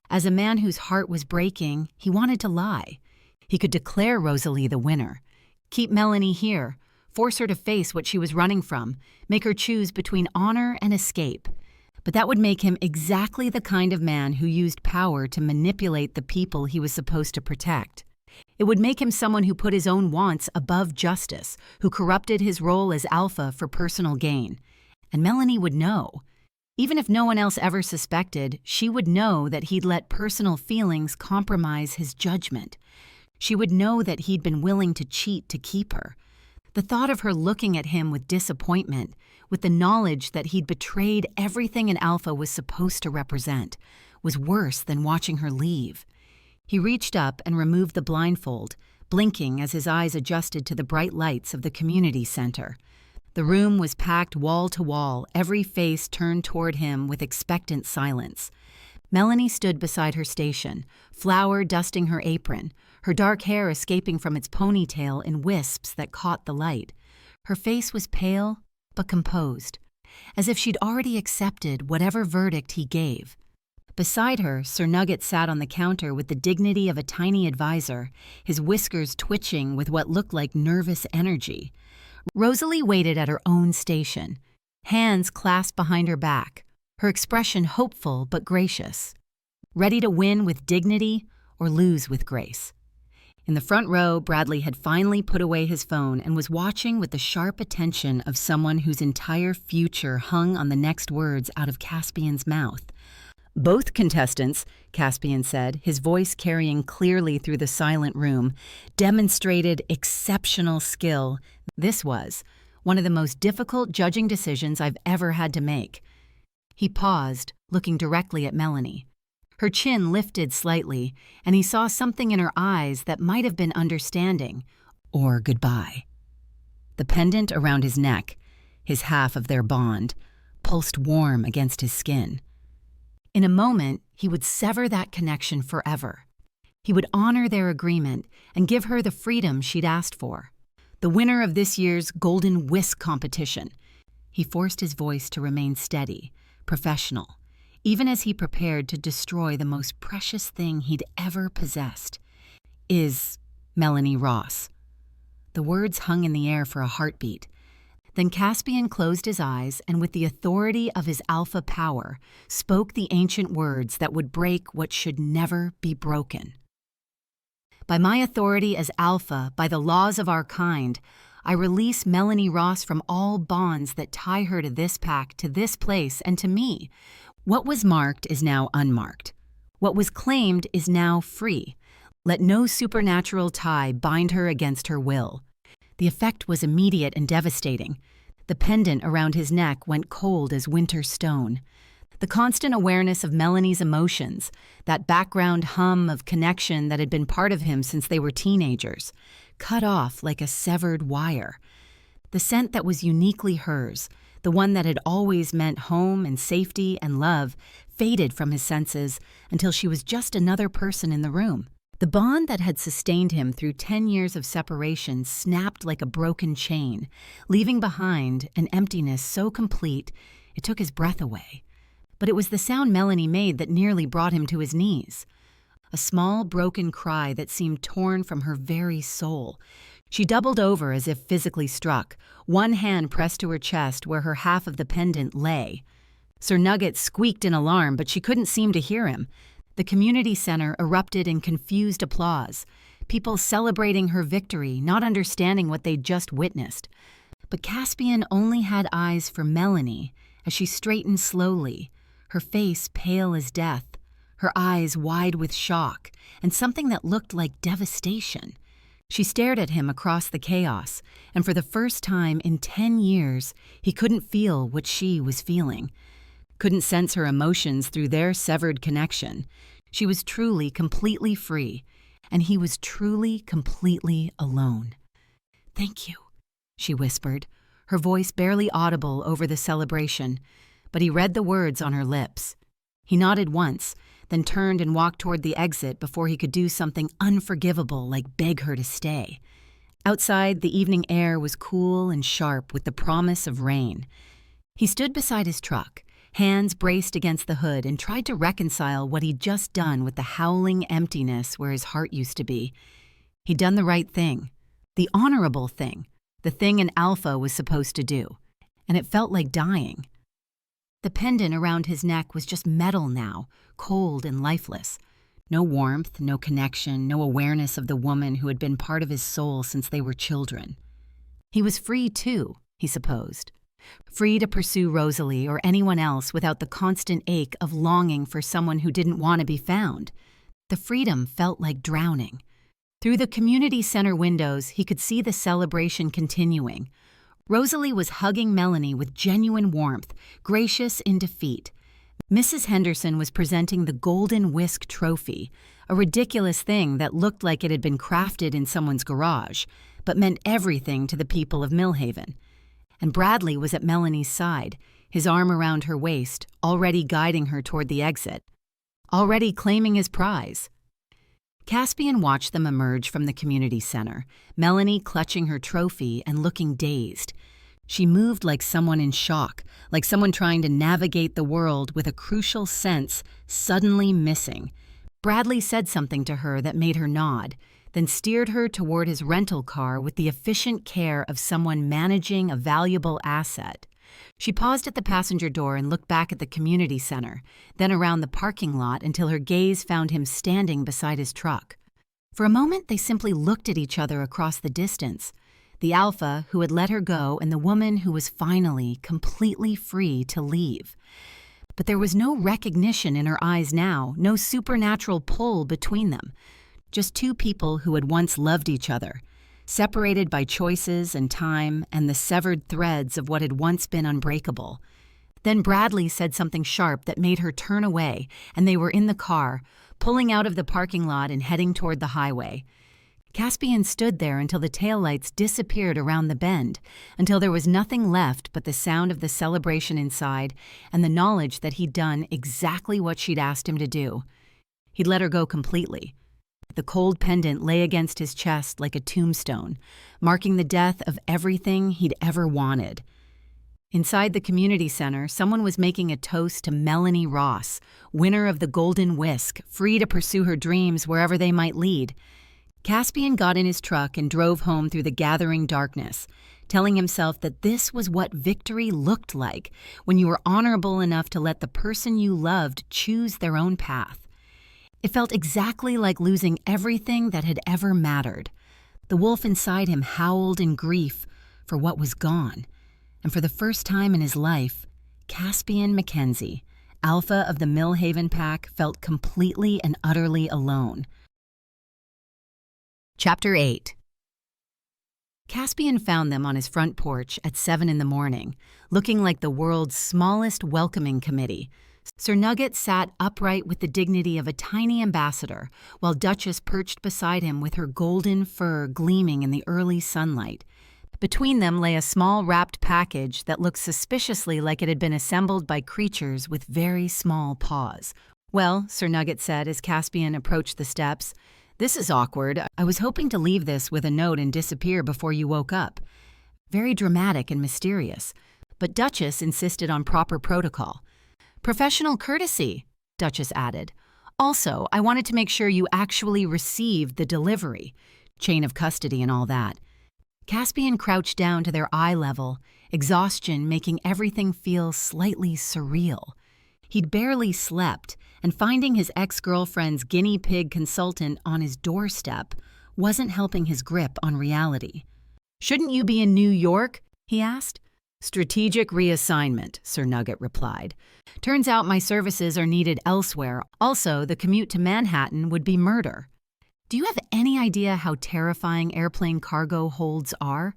S1: As a man whose heart was breaking, he wanted to lie. He could declare Rosalie the winner, keep Melanie here, force her to face what she was running from, make her choose between honor and escape. But that would make him exactly the kind of man who used power to manipulate the people he was supposed to protect. It would make him someone who put his own wants above justice, who corrupted his role as alpha for personal gain. And Melanie would know. Even if no one else ever suspected, she would know that he'd let personal feelings compromise his judgment. She would know that he'd been willing to cheat to keep her. The thought of her looking at him with disappointment, with the knowledge that he'd betrayed everything an alpha was supposed to represent, was worse than watching her leave. He reached up and removed the blindfold, blinking as his eyes adjusted to the bright lights of the community center. The room was packed wall to wall, every face turned toward him with expectant silence. Melanie stood beside her station, flour dusting her apron, her dark hair escaping from its ponytail in wisps that caught the light. Her face was pale but composed, as if she'd already accepted whatever verdict he gave. Beside her, Sir Nugget sat on the counter with the dignity of a tiny advisor, his whiskers twitching with what looked like nervous energy. Rosalie waited at her own station, hands clasped behind her back, her expression hopeful but gracious, ready to win with dignity or lose with grace. In the front row, Bradley had finally put away his phone and was watching with the sharp attention of someone whose entire future hung on the next words out of Caspian's mouth. Both contestants, Caspian said, his voice carrying clearly through the silent room, demonstrated exceptional skill. This was one of the most difficult judging decisions I've ever had to make. He paused, looking directly at Melanie. Her chin lifted slightly, and he saw something in her eyes that might have been understanding or goodbye. The pendant around his neck, his half of their bond, pulsed warm against his skin. In a moment, he would sever that connection forever. He would honor their agreement and give her the freedom she'd asked for. The winner of this year's Golden Whisk competition. He forced his voice to remain steady, professional, even as he prepared to destroy the most precious thing he'd ever possessed. Is Melanie Ross. The words hung in the air for a heartbeat. Then Caspian closed his eyes and with the authority of his alpha power, spoke the ancient words that would break what should never be broken. By my authority as alpha, by the laws of our kind, I release Melanie Ross from all bonds that tie her to this pack, to this place, and to me. What was marked is now unmarked. What was claimed is now free. Let no supernatural tie bind her against her will. The effect was immediate and devastating. The pendant around his neck went cold as winter stone. The constant awareness of Melanie's emotions, that background hum of connection that had been part of him since they were teenagers, cut off like a severed wire. The scent that was uniquely hers, the one that had always meant home and safety and love, faded from his senses until she was just another person in the room. The bond that had sustained him through 10 years of separation snapped like a broken chain, leaving behind an emptiness so complete it took his breath away. But it was the sound Melanie made that nearly brought him to his knees. A small, broken cry that seemed torn from her very soul. She doubled over as if physically struck, one hand pressed to her chest where her half of the pendant lay. Sir Nugget squeaked in alarm, but she couldn't seem to hear him. The community center erupted in confused applause, people celebrating her victory, not understanding what they'd just witnessed. But Caspian only had eyes for Melanie as she straightened slowly, her face pale as death, her eyes wide with shock, and something that looked like devastation. She stared at him across the chaos, and for the first time in 10 years, he couldn't feel what she was feeling. Couldn't sense her emotions through their severed connection. She was truly, completely free, and he was truly, completely alone. "Thank you," she whispered, her voice barely audible over the celebration, but he read the words on her lips. He nodded once, then turned and walked toward the exit before he could do something unforgivable like beg her to stay. Outside, the evening air was cool and sharp with the promise of rain. He stood beside his truck, hands braced against the hood, and tried to reconcile what he'd just done with the howling emptiness where his heart used to be. He'd done the right thing, the honorable thing, the thing an alpha was supposed to do, and it felt like dying. The pendant around his neck was just metal now, cold and lifeless. No warmth, no connection, no awareness of the woman who had been part of his soul since they were children. He was free too, he supposed. Free to pursue Rosalie or anyone else without the constant ache of longing for someone who didn't want to be found. The freedom felt like drowning. Through the community center windows, he could see the celebration continuing. Rosalie was hugging Melanie with genuine warmth, gracious in defeat. Mrs. Henderson was presenting the Golden Whisk trophy, a ridiculous thing that looked like it had been crafted in someone's garage, but meant everything to the people of Millhaven. and Bradley was at Melanie's side, his arm around her waist, already guiding her toward the exit, already claiming his prize. Caspian watched them emerge from the community center, Melanie clutching her trophy and looking dazed. She moved like someone in shock, like someone trying to navigate the world with a crucial sense suddenly missing. Bradley said something to her that made her nod, then steered her toward his rental car with the efficient care of someone managing a valuable asset. She paused at the passenger door and looked back at the community center, then around the parking lot until her gaze found him standing beside his truck. For a moment, they simply looked at each other across the distance. The alpha who had let her go and the woman who was finally completely free to leave. But there was no recognition in her eyes now, no supernatural pull between them. Just two people who had once loved each other, separated by choices and time and the severed threads of what had once been unbreakable. Then Bradley said something sharp that made her turn away, and they were in the car, pulling out of the parking lot and heading toward the highway. Caspian stood there until the taillights disappeared around the bend, until there was nothing left but the sound of the celebration inside and the knowledge that he'd done exactly what she'd asked him to do. He'd let her go completely. The cold pendant lay against his chest like a tombstone, marking the death of everything he'd ever wanted. Inside the community center, someone was making a toast to Melanie Ross, winner of the Golden Whisk, free to pursue her dreams wherever they might lead. Caspian got in his truck and drove home through the gathering darkness, telling himself that this was what victory looked like when you were honorable enough to let the person you loved choose their own path. It felt exactly like losing everything that had ever mattered. The wolf inside him howled in grief for what was gone, and for the first time in his life, Caspian Mackenzie, alpha of the Millhaven pack, felt completely and utterly alone. Chapter 8. Caspian found them on his front porch at 7 in the morning, looking like the world's smallest welcoming committee. Sir Nugget sat upright with the dignity of a tiny ambassador, while Duchess perched beside him with her golden fur gleaming in the early sunlight. Between them lay a small wrapped package that looked suspiciously like it had been assembled by creatures with very small paws. "Well," Sir Nugget said as Caspian approached the steps, "this is awkward. I was hoping to leave this with a note and disappear before you woke up." Very dramatic and mysterious. But Duchess insisted on proper protocol. "Professional courtesy," Duchess added. "Also, I wanted to make sure you actually received the delivery. Chain of custody and all that." Caspian crouched down to their eye level, exhaustion making everything feel slightly surreal. He'd barely slept, and finding his ex-girlfriend's guinea pig consultant on his doorstep wasn't helping his grip on reality. "Shouldn't you be in New York?" he asked. "Strategic reassignment," Sir Nugget replied. "Turns out my services are needed elsewhere. Also, the commute to Manhattan would be murder." "Do you have any idea how terrifying airplane cargo holds are?"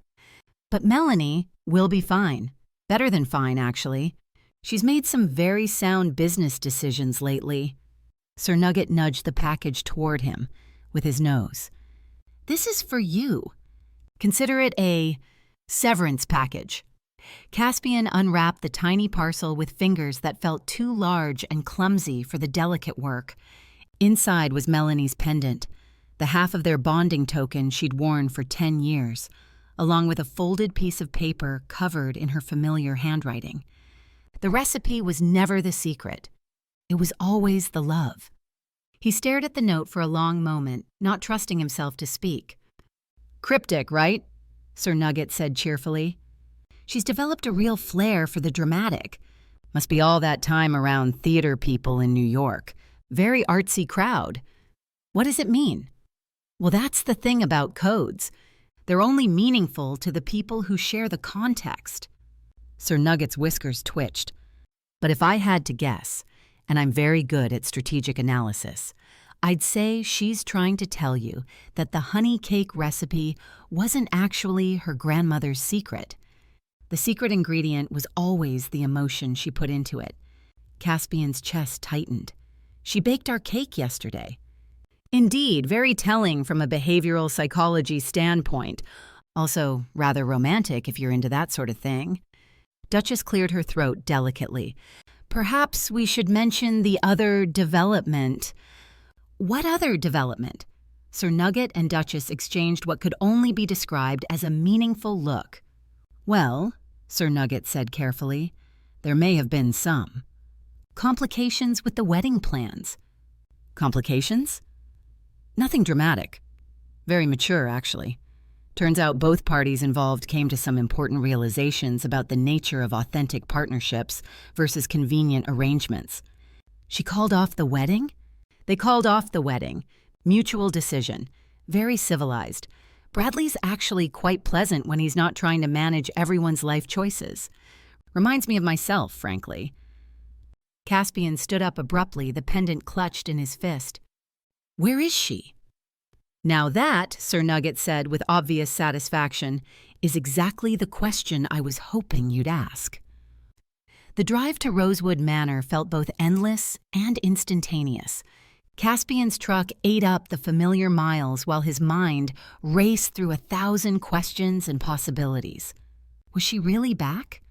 S1: "But Melanie will be fine. Better than fine, actually. She's made some very sound business decisions lately." Sir Nugget nudged the package toward him with his nose. "This is for you. Consider it a severance package." Caspian unwrapped the tiny parcel with fingers that felt too large and clumsy for the delicate work. Inside was Melanie's pendant, the half of their bonding token she'd worn for 10 years, along with a folded piece of paper covered in her familiar handwriting. The recipe was never the secret. It was always the love. He stared at the note for a long moment, not trusting himself to speak. "Cryptic, right?" Sir Nugget said cheerfully. "She's developed a real flair for the dramatic. Must be all that time around theater people in New York. Very artsy crowd. What does it mean?" "Well, that's the thing about codes. They're only meaningful to the people who share the context." Sir Nugget's whiskers twitched. "But if I had to guess, and I'm very good at strategic analysis, I'd say she's trying to tell you that the honey cake recipe wasn't actually her grandmother's secret. The secret ingredient was always the emotion she put into it." Caspian's chest tightened. "She baked our cake yesterday." "Indeed, very telling from a behavioral psychology standpoint. Also, rather romantic if you're into that sort of thing. Duchess cleared her throat delicately. Perhaps we should mention the other development. What other development? Sir Nugget and Duchess exchanged what could only be described as a meaningful look. Well, Sir Nugget said carefully, there may have been some. Complications with the wedding plans. Complications? Nothing dramatic. Very mature, actually. Turns out both parties involved came to some important realizations about the nature of authentic partnerships versus convenient arrangements. She called off the wedding? They called off the wedding. Mutual decision. Very civilized. Bradley's actually quite pleasant when he's not trying to manage everyone's life choices. Reminds me of myself, frankly. Caspian stood up abruptly, the pendant clutched in his fist. Where is she? Now that, Sir Nugget said with obvious satisfaction, is exactly the question I was hoping you'd ask. The drive to Rosewood Manor felt both endless and instantaneous. Caspian's truck ate up the familiar miles while his mind raced through 1,000 questions and possibilities. Was she really back?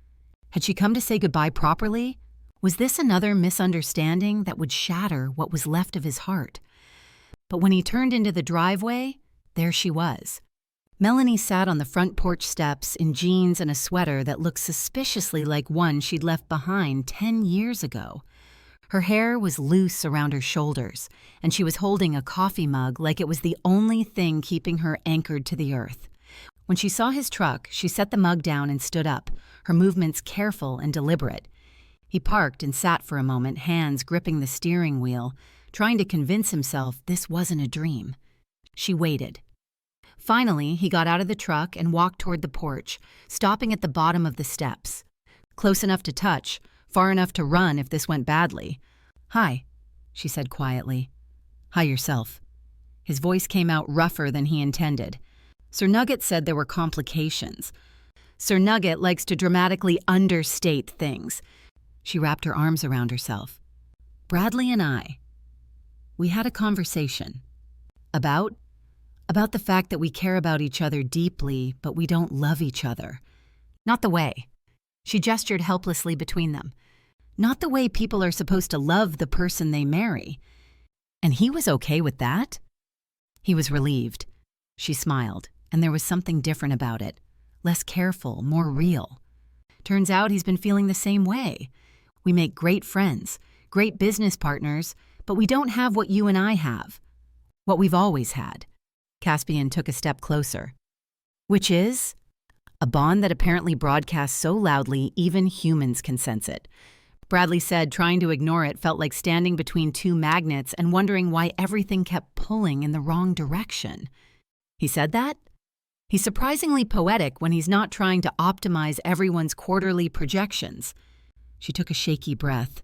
S1: Had she come to say goodbye properly? Was this another misunderstanding that would shatter what was left of his heart? But when he turned into the driveway, there she was. Melanie sat on the front porch steps in jeans and a sweater that looked suspiciously like one she'd left behind 10 years ago. Her hair was loose around her shoulders, and she was holding a coffee mug like it was the only thing keeping her anchored to the earth. When she saw his truck, she set the mug down and stood up, her movements careful and deliberate. He parked and sat for a moment, hands gripping the steering wheel, trying to convince himself this wasn't a dream. She waited. Finally, he got out of the truck and walked toward the porch, stopping at the bottom of the steps. Close enough to touch, far enough to run if this went badly. Hi, she said quietly. Hi yourself. His voice came out rougher than he intended. Sir Nugget said there were complications. Sir Nugget likes to dramatically understate things. She wrapped her arms around herself. Bradley and I. We had a conversation. About the fact that we care about each other deeply, but we don't love each other. Not the way. She gestured helplessly between them. Not the way people are supposed to love the person they marry. And he was okay with that? He was relieved. She smiled, and there was something different about it. Less careful, more real. Turns out he's been feeling the same way. We make great friends, great business partners, but we don't have what you and I have. What we've always had. Caspian took a step closer. Which is? A bond that apparently broadcasts so loudly even humans can sense it. Bradley said trying to ignore it felt like standing between two magnets and wondering why everything kept pulling in the wrong direction. He said that? He's surprisingly poetic when he's not trying to optimize everyone's quarterly projections. She took a shaky breath.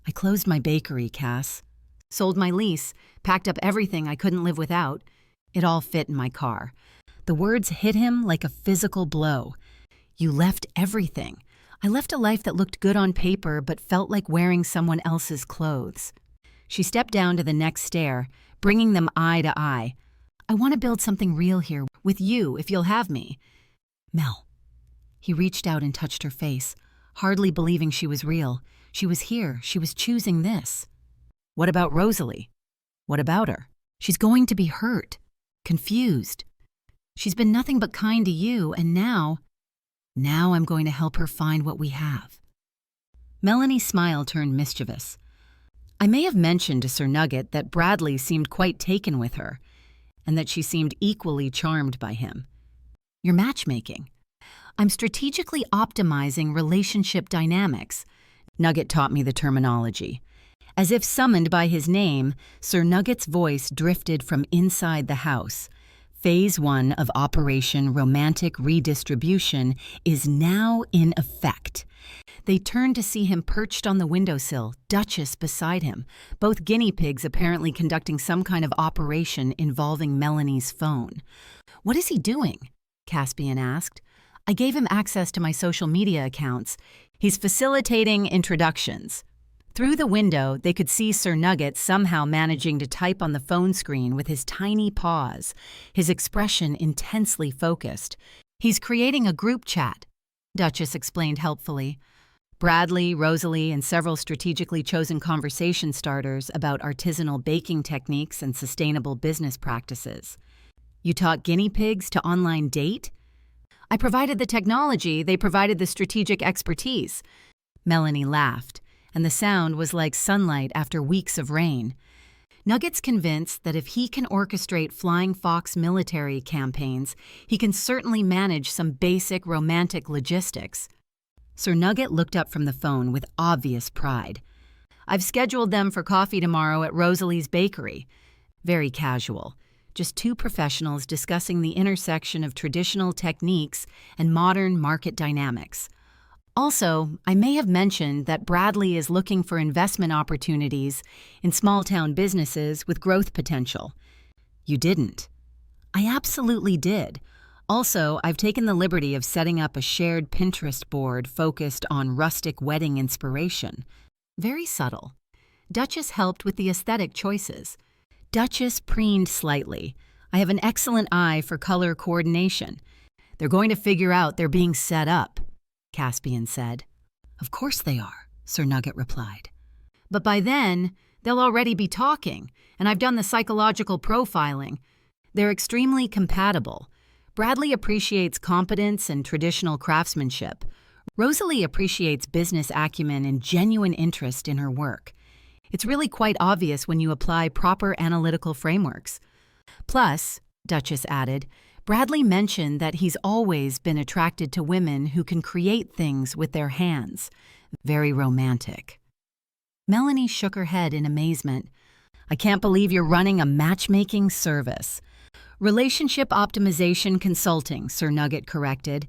S1: I closed my bakery, Cass. Sold my lease, packed up everything I couldn't live without. It all fit in my car. The words hit him like a physical blow. You left everything. I left a life that looked good on paper but felt like wearing someone else's clothes. She stepped down to the next stair, bringing them eye to eye. I want to build something real here, with you, if you'll have me. Mel. He reached out and touched her face, hardly believing she was real. She was here. She was choosing this. What about Rosalie? What about her? She's going to be hurt, confused. She's been nothing but kind to you, and now I'm going to help her find what we have. Melanie's smile turned mischievous. I may have mentioned to Sir Nugget that Bradley seemed quite taken with her, and that she seemed equally charmed by him. You're matchmaking. I'm strategically optimizing relationship dynamics. Nugget taught me the terminology. As if summoned by his name, Sir Nugget's voice drifted from inside the house. Phase 1 of Operation Romantic Redistribution is now in effect. They turned to see him perched on the windowsill, Duchess beside him, both guinea pigs apparently conducting some kind of operation involving Melanie's phone. What is he doing? Caspian asked. I gave him access to my social media accounts. He's facilitating introductions. Through the window, they could see Sir Nugget somehow managing to type on the phone screen with his tiny paws, his expression intensely focused. "He's creating a group chat," Duchess explained helpfully. "Bradley, Rosalie, and several strategically chosen conversation starters about artisanal baking techniques and sustainable business practices." "You taught guinea pigs to online date?" "I provided the technology, they provided the strategic expertise." Melanie laughed, and the sound was like sunlight after weeks of rain. Nugget's convinced that if he can orchestrate Flying Fox military campaigns, he can certainly manage some basic romantic logistics. Sir Nugget looked up from the phone with obvious pride. "I've scheduled them for coffee tomorrow at Rosalie's bakery." Very casual. Just two professionals discussing the intersection of traditional techniques and modern market dynamics. "Also, I may have mentioned that Bradley is looking for investment opportunities in small-town businesses with growth potential." "You didn't." "I absolutely did. Also, I've taken the liberty of setting up a shared Pinterest board focused on rustic wedding inspiration." Very subtle. Duchess helped with the aesthetic choices. Duchess preened slightly. "I have an excellent eye for color coordination." "They're going to figure out they're being set up," Caspian said. "Of course they are," Sir Nugget replied. "But by then, they'll already be talking, and I've done the psychological profiling. They're extremely compatible. Bradley appreciates competence and traditional craftsmanship. Rosalie appreciates business acumen and genuine interest in her work. It's really quite obvious when you apply proper analytical frameworks." "Plus," Duchess added, "Bradley mentioned that he's always been attracted to women who can create things with their hands." Very romantic. Melanie shook her head in amazement. "I can't believe you're running a matchmaking service." "Relationship optimization consulting," Sir Nugget corrected,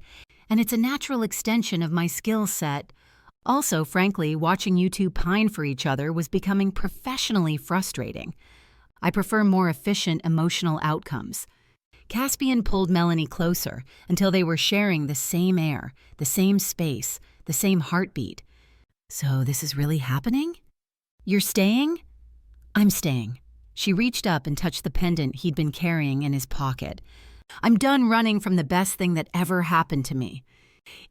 S1: "and it's a natural extension of my skill set. Also, frankly, watching you two pine for each other was becoming professionally frustrating. I prefer more efficient emotional outcomes." Caspian pulled Melanie closer until they were sharing the same air, the same space, the same heartbeat. "So this is really happening? You're staying?" "I'm staying." She reached up and touched the pendant he'd been carrying in his pocket. "I'm done running from the best thing that ever happened to me.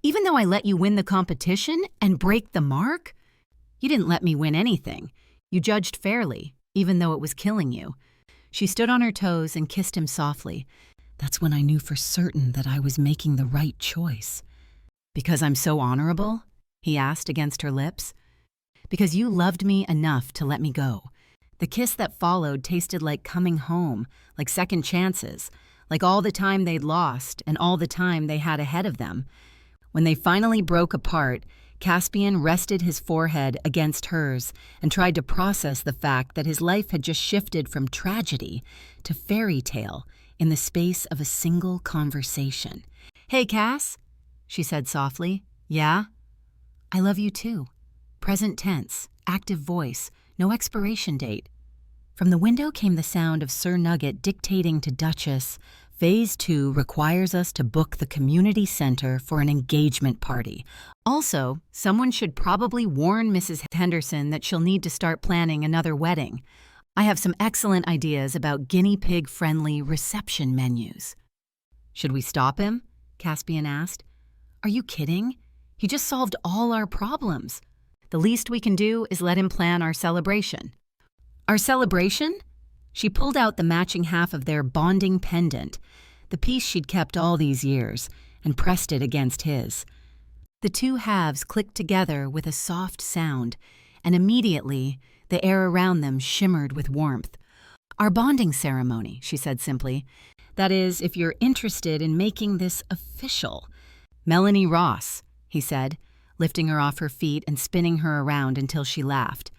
S1: Even though I let you win the competition and break the mark?" "You didn't let me win anything. You judged fairly, even though it was killing you." She stood on her toes and kissed him softly. "That's when I knew for certain that I was making the right choice." "Because I'm so honorable?" he asked against her lips. "Because you loved me enough to let me go." The kiss that followed tasted like coming home, like second chances, like all the time they'd lost and all the time they had ahead of them. When they finally broke apart, Caspian rested his forehead against hers and tried to process the fact that his life had just shifted from tragedy to fairy tale in the space of a single conversation. "Hey, Cass," she said softly. "Yeah?" "I love you too." Present tense, active voice, no expiration date. From the window came the sound of Sir Nugget dictating to Duchess, "Phase 2 requires us to book the community center for an engagement party. Also, someone should probably warn Mrs. Henderson that she'll need to start planning another wedding. I have some excellent ideas about guinea pig-friendly reception menus." "Should we stop him?" Caspian asked. "Are you kidding? He just solved all our problems. The least we can do is let him plan our celebration." "Our celebration?" She pulled out the matching half of their bonding pendant, the piece she'd kept all these years, and pressed it against his. The two halves clicked together with a soft sound, and immediately the air around them shimmered with warmth. "Our bonding ceremony," she said simply. "That is, if you're interested in making this official." "Melanie Ross," he said, lifting her off her feet and spinning her around until she laughed.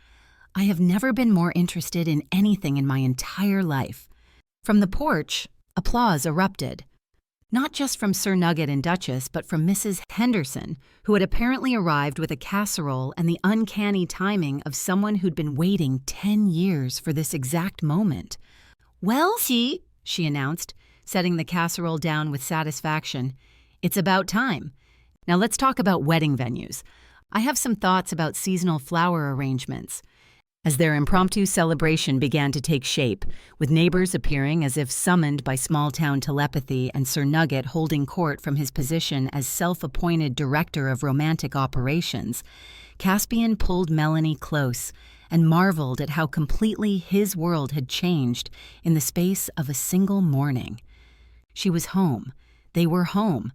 S1: "I have never been more interested in anything in my entire life." From the porch, applause erupted. Not just from Sir Nugget and Duchess, but from Mrs. Henderson, who had apparently arrived with a casserole and the uncanny timing of someone who'd been waiting 10 years for this exact moment. "Well, she announced, setting the casserole down with satisfaction. "It's about time. Now let's talk about wedding venues. I have some thoughts about seasonal flower arrangements. As their impromptu celebration began to take shape, with neighbors appearing as if summoned by small-town telepathy and Sir Nugget holding court from his position as self-appointed director of romantic operations, Caspian pulled Melanie close and marveled at how completely his world had changed in the space of a single morning. She was home. They were home.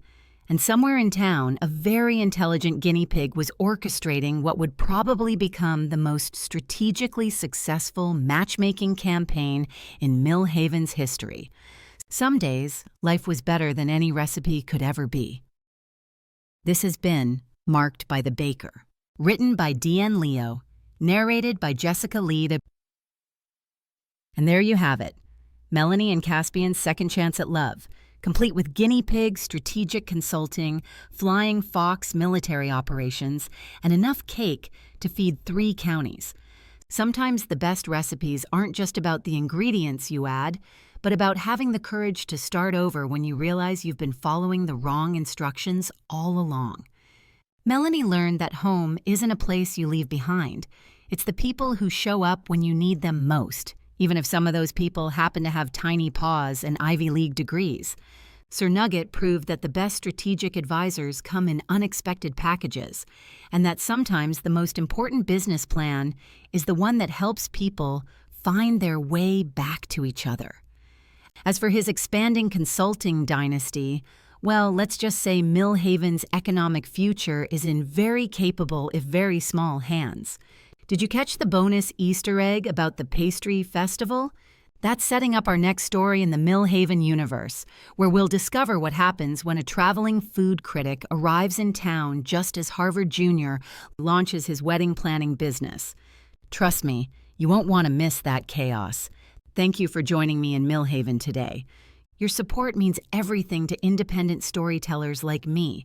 S1: And somewhere in town, a very intelligent guinea pig was orchestrating what would probably become the most strategically successful matchmaking campaign in Millhaven's history. Some days, life was better than any recipe could ever be. This has been Marked by the Baker, written by D.N. Leo, narrated by Jessica Lee. And there you have it, Melanie and Caspian's second chance at love, complete with guinea pig, strategic consulting, flying fox military operations, and enough cake to feed 3 counties. Sometimes the best recipes aren't just about the ingredients you add, but about having the courage to start over when you realize you've been following the wrong instructions all along. Melanie learned that home isn't a place you leave behind. It's the people who show up when you need them most, even if some of those people happen to have tiny paws and Ivy League degrees. Sir Nugget proved that the best strategic advisors come in unexpected packages, and that sometimes the most important business plan is the one that helps people find their way back to each other. As for his expanding consulting dynasty, well, let's just say Millhaven's economic future is in very capable, if very small, hands. Did you catch the bonus Easter egg about the pastry festival? That's setting up our next story in the Millhaven universe, where we'll discover what happens when a traveling food critic arrives in town just as Harvard Jr. launches his wedding planning business. Trust me, you won't want to miss that chaos. Thank you for joining me in Millhaven today. Your support means everything to independent storytellers like me.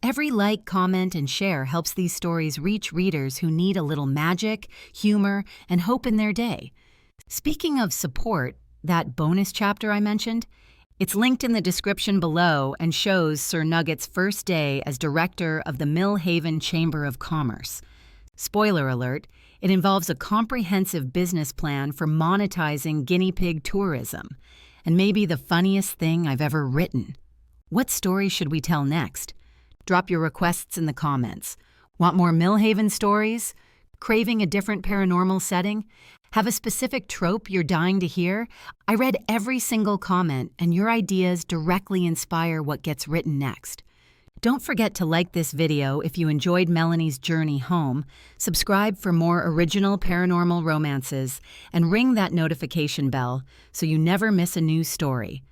S1: Every like, comment, and share helps these stories reach readers who need a little magic, humor, and hope in their day. Speaking of support, that bonus chapter I mentioned, it's linked in the description below and shows Sir Nugget's first day as director of the Millhaven Chamber of Commerce. Spoiler alert, it involves a comprehensive business plan for monetizing guinea pig tourism, and maybe the funniest thing I've ever written. What story should we tell next? Drop your requests in the comments. Want more Millhaven stories? Craving a different paranormal setting? Have a specific trope you're dying to hear? I read every single comment, and your ideas directly inspire what gets written next. Don't forget to like this video if you enjoyed Melanie's journey home, subscribe for more original paranormal romances, and ring that notification bell so you never miss a new story.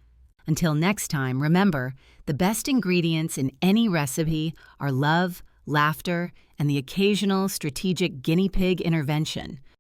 S1: Until next time, remember, the best ingredients in any recipe are love, laughter, and the occasional strategic guinea pig intervention.